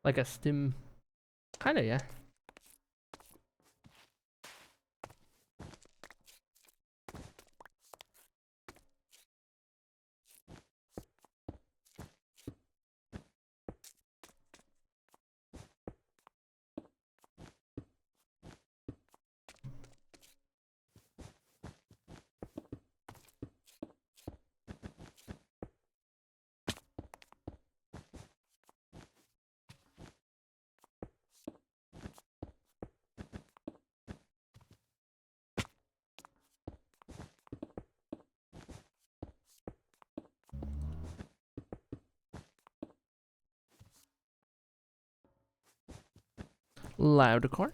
Like a stim. Kinda, yeah. Loudcore.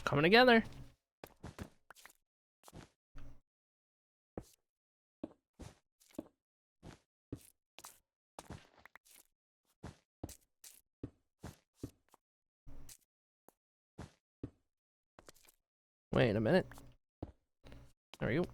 Coming together. Wait a minute. There we go.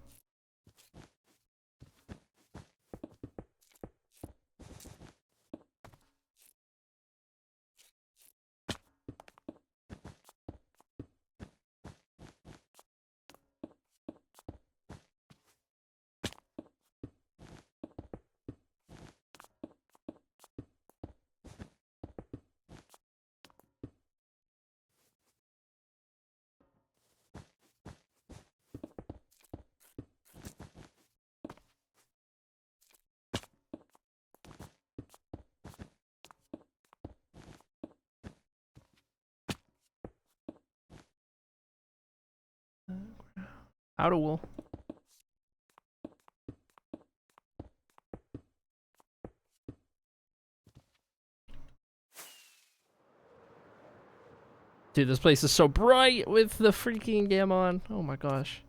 Out of wool. Dude, this place is so bright with the freaking gamma on. Oh my gosh.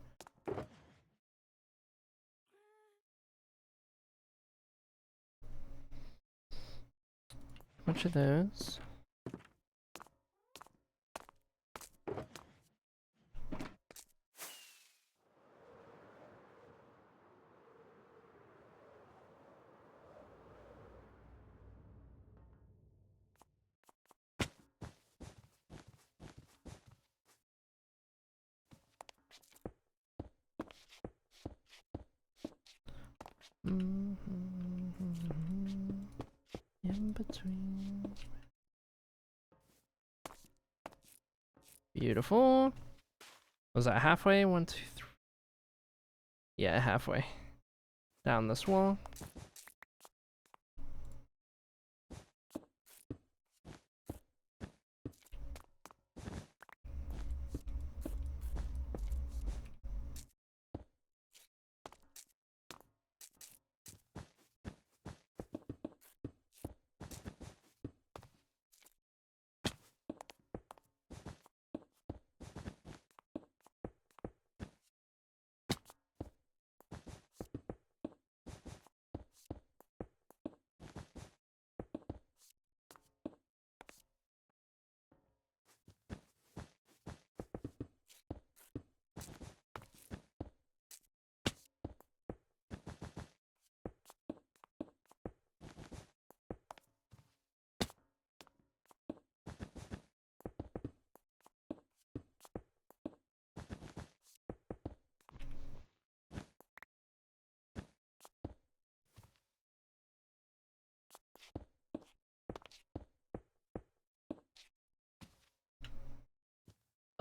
Bunch of those. In between. Beautiful. Was that halfway? 1, 2, 3. Yeah, halfway. Down this wall.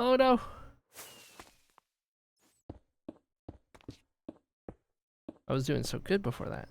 Oh no. I was doing so good before that.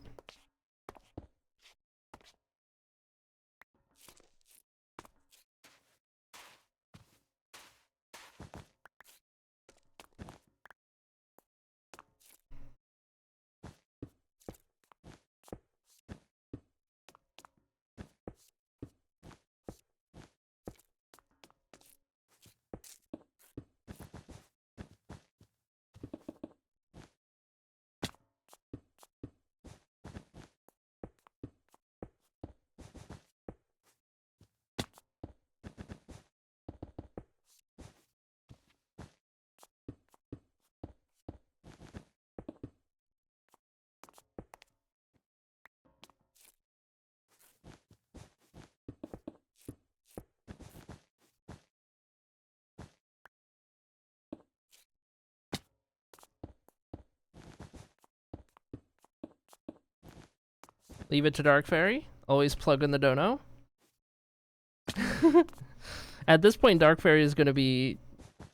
Leave it to Dark Fairy. Always plug in the dono. At this point, Dark Fairy is gonna be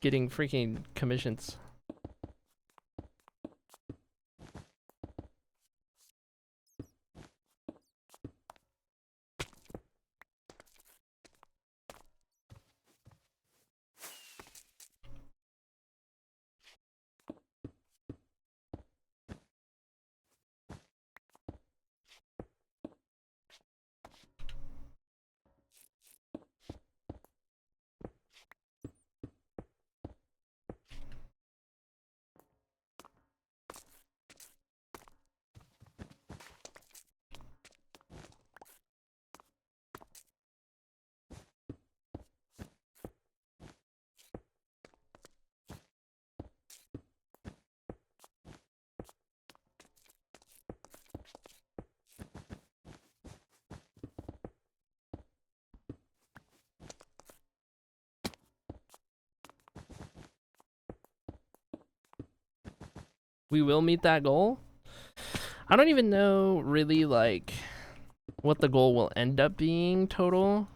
getting freaking commissions. We will meet that goal. I don't even know really like what the goal will end up being total,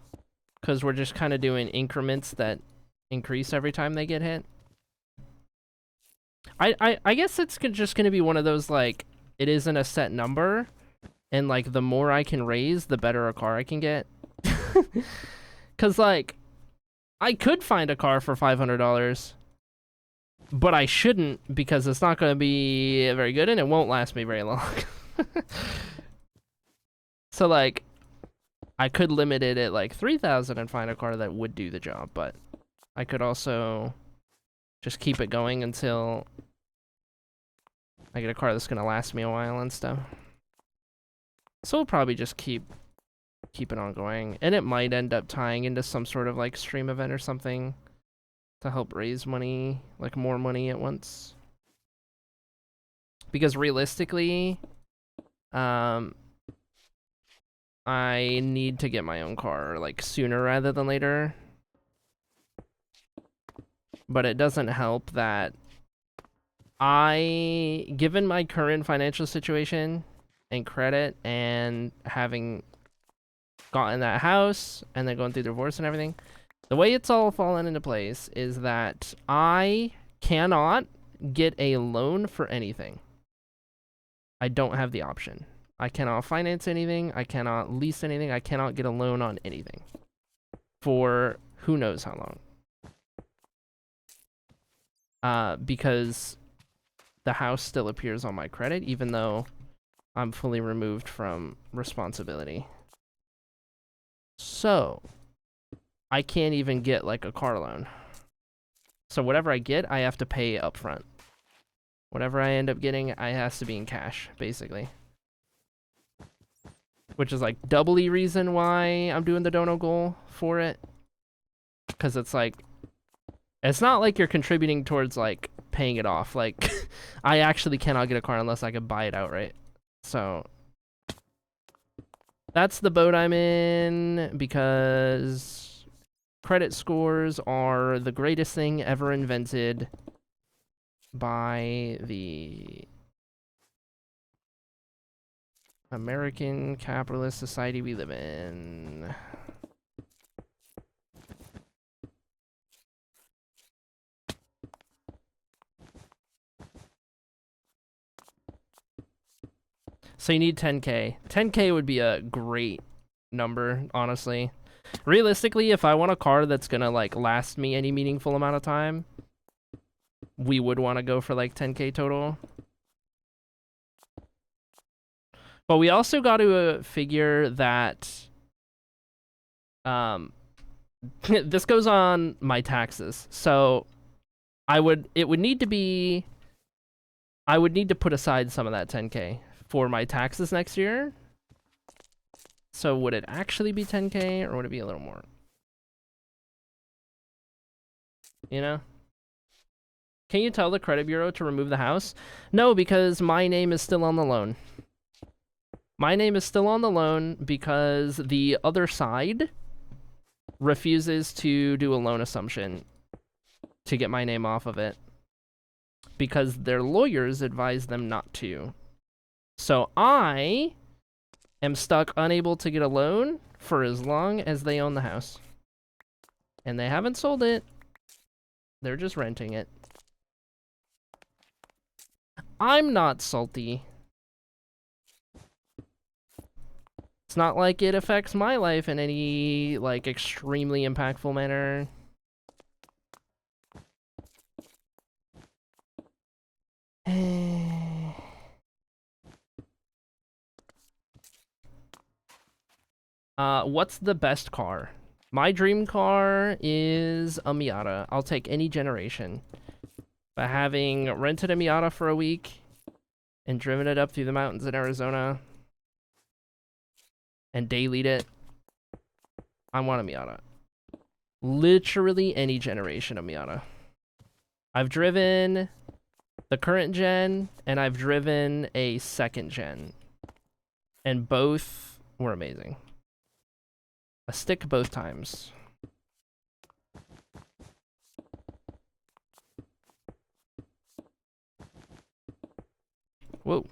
because we're just kind of doing increments that increase every time they get hit. I guess it's just gonna be one of those like it isn't a set number, and like the more I can raise, the better a car I can get. Cause like I could find a car for $500. But I shouldn't, because it's not going to be very good and it won't last me very long. So, like, I could limit it at like 3,000 and find a car that would do the job, but I could also just keep it going until I get a car that's going to last me a while and stuff. So we'll probably just keep it on going, and it might end up tying into some sort of like stream event or something to help raise money, like more money at once. Because realistically, I need to get my own car like sooner rather than later. But it doesn't help that given my current financial situation and credit and having gotten that house and then going through the divorce and everything, the way it's all fallen into place is that I cannot get a loan for anything. I don't have the option. I cannot finance anything. I cannot lease anything. I cannot get a loan on anything for who knows how long. Because the house still appears on my credit, even though I'm fully removed from responsibility. So I can't even get like a car loan. So whatever I get, I have to pay up front. Whatever I end up getting, I has to be in cash, basically. Which is like doubly reason why I'm doing the dono goal for it. Because it's like, it's not like you're contributing towards like paying it off. Like, I actually cannot get a car unless I could buy it outright. So that's the boat I'm in, because credit scores are the greatest thing ever invented by the American capitalist society we live in. So you need 10K. 10K would be a great number, honestly. Realistically, if I want a car that's gonna like last me any meaningful amount of time, we would want to go for like 10K total. But we also got to figure that this goes on my taxes. So I would need to put aside some of that 10K for my taxes next year. So would it actually be 10K or would it be a little more? You know? Can you tell the credit bureau to remove the house? No, because my name is still on the loan. My name is still on the loan because the other side refuses to do a loan assumption to get my name off of it because their lawyers advise them not to. So I am stuck unable to get a loan for as long as they own the house. And they haven't sold it. They're just renting it. I'm not salty. It's not like it affects my life in any, like, extremely impactful manner. What's the best car? My dream car is a Miata. I'll take any generation. But having rented a Miata for a week and driven it up through the mountains in Arizona and dailied it, I want a Miata. Literally any generation of Miata. I've driven the current gen and I've driven a second gen. And both were amazing. A stick both times. Whoa.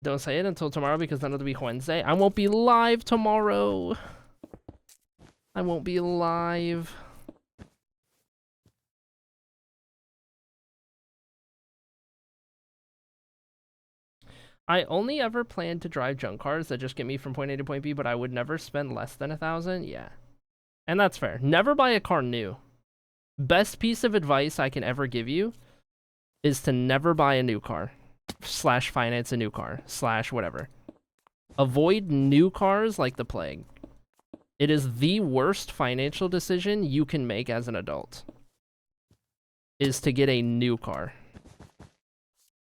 Don't say it until tomorrow because then it'll be Wednesday. I won't be live tomorrow. I won't be live. I only ever plan to drive junk cars that just get me from point A to point B, but I would never spend less than 1,000. Yeah. And that's fair. Never buy a car new. Best piece of advice I can ever give you is to never buy a new car. / finance a new car. / whatever. Avoid new cars like the plague. It is the worst financial decision you can make as an adult. Is to get a new car.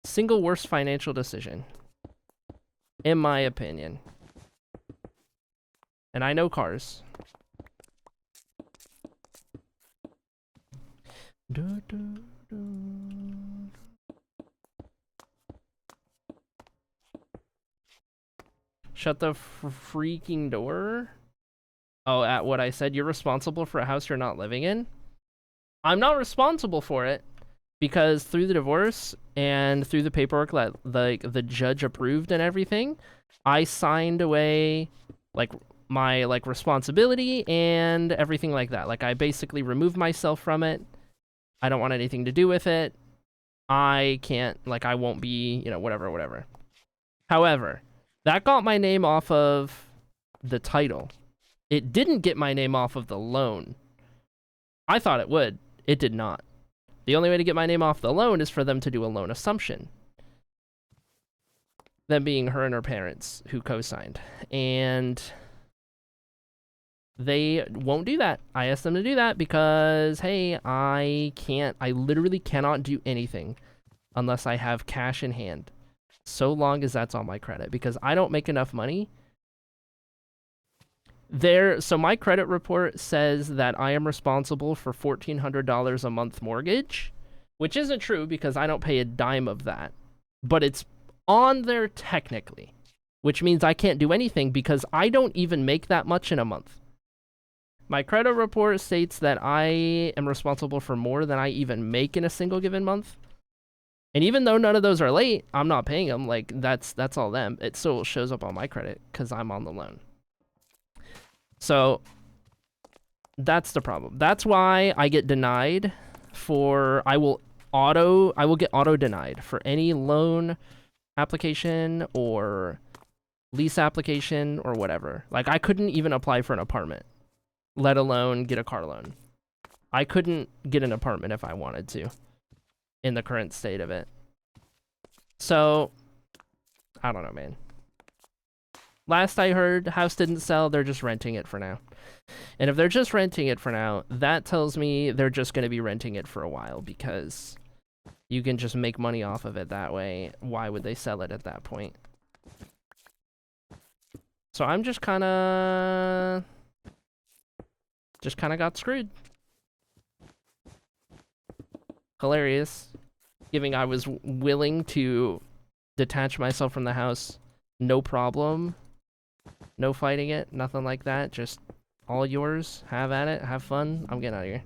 Single worst financial decision. In my opinion. And I know cars. Shut the freaking door. Oh, at what I said, you're responsible for a house you're not living in? I'm not responsible for it because through the divorce and through the paperwork that the judge approved and everything, I signed away like my responsibility and everything like that. Like I basically removed myself from it. I don't want anything to do with it. I can't, I won't be, whatever. However, that got my name off of the title. It didn't get my name off of the loan. I thought it would. It did not. The only way to get my name off the loan is for them to do a loan assumption. Them being her and her parents who co-signed. And they won't do that. I asked them to do that because, hey, I literally cannot do anything unless I have cash in hand. So long as that's on my credit. Because I don't make enough money. So my credit report says that I am responsible for $1,400 a month mortgage, which isn't true because I don't pay a dime of that. But it's on there technically, which means I can't do anything because I don't even make that much in a month. My credit report states that I am responsible for more than I even make in a single given month. And even though none of those are late, I'm not paying them. Like, that's all them. It still shows up on my credit because I'm on the loan. So that's the problem. That's why I get denied I will get auto denied for any loan application or lease application or whatever. Like I couldn't even apply for an apartment, let alone get a car loan. I couldn't get an apartment if I wanted to in the current state of it. So I don't know, man. Last I heard, house didn't sell, they're just renting it for now. And if they're just renting it for now, that tells me they're just going to be renting it for a while because you can just make money off of it that way. Why would they sell it at that point? So I'm just kind of got screwed. Hilarious. Given I was willing to detach myself from the house, no problem. No fighting it, nothing like that. Just all yours. Have at it. Have fun. I'm getting out of here.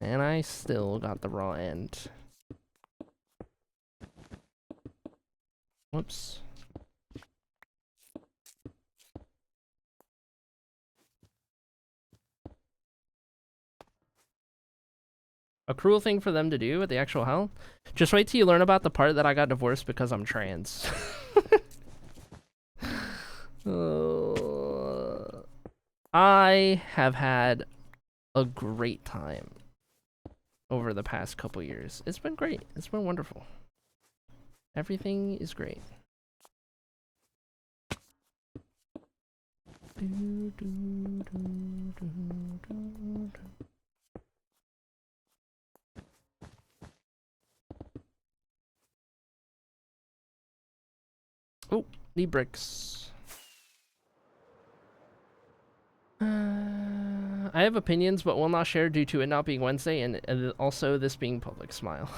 And I still got the raw end. Whoops. A cruel thing for them to do with the actual hell? Just wait till you learn about the part that I got divorced because I'm trans. I have had a great time over the past couple years. It's been great. It's been wonderful. Everything is great. Oh, need bricks. I have opinions, but will not share due to it not being Wednesday and also this being public. Smile.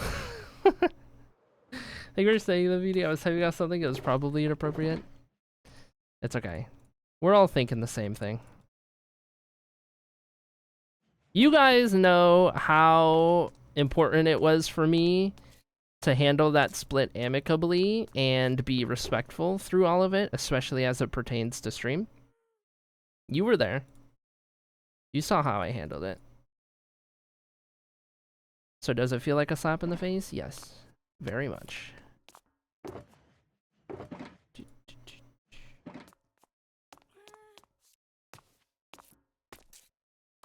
Thank you for saying the video. I was typing out something that was probably inappropriate. It's okay. We're all thinking the same thing. You guys know how important it was for me to handle that split amicably and be respectful through all of it, especially as it pertains to stream. You were there. You saw how I handled it. So does it feel like a slap in the face? Yes, very much.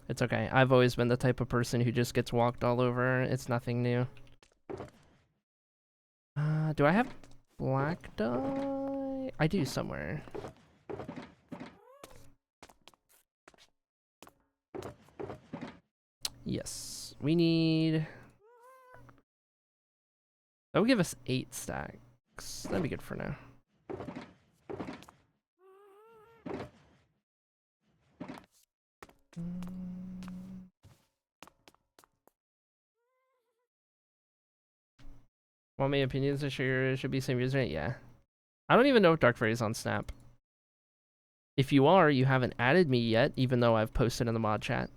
It's okay. I've always been the type of person who just gets walked all over. It's nothing new. Do I have black dye? I do somewhere. Yes. We need... That would give us 8 stacks. That'd be good for now. Want my opinions? Sure, should be same username. Yeah. I don't even know if Dark Fairy's on Snap. If you are, you haven't added me yet, even though I've posted in the mod chat.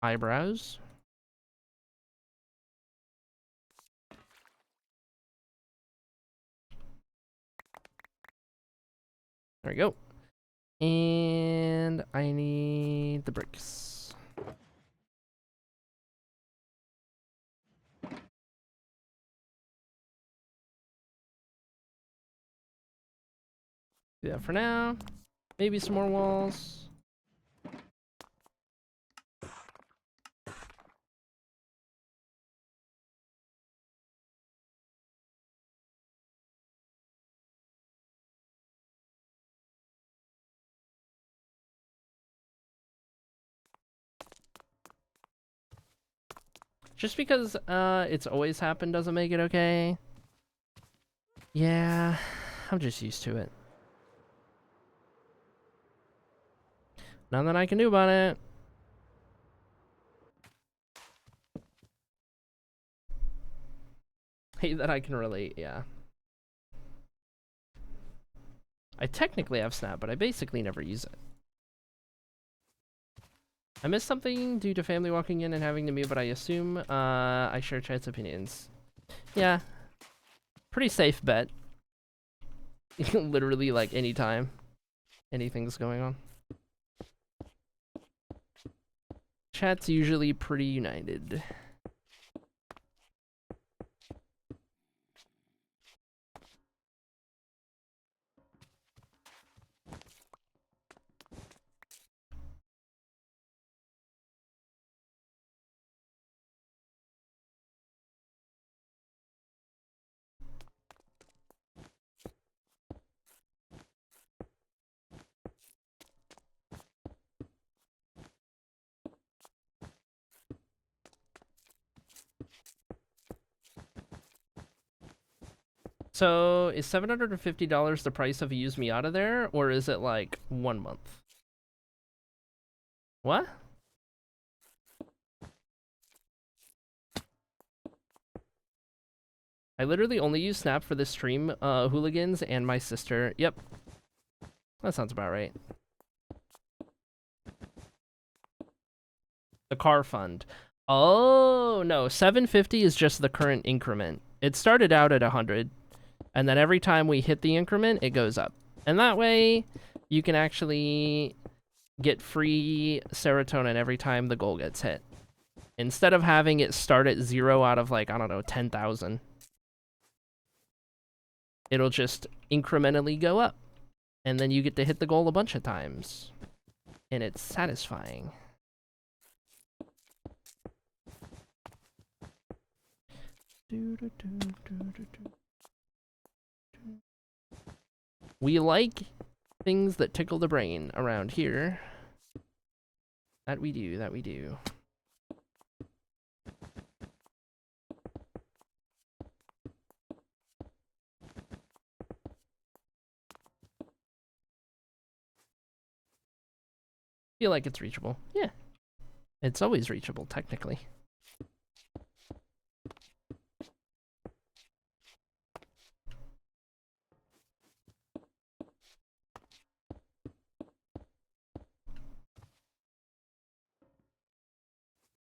Eyebrows. There we go. And I need the bricks. Do that for now. Maybe some more walls. Just because it's always happened doesn't make it okay. Yeah, I'm just used to it. Nothing I can do about it. Hate that I can relate, yeah. I technically have Snap, but I basically never use it. I missed something due to family walking in and having to mute, but I assume I share chat's opinions. Yeah. Pretty safe bet. Literally, like, anytime anything's going on. Chat's usually pretty united. So, is $750 the price of a Use Me Out of there, or is it like 1 month? What? I literally only use Snap for the stream, hooligans, and my sister. Yep. That sounds about right. The car fund. Oh, no. 750 is just the current increment. It started out at 100, and then every time we hit the increment, it goes up. And that way, you can actually get free serotonin every time the goal gets hit. Instead of having it start at 0 out of, like, I don't know, 10,000. It'll just incrementally go up. And then you get to hit the goal a bunch of times. And it's satisfying. We like things that tickle the brain around here. That we do, that we do. Feel like it's reachable. Yeah. It's always reachable, technically.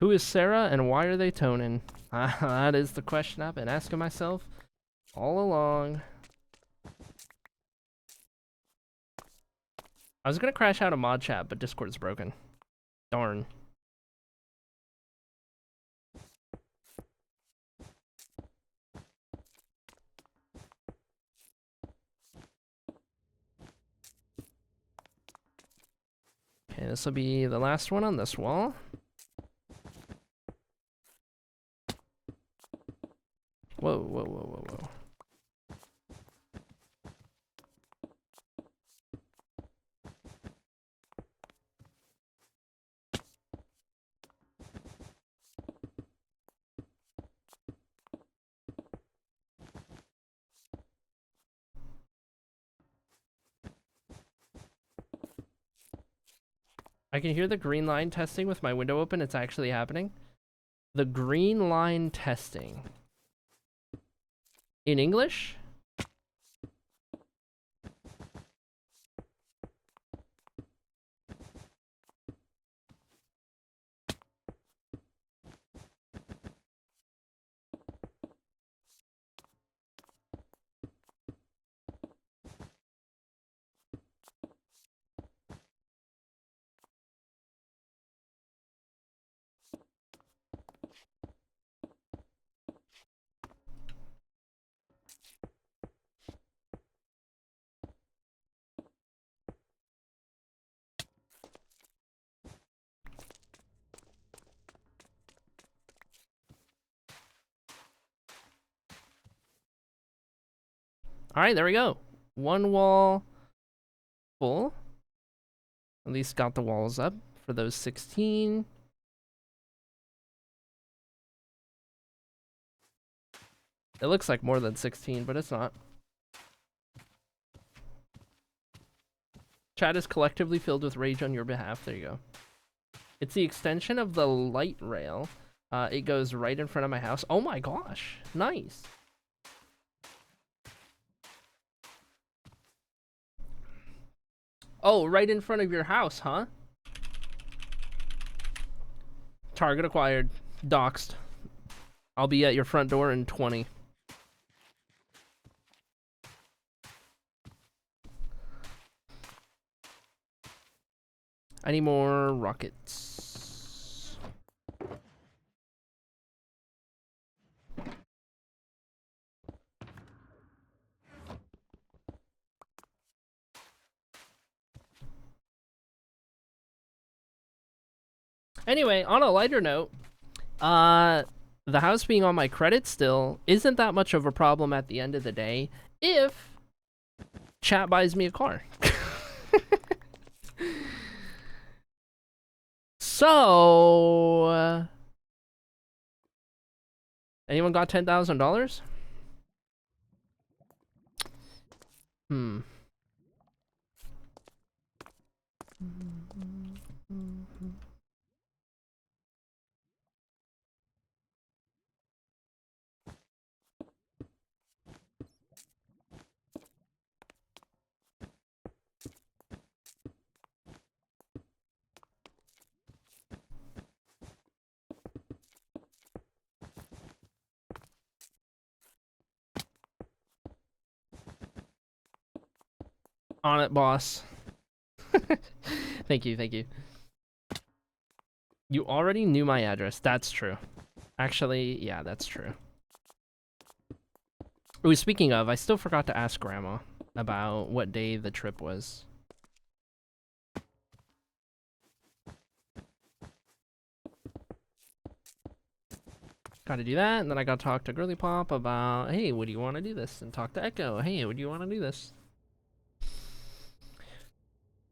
Who is Sarah and why are they toning? That is the question I've been asking myself all along. I was gonna crash out a mod chat, but Discord's broken. Darn. Okay, this will be the last one on this wall. Whoa, whoa, whoa, whoa, whoa. I can hear the green line testing with my window open. It's actually happening. The green line testing. In English? Alright, there we go. One wall full. At least got the walls up for those 16. It looks like more than 16, but it's not. Chat is collectively filled with rage on your behalf. There you go. It's the extension of the light rail. It goes right in front of my house. Oh my gosh. Nice. Oh, right in front of your house, huh? Target acquired. Doxed. I'll be at your front door in 20. I need more rockets. Anyway, on a lighter note, the house being on my credit still isn't that much of a problem at the end of the day if chat buys me a car. So, anyone got $10,000? Hmm. On it, boss. Thank you, thank you. You already knew my address. That's true. Actually, yeah, that's true. Ooh, speaking of, I still forgot to ask Grandma about what day the trip was. Gotta do that, and then I gotta talk to Girly Pop about, hey, would you want to do this? And talk to Echo, hey, would you want to do this?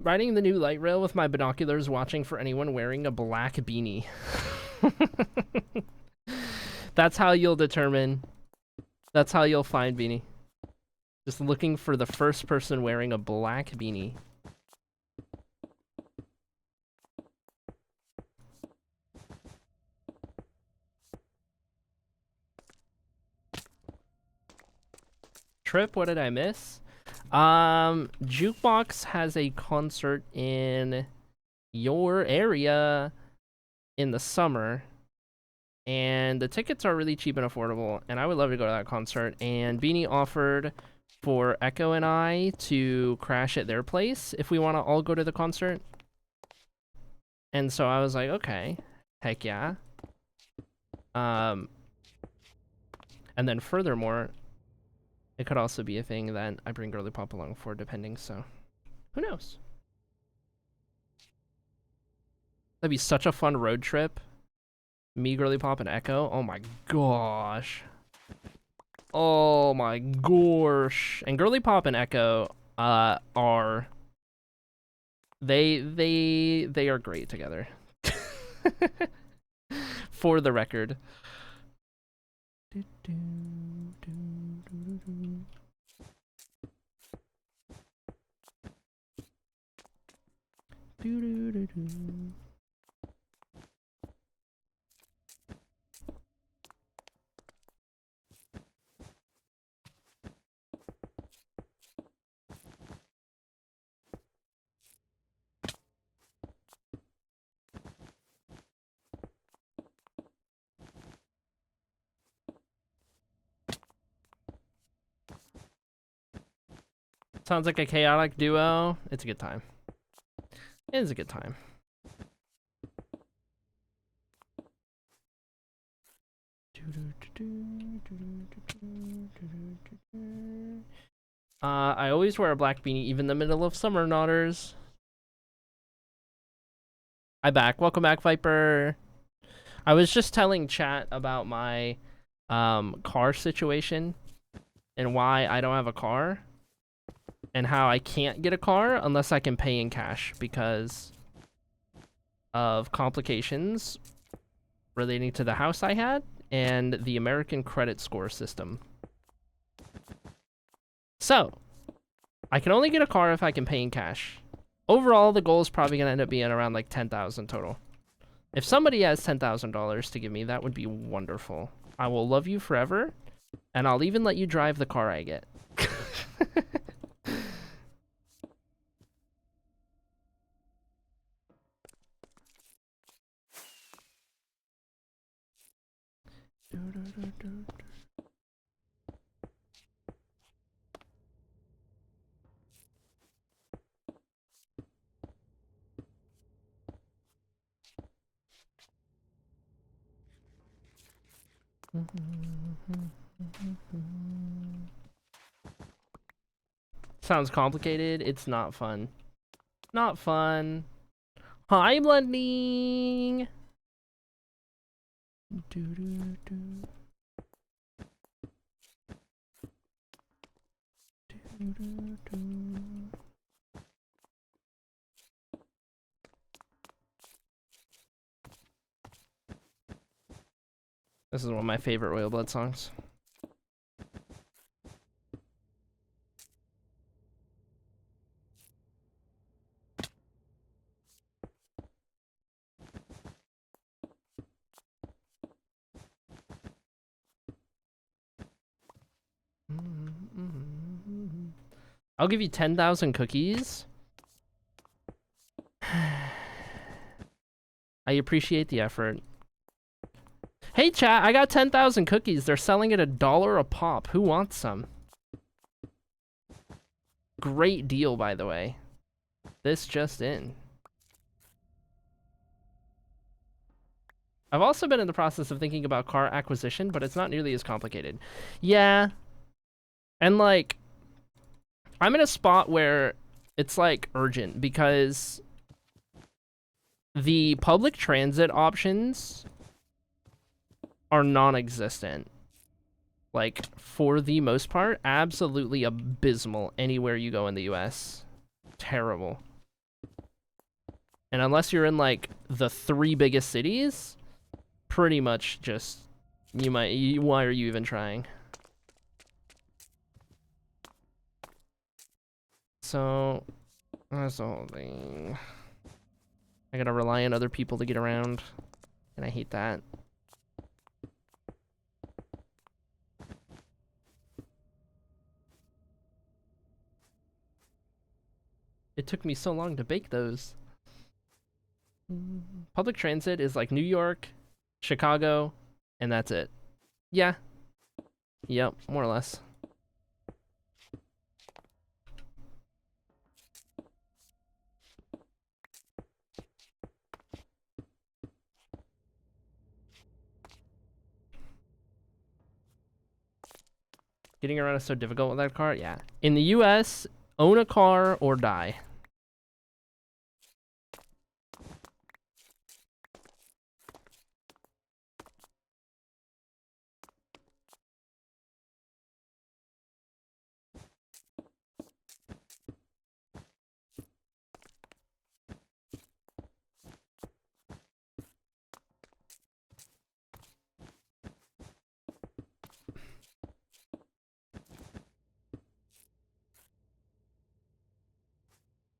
Riding the new light rail with my binoculars, watching for anyone wearing a black beanie. That's how you'll determine. That's how you'll find Beanie. Just looking for the first person wearing a black beanie. Trip, what did I miss? Jukebox has a concert in your area in the summer, and the tickets are really cheap and affordable, and I would love to go to that concert. And Beanie offered for Echo and I to crash at their place if we want to all go to the concert. And so I was like, okay, heck yeah. And then furthermore, it could also be a thing that I bring Girly Pop along for, depending, so who knows? That'd be such a fun road trip. Me, Girly Pop, and Echo. Oh my gosh. Oh my gosh. And Girly Pop and Echo are they are great together. For the record. Sounds like a chaotic duo. It's a good time. It is a good time. I always wear a black beanie, even in the middle of summer, Nodders. I'm back. Welcome back, Viper. I was just telling chat about my car situation and why I don't have a car and how I can't get a car unless I can pay in cash because of complications relating to the house I had and the American credit score system. So, I can only get a car if I can pay in cash. Overall, the goal is probably going to end up being around like $10,000 total. If somebody has $10,000 to give me, that would be wonderful. I will love you forever, and I'll even let you drive the car I get. Sounds complicated. It's not fun. Not fun. Hi, blending. This is one of my favorite Royal Blood songs. I'll give you 10,000 cookies. I appreciate the effort. Hey chat, I got 10,000 cookies. They're selling at $1 a pop. Who wants some? Great deal, by the way. This just in. I've also been in the process of thinking about car acquisition, but it's not nearly as complicated. Yeah. And like, I'm in a spot where it's like urgent because the public transit options are non-existent. Like, for the most part, absolutely abysmal anywhere you go in the US. Terrible. And unless you're in like the 3 biggest cities, pretty much just why are you even trying? So that's the whole thing. I gotta rely on other people to get around, and I hate that. It took me so long to bake those. Public transit is like New York, Chicago, and that's it. Yeah. Yep, more or less. Getting around is so difficult with that car. Yeah. In the US, own a car or die.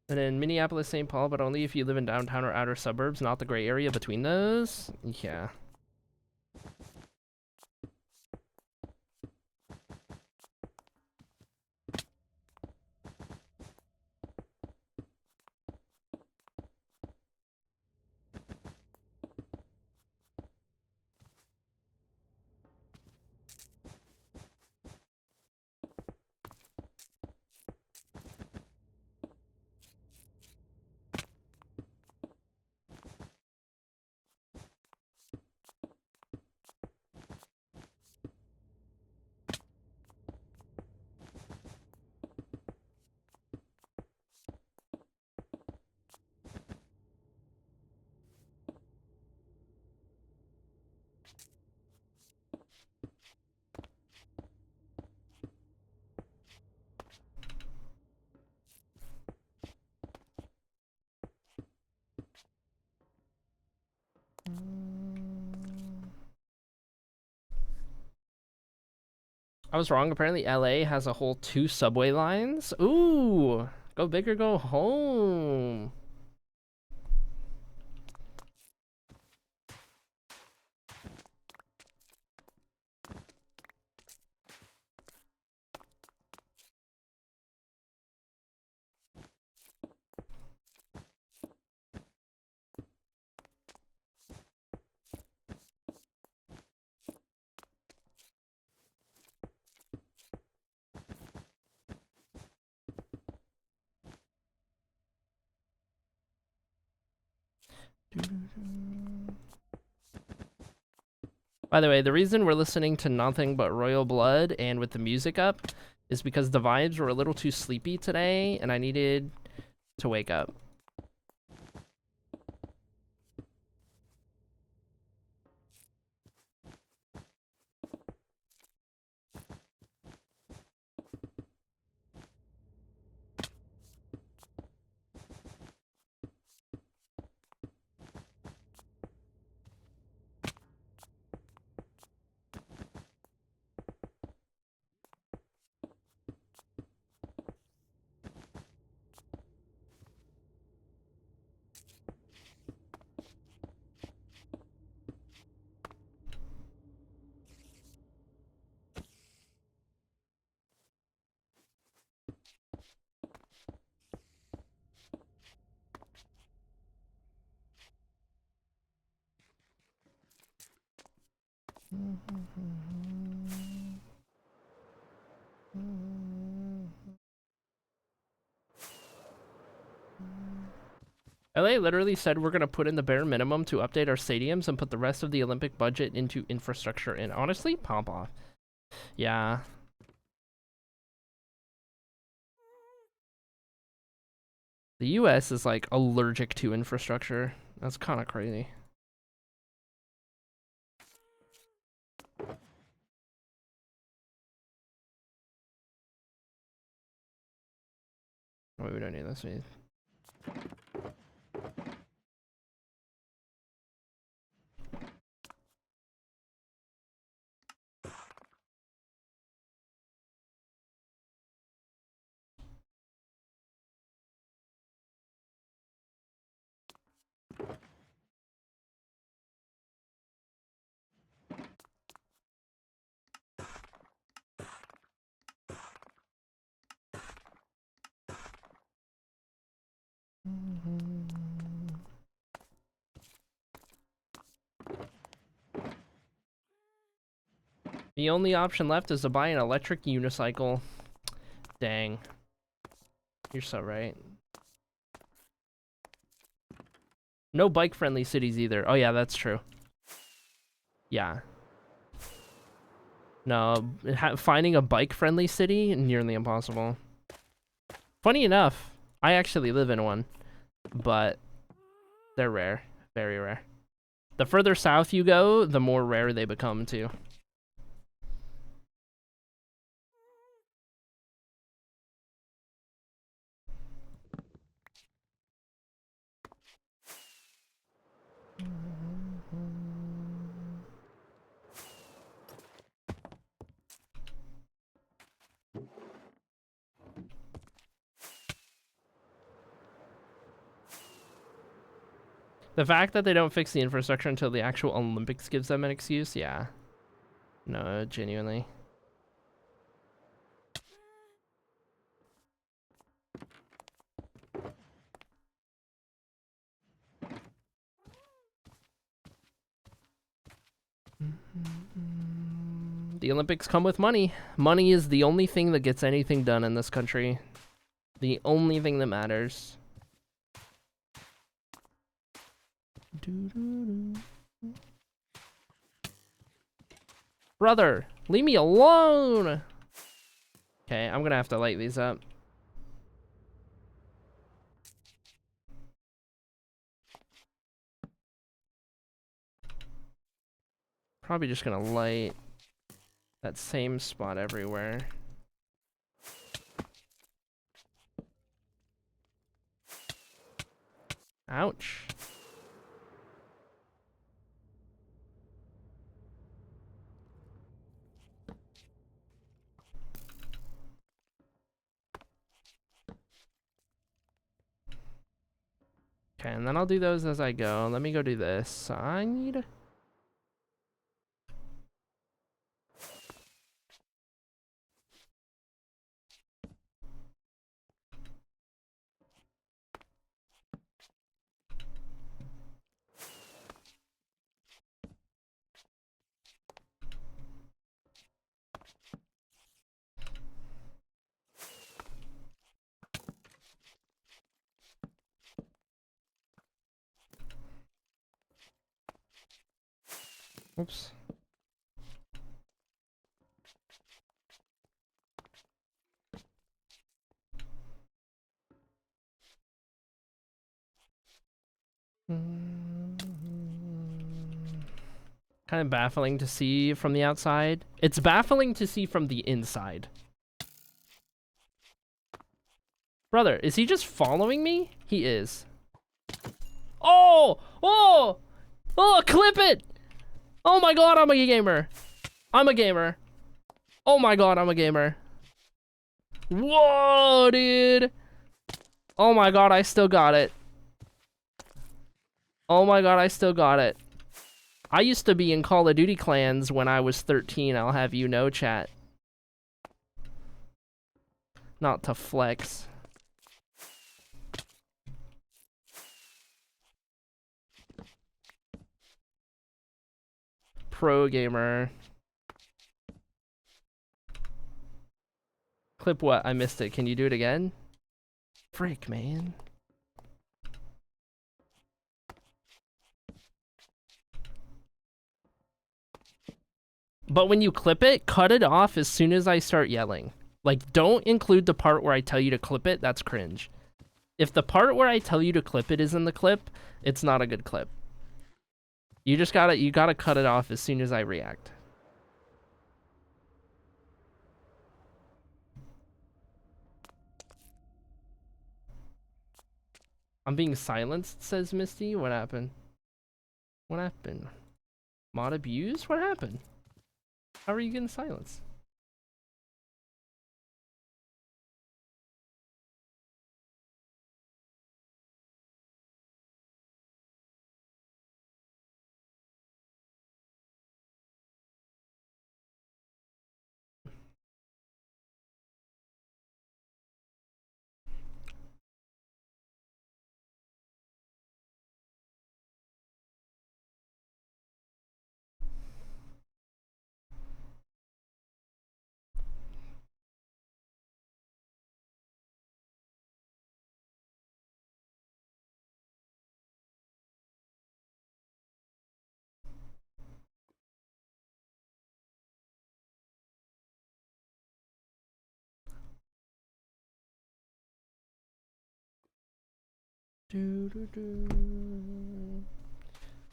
And in Minneapolis, St. Paul, but only if you live in downtown or outer suburbs, not the gray area between those. Yeah. I was wrong. Apparently, LA has a whole 2 subway lines. Ooh, go big or go home. By the way, the reason we're listening to nothing but Royal Blood and with the music up is because the vibes were a little too sleepy today, and I needed to wake up. LA literally said we're gonna put in the bare minimum to update our stadiums and put the rest of the Olympic budget into infrastructure. And honestly, pump off. Yeah. The US is like allergic to infrastructure. That's kind of crazy. Oh, we don't need this. The only option left is to buy an electric unicycle. Dang. You're so right. No bike-friendly cities either. Oh yeah, that's true. Yeah. No, finding a bike-friendly city, nearly impossible. Funny enough, I actually live in one, but they're rare. Very rare. The further south you go, the more rare they become, too. The fact that they don't fix the infrastructure until the actual Olympics gives them an excuse, yeah. No, genuinely. The Olympics come with money. Money is the only thing that gets anything done in this country. The only thing that matters. Brother, leave me alone! Okay, I'm gonna have to light these up. Probably just gonna light that same spot everywhere. Ouch. Okay, and then I'll do those as I go. Let me go do this. I need... Oops. Kind of baffling to see from the outside. It's baffling to see from the inside. Brother, is he just following me? He is. Oh! Oh! Oh, clip it! Oh my god, I'm a gamer. I'm a gamer. Oh my god, I'm a gamer. Whoa, dude. Oh my god, I still got it. Oh my god, I still got it. I used to be in Call of Duty clans when I was 13, I'll have you know, chat. Not to flex. Pro gamer. Clip what? I missed it. Can you do it again? Freak, man. But when you clip it, cut it off as soon as I start yelling. Like, don't include the part where I tell you to clip it. That's cringe. If the part where I tell you to clip it is in the clip, it's not a good clip. You gotta cut it off as soon as I react. I'm being silenced, says Misty. What happened? What happened? Mod abused? What happened? How are you getting silenced?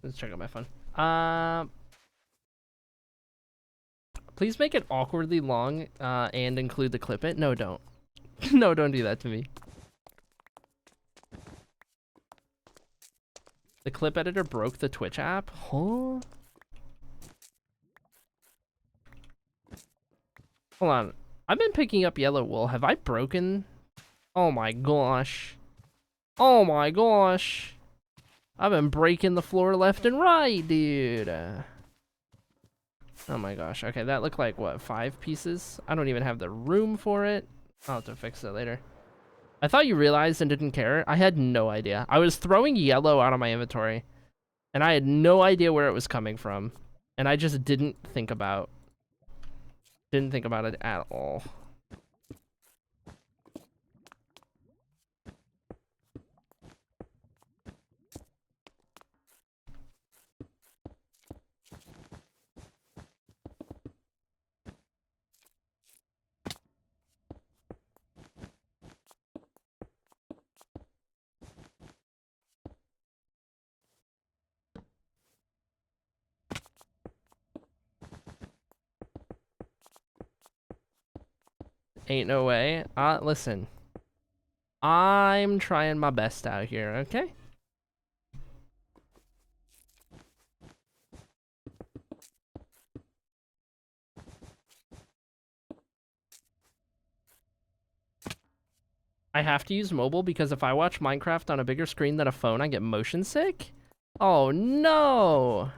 Let's check out my phone. Please make it awkwardly long and include the clip it. No, don't. No, don't do that to me. The clip editor broke the Twitch app? Huh? Hold on. I've been picking up yellow wool. Have I broken? Oh my gosh. Oh my gosh. I've been breaking the floor left and right, dude. Oh my gosh. Okay, that looked like, what, 5 pieces? I don't even have the room for it. I'll have to fix it later. I thought you realized and didn't care. I had no idea. I was throwing yellow out of my inventory, and I had no idea where it was coming from. And I just didn't think about it at all. Ain't no way. Listen. I'm trying my best out here, okay? I have to use mobile because if I watch Minecraft on a bigger screen than a phone, I get motion sick? Oh no!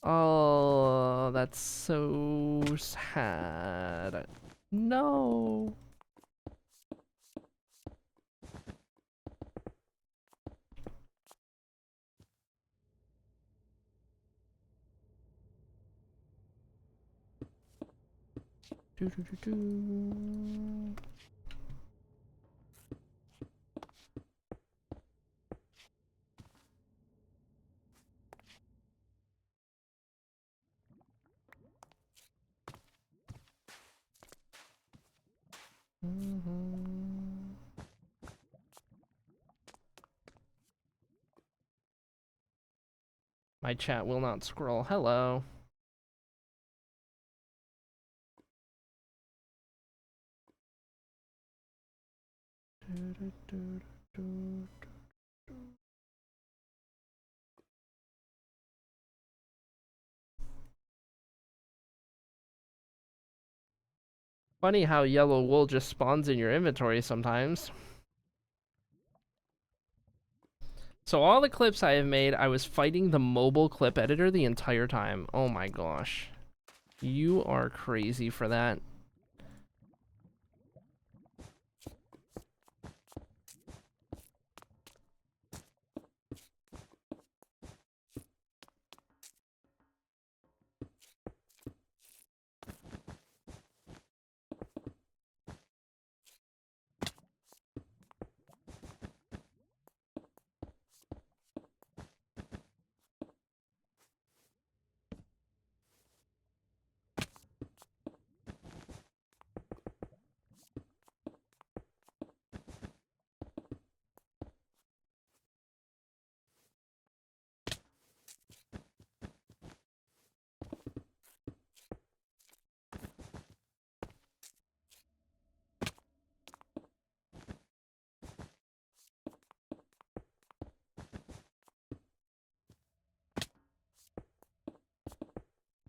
Oh, that's so sad. No. Do, do, do, do. My chat will not scroll. Hello. Funny how yellow wool just spawns in your inventory sometimes. So all the clips I have made, I was fighting the mobile clip editor the entire time. Oh my gosh. You are crazy for that.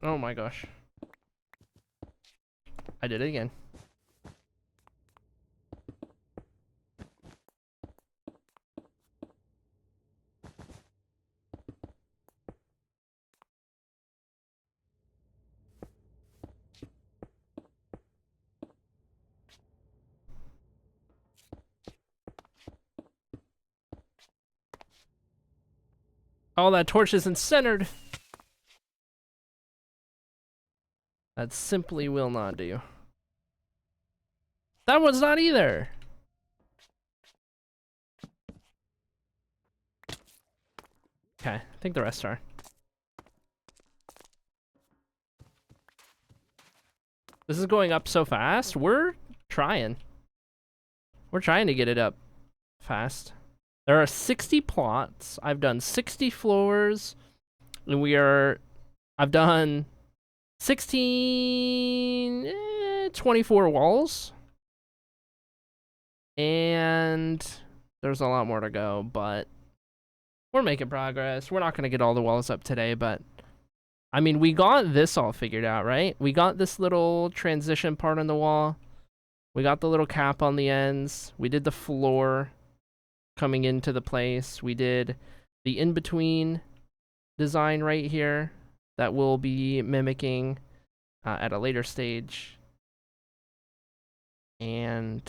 Oh my gosh. I did it again. Oh, that torch isn't centered. That simply will not do. That one's not either. Okay, I think the rest are. This is going up so fast. We're trying. We're trying to get it up fast. There are 60 plots. I've done 60 floors. And I've done 24 walls. And there's a lot more to go, but we're making progress. We're not going to get all the walls up today, but I mean, we got this all figured out, right? We got this little transition part on the wall. We got the little cap on the ends. We did the floor coming into the place. We did the in-between design right here that we'll be mimicking at a later stage. And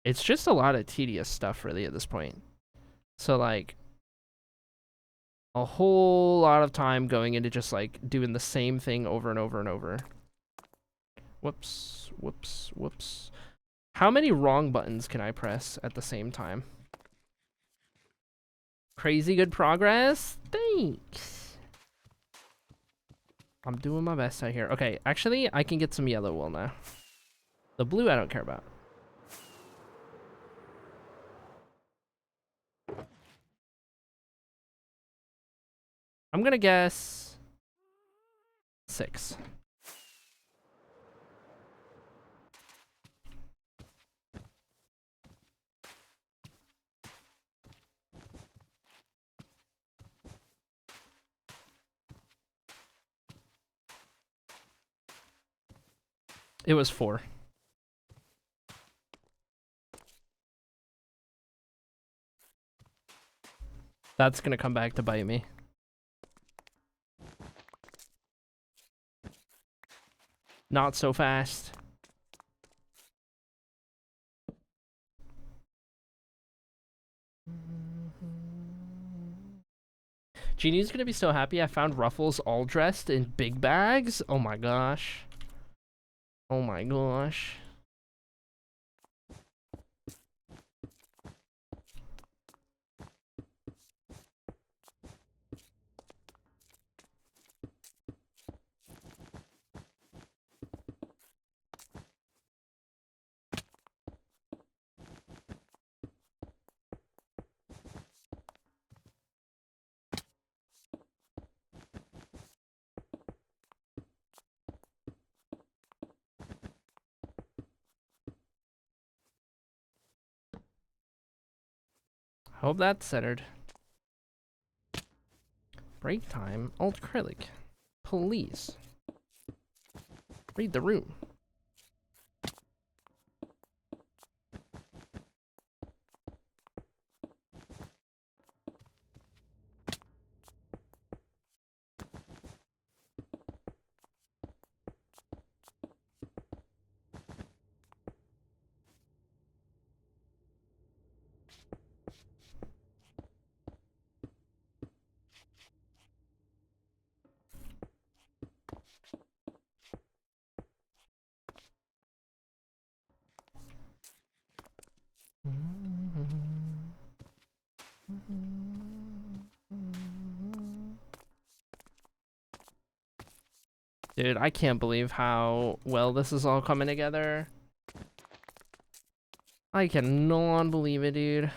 it's just a lot of tedious stuff really at this point. So like a whole lot of time going into just like doing the same thing over and over and over. Whoops, whoops, whoops. How many wrong buttons can I press at the same time? Crazy good progress? Thanks. I'm doing my best out here. Okay, actually, I can get some yellow wool now. The blue I don't care about. I'm gonna guess 6. It was 4. That's gonna come back to bite me. Not so fast. Jeannie's gonna be so happy I found Ruffles all dressed in big bags. Oh my gosh. Oh my gosh. Hope that's centered. Break time. Alt acrylic. Police. Read the room. Dude, I can't believe how well this is all coming together. I cannot believe it, dude.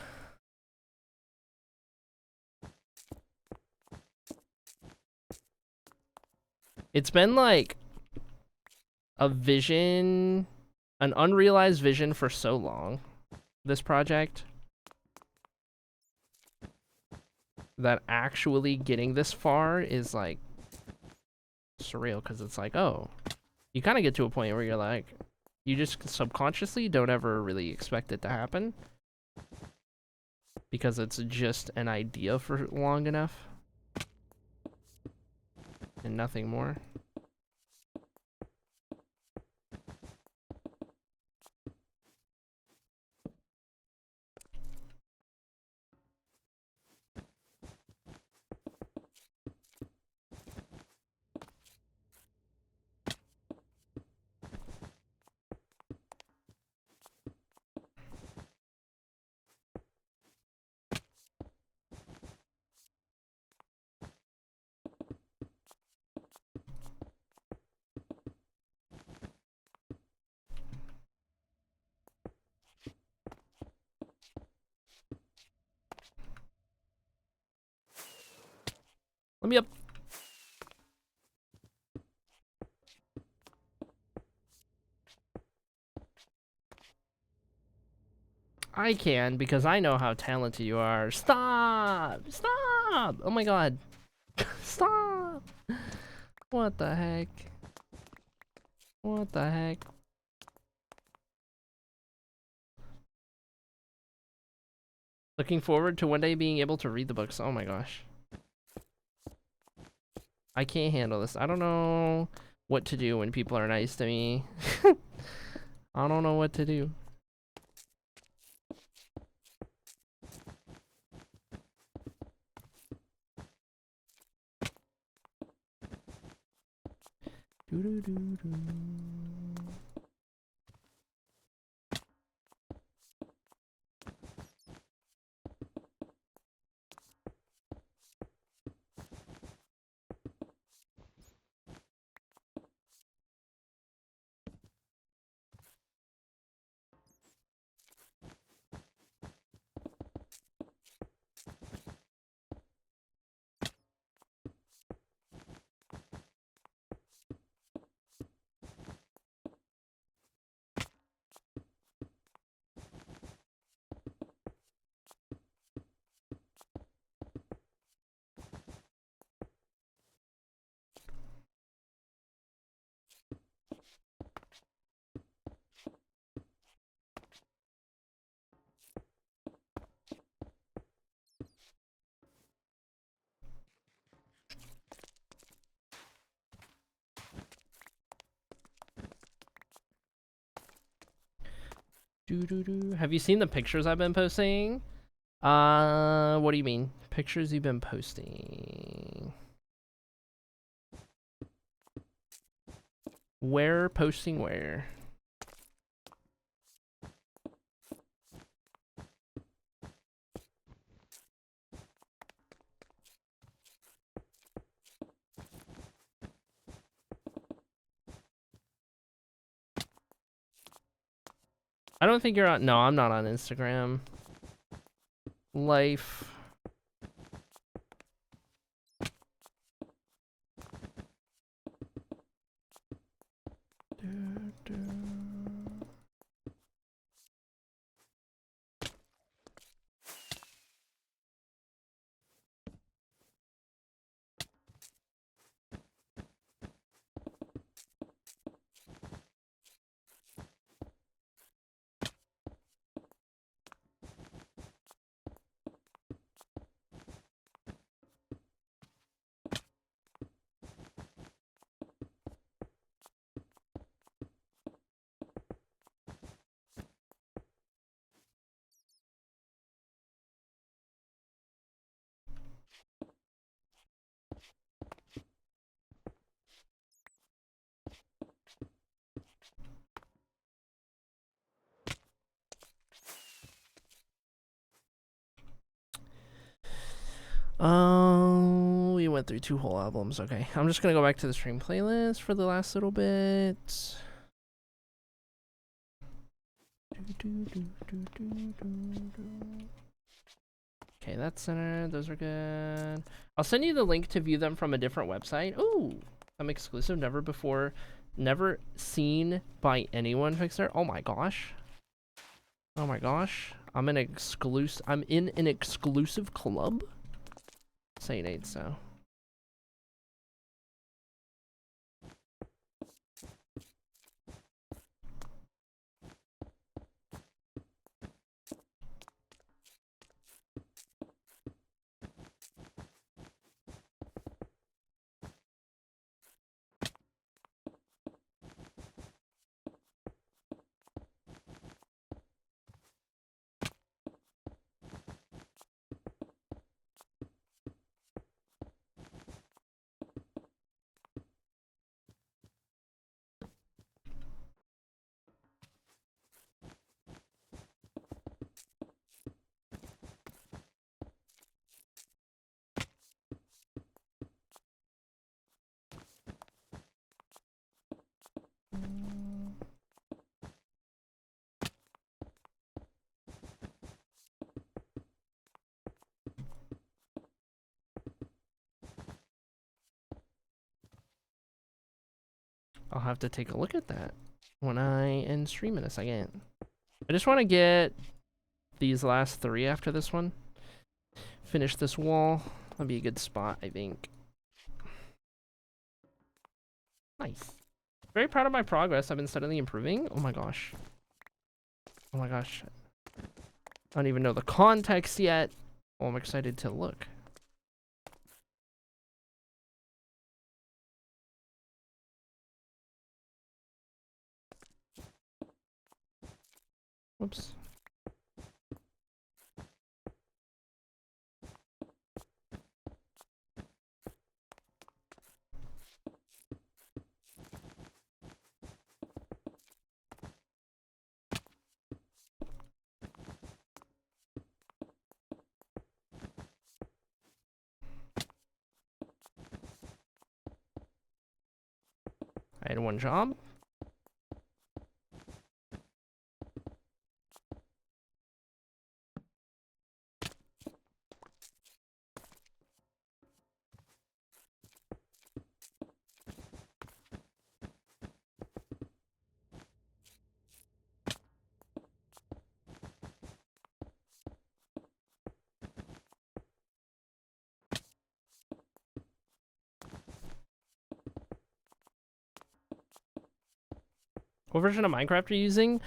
It's been like a vision, an unrealized vision for so long, this project. that actually getting this far is like surreal, because it's like, oh, you kind of get to a point where you're like, you just subconsciously don't ever really expect it to happen because it's just an idea for long enough and nothing more. Let me up. I can, because I know how talented you are. Stop! Stop! Oh my god. Stop! What the heck? What the heck? Looking forward to one day being able to read the books. Oh my gosh. I can't handle this. I don't know what to do when people are nice to me. I don't know what to do. Have you seen the pictures I've been posting? What do you mean? Pictures you've been posting? Where? Posting where? I don't think you're on. No, I'm not on Instagram. Life. Oh, we went through 2 whole albums. Okay, I'm just gonna go back to the stream playlist for the last little bit. Okay, that's centered. Those are good. I'll send you the link to view them from a different website. Ooh, I'm exclusive. Never seen by anyone. Fixer. Oh my gosh. Oh my gosh. I'm in an exclusive club. Say Nate so. I'll have to take a look at that when I end stream in a second. I just want to get these last 3 after this one. Finish this wall. That'll be a good spot, I think. Nice. Very proud of my progress. I've been steadily improving. Oh my gosh. Oh my gosh. I don't even know the context yet. Oh, I'm excited to look. Whoops. I had 1 job. What version of Minecraft are you using?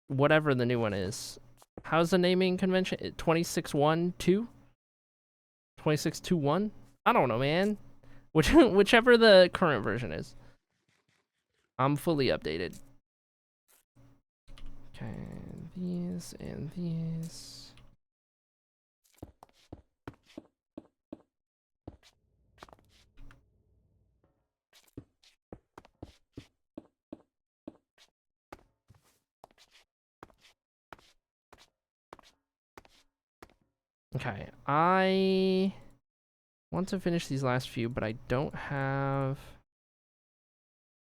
Whatever the new one is. How's the naming convention? 26.1.2? 26.2.1? I don't know, man. Whichever the current version is. I'm fully updated. Okay, these and these. Okay, I want to finish these last few, but I don't have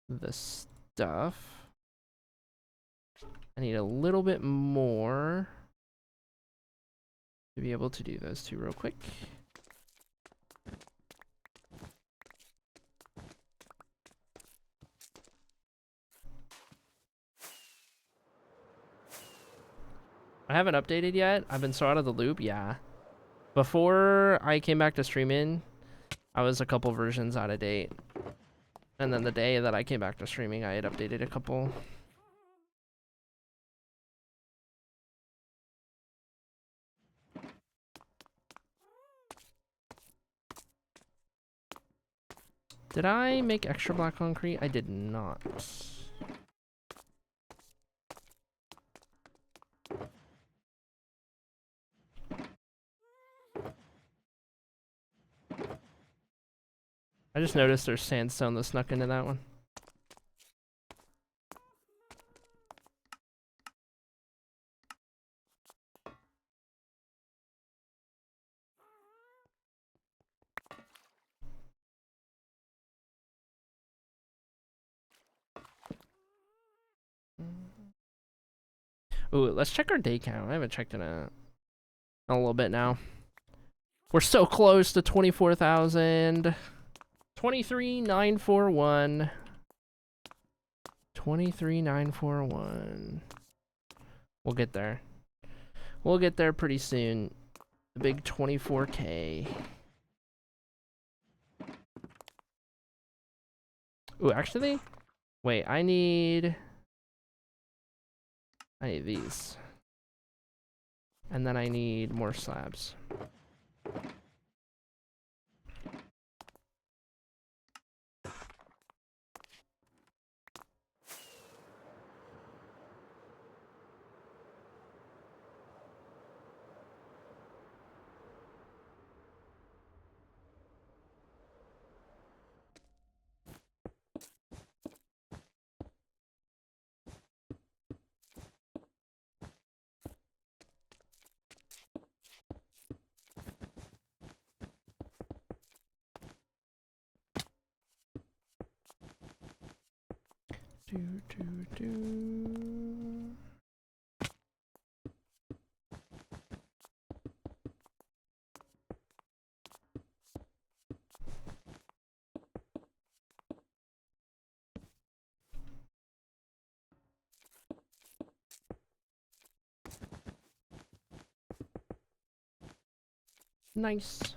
the stuff. I need a little bit more to be able to do those 2 real quick. I haven't updated yet. I've been so out of the loop, yeah. Before I came back to streaming, I was a couple versions out of date. And then the day that I came back to streaming, I had updated a couple. Did I make extra black concrete? I did not. I just noticed there's sandstone that snuck into that one. Ooh, let's check our day count. I haven't checked it out a little bit now. We're so close to 24,000. 23,941. 23,941. We'll get there. We'll get there pretty soon. The big 24K. Ooh, actually, wait, I need these. And then I need more slabs. Nice.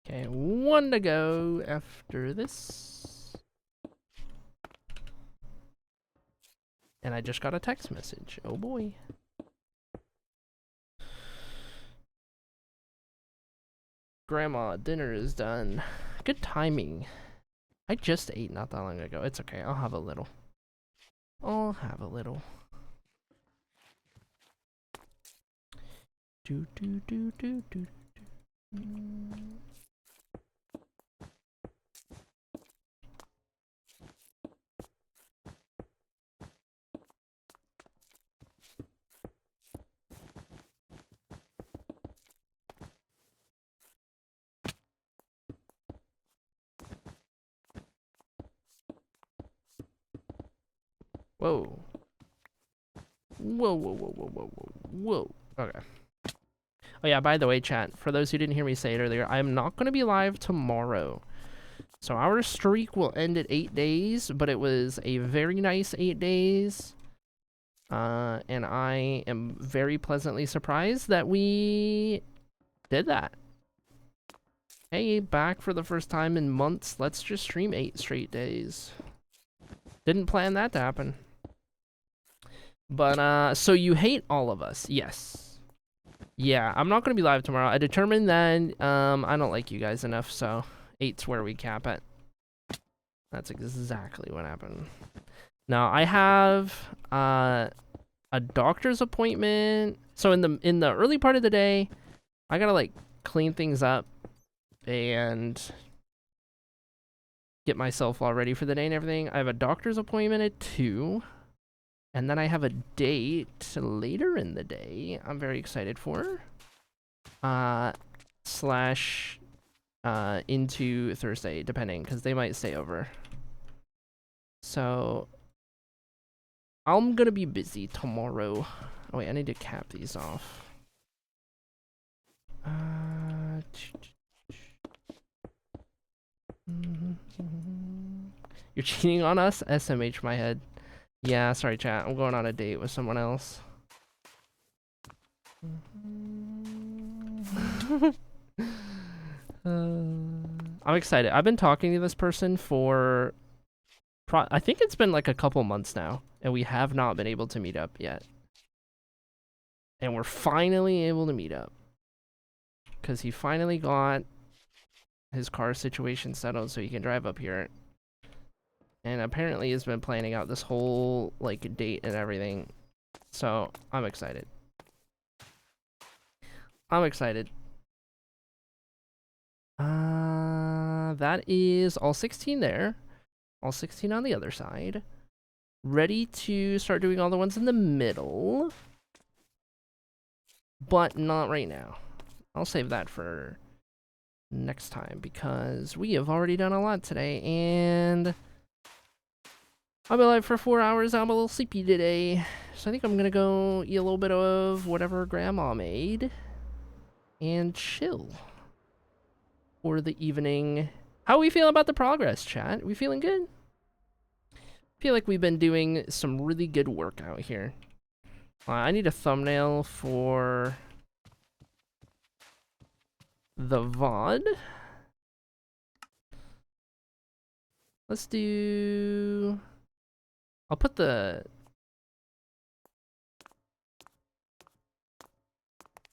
Okay, one to go after this. And I just got a text message. Oh boy. Grandma, dinner is done. Good timing. I just ate not that long ago. It's okay, I'll have a little. I'll have a little. Do do do do do do. Whoa. Whoa, whoa, whoa, whoa, whoa, whoa, whoa. Okay. Oh yeah, by the way, chat, for those who didn't hear me say it earlier, I'm not going to be live tomorrow. So our streak will end at 8 days, but it was a very nice 8 days. And I am very pleasantly surprised that we did that. Hey, back for the first time in months. Let's just stream 8 straight days. Didn't plan that to happen. But, so you hate all of us? Yes. Yeah, I'm not going to be live tomorrow. I determined that, I don't like you guys enough, so 8's where we cap it. That's exactly what happened. Now, I have, a doctor's appointment. So in the early part of the day, I gotta, like, clean things up and get myself all ready for the day and everything. I have a doctor's appointment at 2. And then I have a date later in the day I'm very excited for. Slash into Thursday, depending, because they might stay over. So I'm gonna be busy tomorrow. Oh wait, I need to cap these off. You're cheating on us? SMH my head. Yeah, sorry chat, I'm going on a date with someone else. I'm excited. I've been talking to this person for I think it's been like a couple months now, and we have not been able to meet up yet. And we're finally able to meet up. Because he finally got his car situation settled so he can drive up here. And apparently he's been planning out this whole, like, date and everything. So, I'm excited. I'm excited. That is all 16 there. All 16 on the other side. Ready to start doing all the ones in the middle. But not right now. I'll save that for next time because we have already done a lot today and I've been live for 4 hours. I'm a little sleepy today. So I think I'm gonna go eat a little bit of whatever grandma made and chill for the evening. How we feel about the progress, chat? We feeling good? Feel like we've been doing some really good work out here. I need a thumbnail for the VOD. Let's do... I'll put the...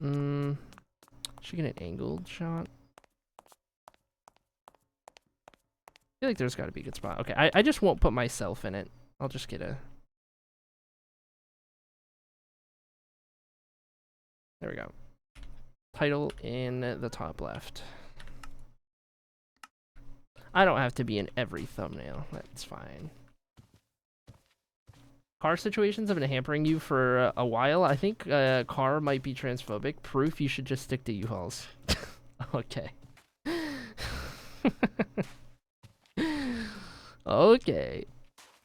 Should get an angled shot. I feel like there's got to be a good spot. Okay, I just won't put myself in it. I'll just get a... There we go. Title in the top left. I don't have to be in every thumbnail. That's fine. Car situations have been hampering you for a while. I think car might be transphobic. Proof you should just stick to U-Hauls. Okay. Okay.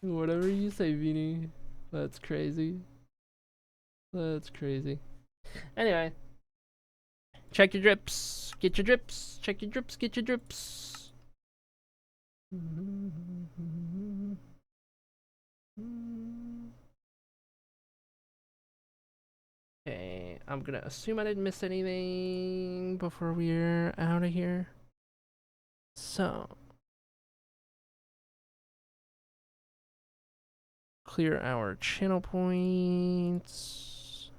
Whatever you say, Beanie. That's crazy. That's crazy. Anyway. Check your drips. Get your drips. Check your drips. Get your drips. Okay, I'm gonna assume I didn't miss anything before we're out of here. So, clear our channel points.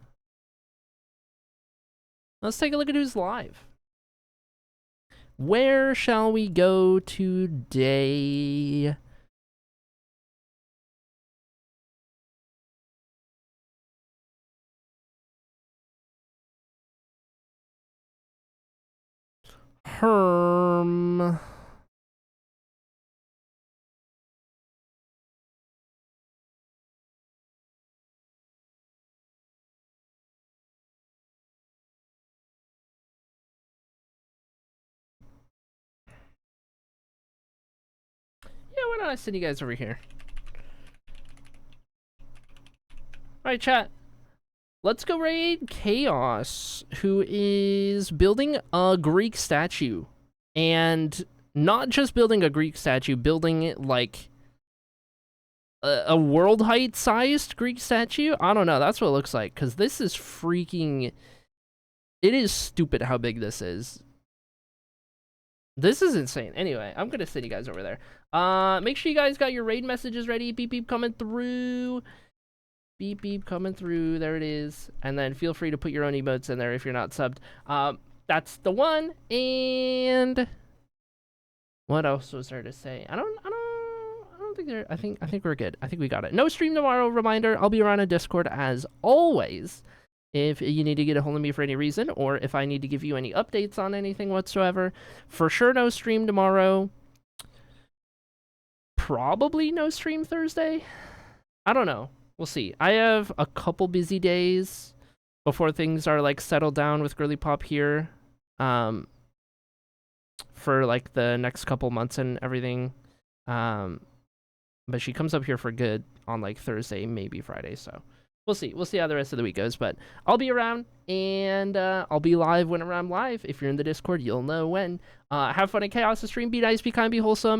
Let's take a look at who's live. Where shall we go today? Herm. Yeah, why don't I send you guys over here? Alright, chat. Let's go raid Chaos, who is building a Greek statue. And not just building a Greek statue, building it like a world height sized Greek statue. I don't know, that's what it looks like, because this is freaking... It is stupid how big this is. This is insane. Anyway, I'm gonna send you guys over there. Make sure you guys got your raid messages ready. Beep beep coming through. Beep beep coming through. There it is. And then feel free to put your own emotes in there if you're not subbed. That's the one. And what else was there to say? I don't think there. I think we're good. I think we got it. No stream tomorrow. Reminder. I'll be around on Discord as always. If you need to get a hold of me for any reason, or if I need to give you any updates on anything whatsoever. For sure, no stream tomorrow. Probably no stream Thursday. I don't know. We'll see. I have a couple busy days before things are like settled down with Girly Pop here. For like the next couple months and everything. But she comes up here for good on like Thursday, maybe Friday, so we'll see. We'll see how the rest of the week goes, but I'll be around, and I'll be live when I'm live. If you're in the Discord, you'll know when. Have fun in Chaos' stream. Be nice, be kind, be wholesome.